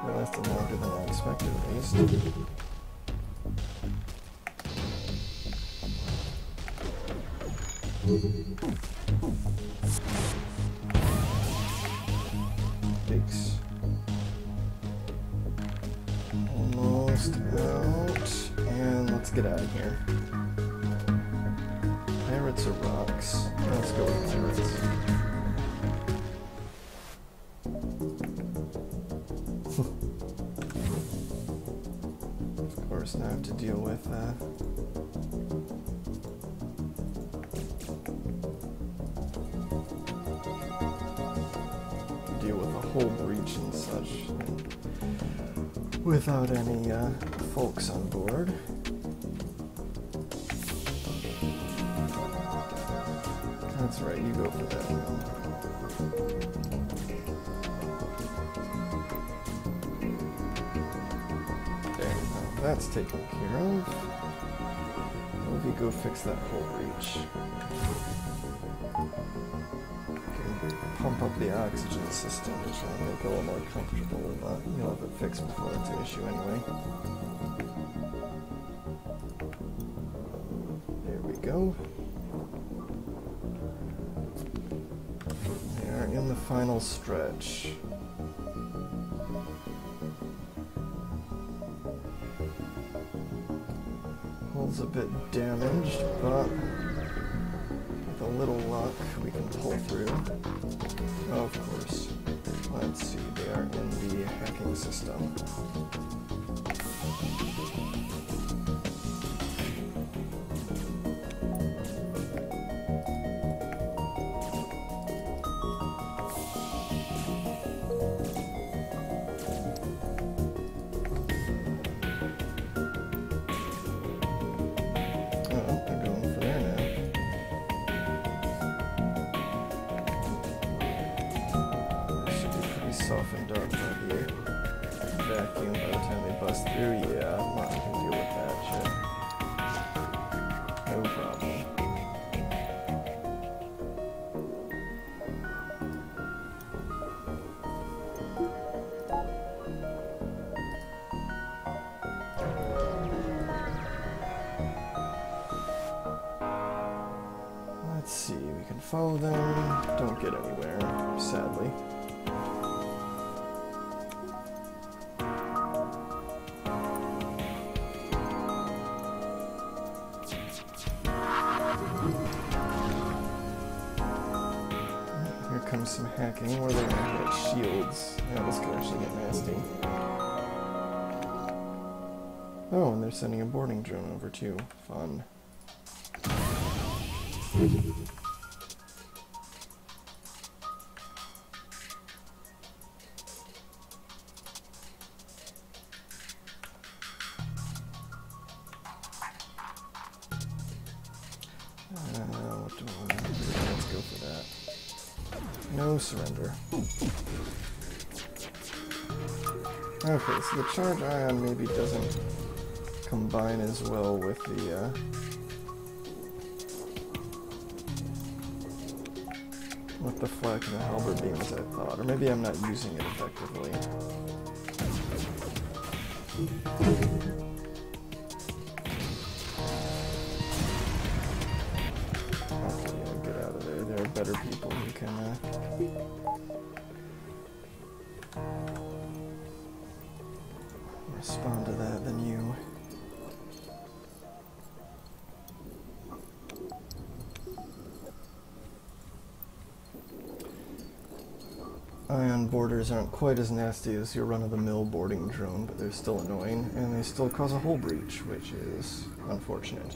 It lasted longer than I expected, at least. Thanks. Almost out. And let's get out of here. Pirates or rocks? Let's go with pirates. Of course, now I have to deal with a whole breach and such without any folks on board. That's right, you go for that now. There, now that's taken care of. What if you go fix that whole breach? Pump up the oxygen system to try and make it a little more comfortable. You'll have it fixed before it's an issue anyway. There we go. We are in the final stretch. Hull's a bit damaged, but with a little luck we can pull through. Of course. Let's see, they are in the hacking system. Softened up by the vacuum by the time they bust through. Yeah, I can deal with that shit. No problem. Let's see, we can follow them. Don't get anywhere, sadly. him some hacking, or they're gonna hit shields. Yeah, this could actually get nasty. Oh, and they're sending a boarding drone over too. Fun. What do I want to do? Let's go for that. No surrender. Okay, so the charge ion maybe doesn't combine as well with the flak and the halberd beam as I thought, or maybe I'm not using it effectively. Okay, yeah, get out of there. There are better people who can respond to that than you. Ion boarders aren't quite as nasty as your run-of-the-mill boarding drone, but they're still annoying, and they still cause a hull breach, which is unfortunate.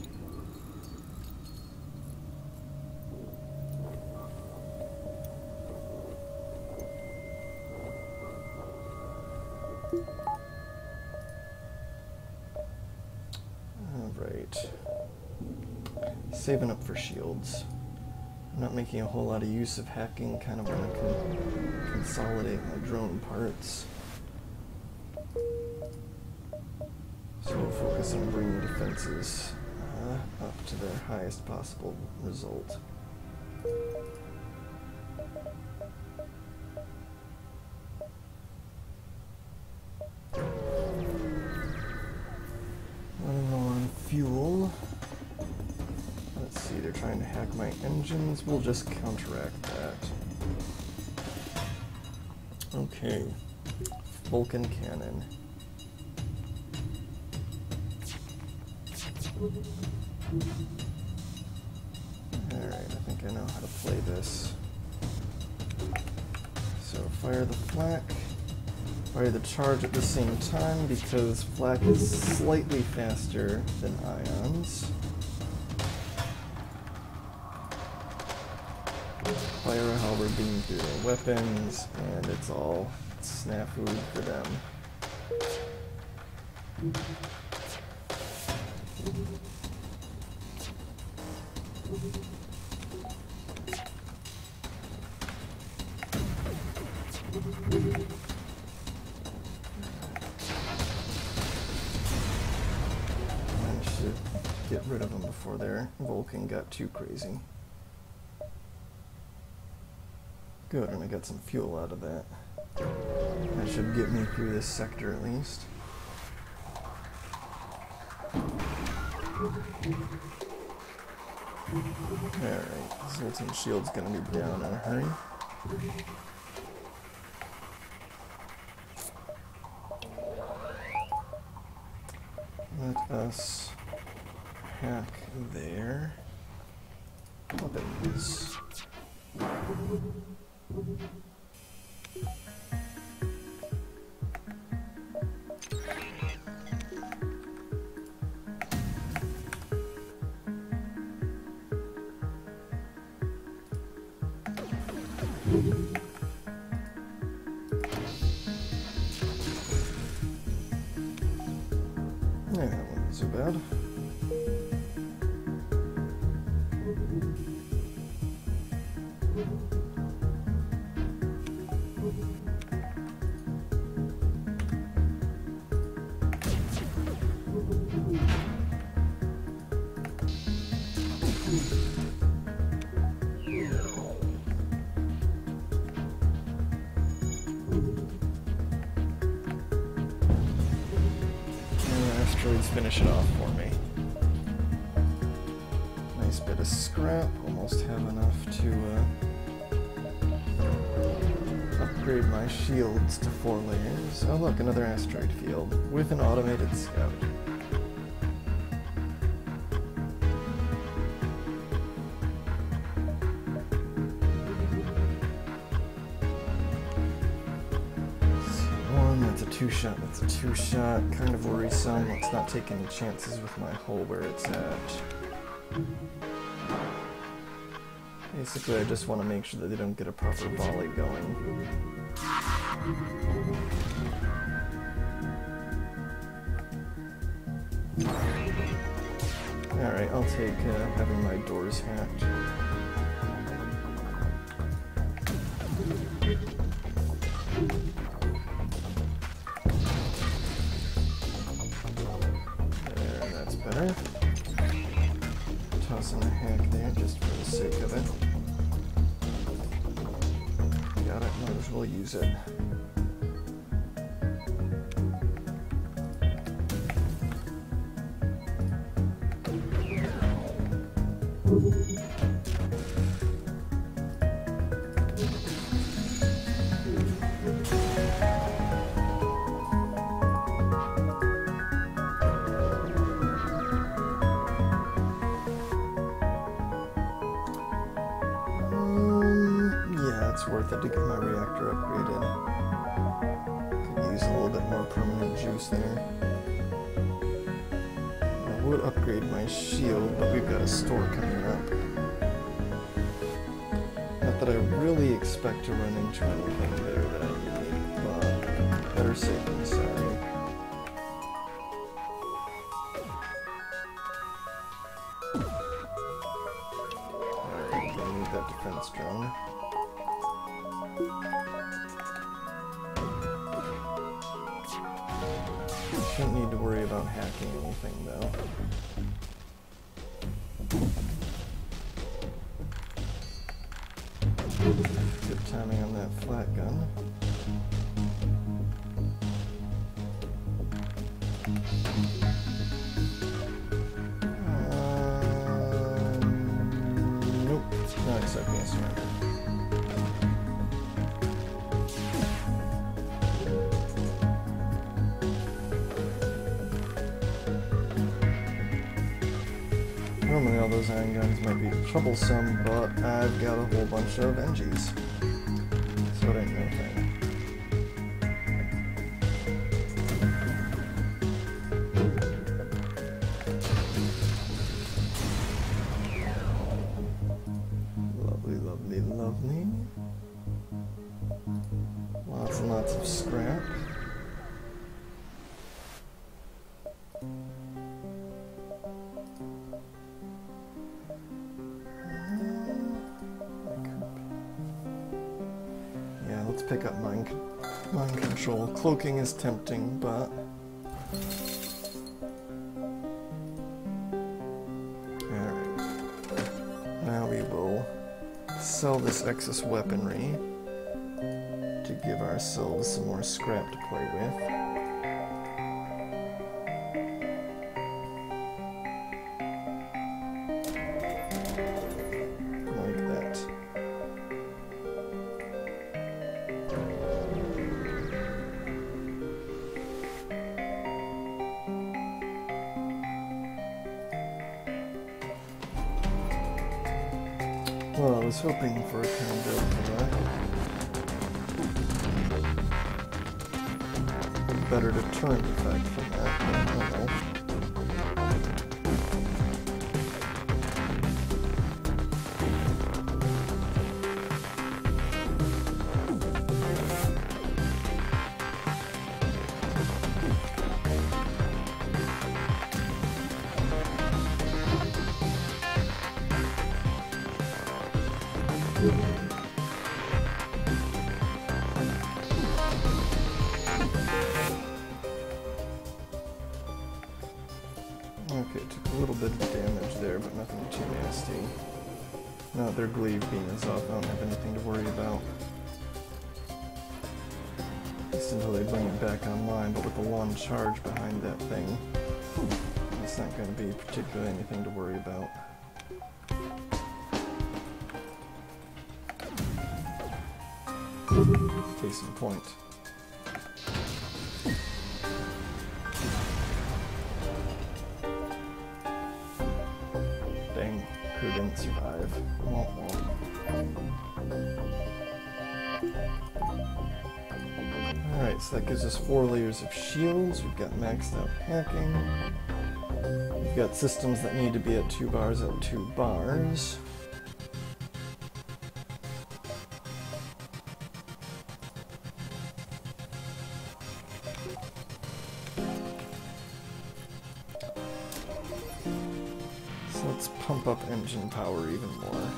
Alright. Saving up for shields. I'm not making a whole lot of use of hacking, kind of want to consolidate my drone parts. So we'll focus on bringing defenses up to their highest possible result. Running low on fuel. Let's see, they're trying to hack my engines. We'll just counteract that. Okay. Vulcan cannon. Alright, I think I know how to play this. So fire the flak. Fire the charge at the same time because flak is slightly faster than ions. Fire a halberd beam through their weapons, and it's all snafu for them. Managed to get rid of them before their Vulcan got too crazy. Good, and I got some fuel out of that. That should get me through this sector at least. Alright, Zoltan shield's gonna be down in a hurry. Let us hack there. Weapons. Yeah, that wasn't so bad. Asteroids finish it off for me. Nice bit of scrap, almost have enough to upgrade my shields to 4 layers. Oh look, another asteroid field with an automated scout. two-shot, that's a two-shot. Kind of worrisome. Let's not take any chances with my hole where it's at. Basically, I just want to make sure that they don't get a proper volley going. Alright, I'll take having my doors hacked. There, that's better. Tossing a hack there just for the sake of it. Got it, might as well use it. It's worth it to get my reactor upgraded. Could use a little bit more permanent juice there. I would upgrade my shield, but we've got a store coming up. Not that I really expect to run into anything there that I need, but better safe than sorry. Alright, gonna need that defense drone. Shouldn't need to worry about hacking anything though. Good timing on that flat gun. Nope, not accepting a surrender. Normally all those iron guns might be troublesome, but I've got a whole bunch of NGs, so it ain't no thing. Lovely, lovely, lovely. Lots and lots of scrap. Let's pick up mind control. Cloaking is tempting, but alright. Now we will sell this excess weaponry to give ourselves some more scrap to play with. Like that. Well, I was hoping for a combo for that. Better deterrent effect from that, but I don't know. Okay, took a little bit of damage there, but nothing too nasty. Now that their glaive beam is off, I don't have anything to worry about. At least until they bring it back online, but with the long charge behind that thing, it's not going to be particularly anything to worry about. Case in point. Dang, crew didn't survive. Womp womp. Alright, so that gives us 4 layers of shields. We've got maxed out hacking. We've got systems that need to be at 2 bars at 2 bars. So let's pump up engine power even more.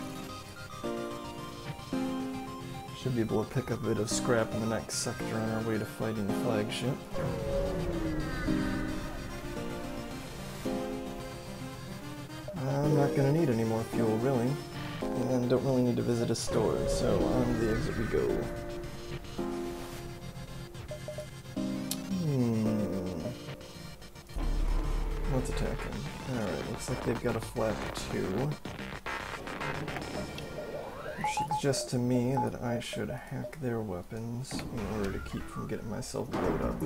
Should be able to pick up a bit of scrap in the next sector on our way to fighting the Flagship. I'm not going to need any more fuel, really. And don't really need to visit a store, so on to the exit we go. What's attacking? Alright, looks like they've got a flak 2. Suggests to me that I should hack their weapons in order to keep from getting myself blowed up.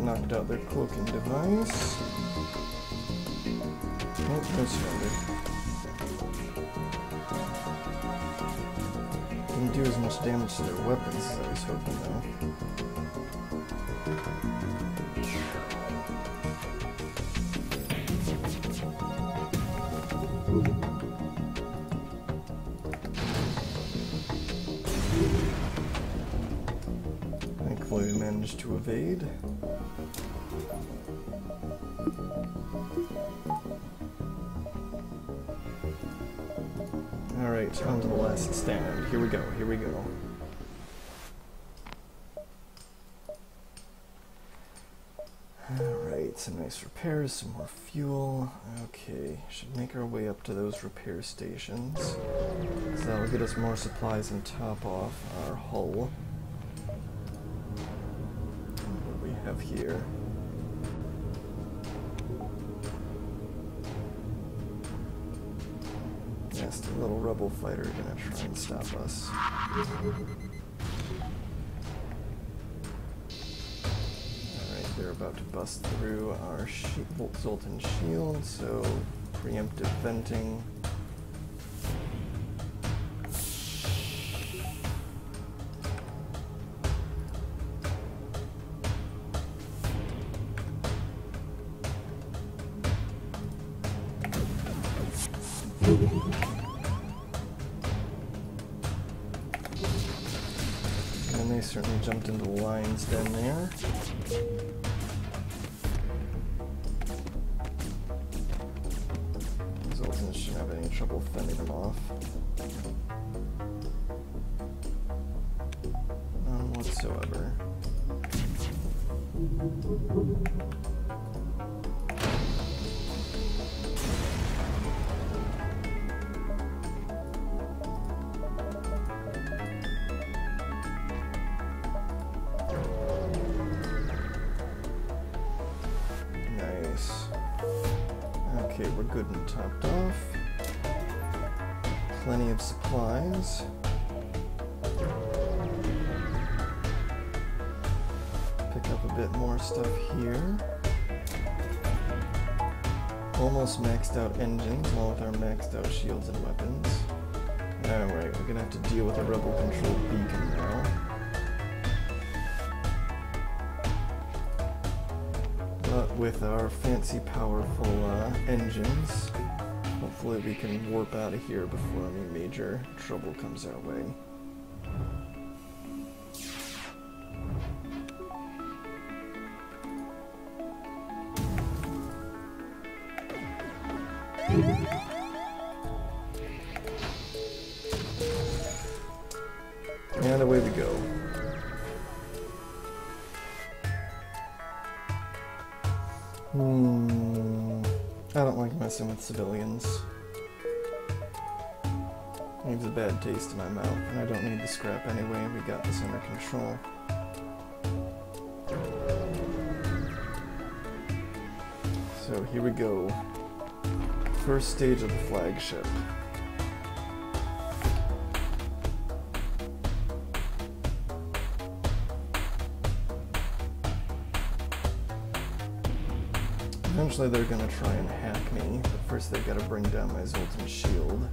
Knocked out their cloaking device. Oh, no surrender. Didn't do as much damage to their weapons as I was hoping, though. Thankfully, we managed to evade. Alright, on to the last stand. Here we go, here we go. Alright, some nice repairs, some more fuel. Okay, should make our way up to those repair stations. So that'll get us more supplies and top off our hull. What do we have here? Nasty little rebel fighter gonna try and stop us. Alright, they're about to bust through our Zoltan shield, so preemptive venting. And they certainly jumped into the lion's den there. Zoltan shouldn't have any trouble fending them off. None whatsoever. Okay, we're good and topped off. Plenty of supplies. Pick up a bit more stuff here. Almost maxed out engines, along with our maxed out shields and weapons. Alright, we're gonna have to deal with a rebel-controlled beacon now. But with our fancy, powerful engines, hopefully we can warp out of here before any major trouble comes our way. And away we go. I don't like messing with civilians. It leaves a bad taste in my mouth, and I don't need the scrap anyway. We got this under control. here we go. First stage of the Flagship. Eventually they're gonna try and hack me, but first they gotta bring down my Zoltan shield.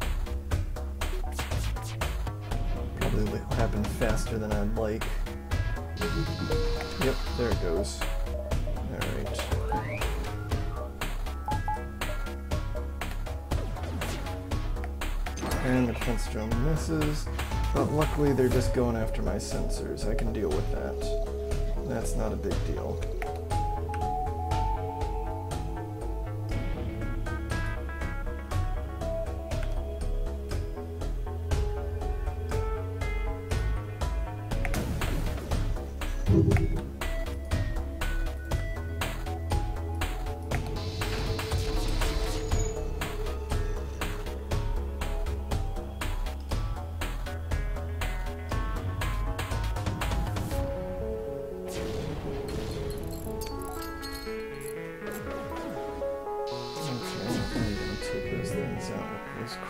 Probably will happen faster than I'd like. Yep, there it goes. Alright. And the defense drone misses, but luckily they're just going after my sensors. I can deal with that. That's not a big deal.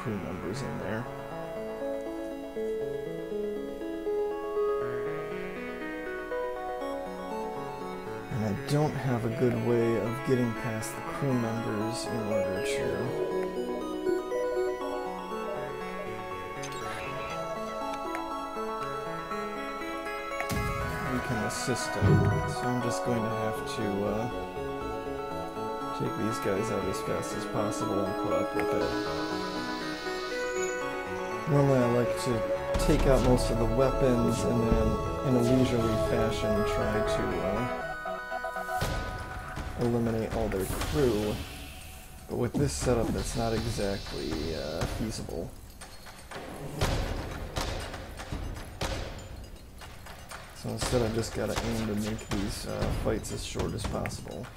Crew members in there. And I don't have a good way of getting past the crew members in order to weaken the system. So I'm just going to have to take these guys out as fast as possible and put up with it. Normally I like to take out most of the weapons and then, in a leisurely fashion, try to eliminate all their crew. But with this setup, that's not exactly feasible. So instead I've just got to aim to make these fights as short as possible.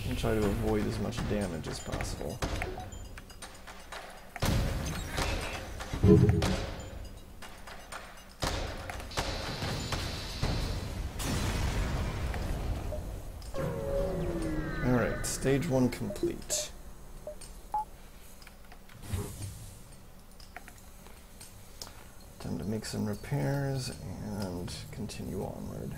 And try to avoid as much damage as possible. Alright, stage 1 complete. Time to make some repairs and continue onward.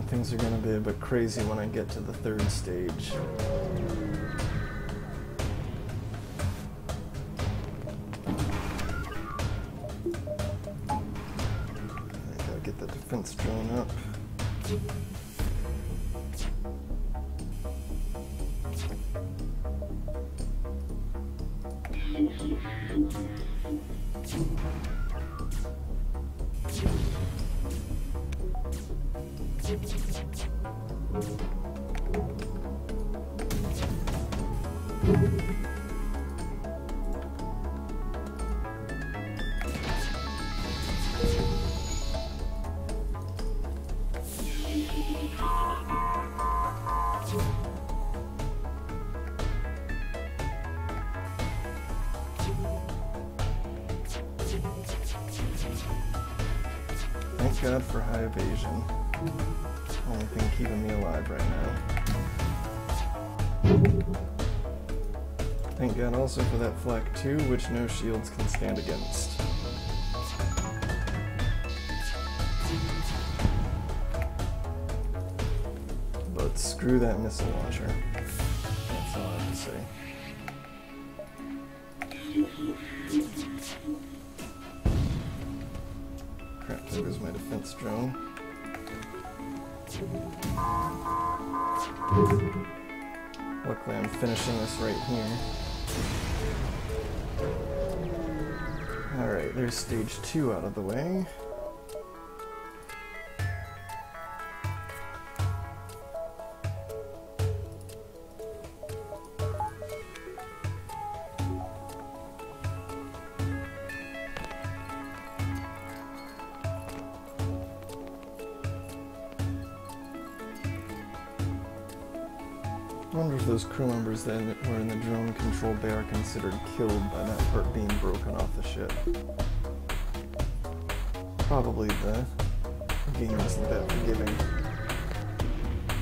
Things are going to be a bit crazy when I get to the 3rd stage. I gotta get the defense drone up. Thank God for high evasion. Only thing keeping me alive right now. Thank God also for that Flak 2, which no shields can stand against. But screw that missile launcher. That's all I have to say. Crap, there goes my defense drone. Luckily I'm finishing this right here. Alright, there's stage 2 out of the way. I wonder if those crew members that were in the drone control bay are considered killed by that part being broken off the ship. Probably the game isn't that forgiving.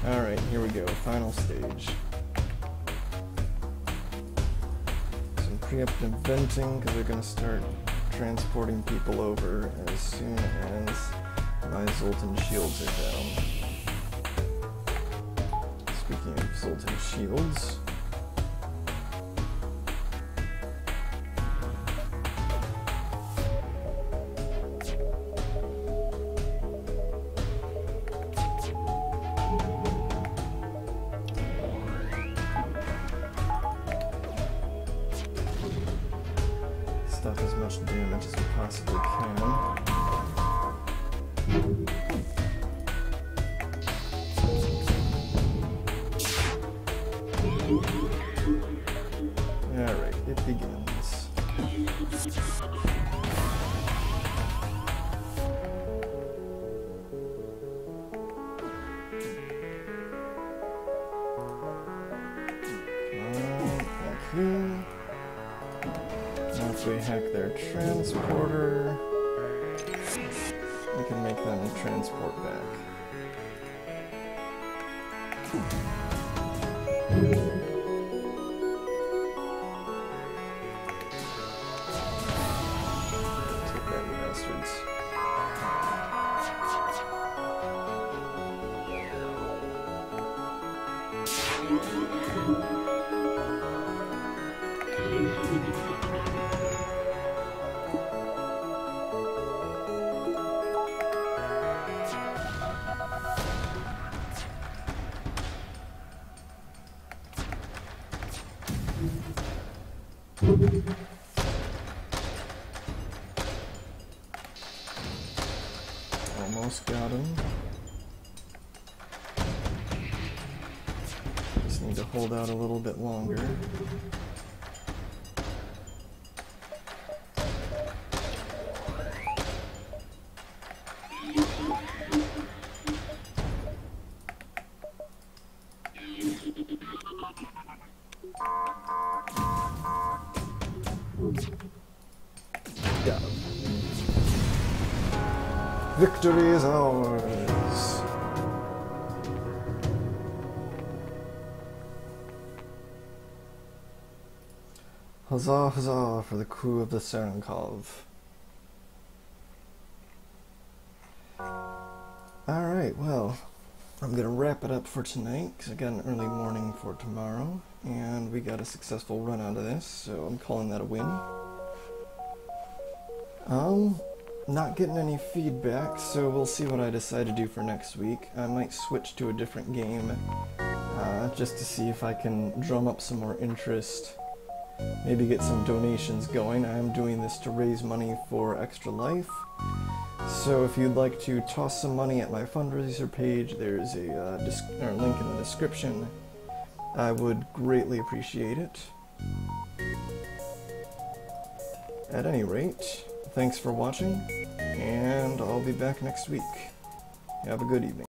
Alright, here we go. Final stage. Some preemptive venting, because they're going to start transporting people over as soon as my Zoltan shields are down. Speaking of Zoltan shields, stuff as much damage as we possibly can. Alright, it begins. Thank you. Now if we hack their transporter, we can make them transport back. Take that, you bastards. Almost got him. Just need to hold out a little bit longer. Got him. Victory is ours! Huzzah, huzzah for the crew of the Serenkov. Alright, well, I'm gonna wrap it up for tonight, because I got an early morning for tomorrow, and we got a successful run out of this, so I'm calling that a win. Not getting any feedback, so we'll see what I decide to do for next week. I might switch to a different game, just to see if I can drum up some more interest, maybe get some donations going. I am doing this to raise money for Extra Life, so if you'd like to toss some money at my fundraiser page, there's a link in the description. I would greatly appreciate it. At any rate, thanks for watching, and I'll be back next week. Have a good evening.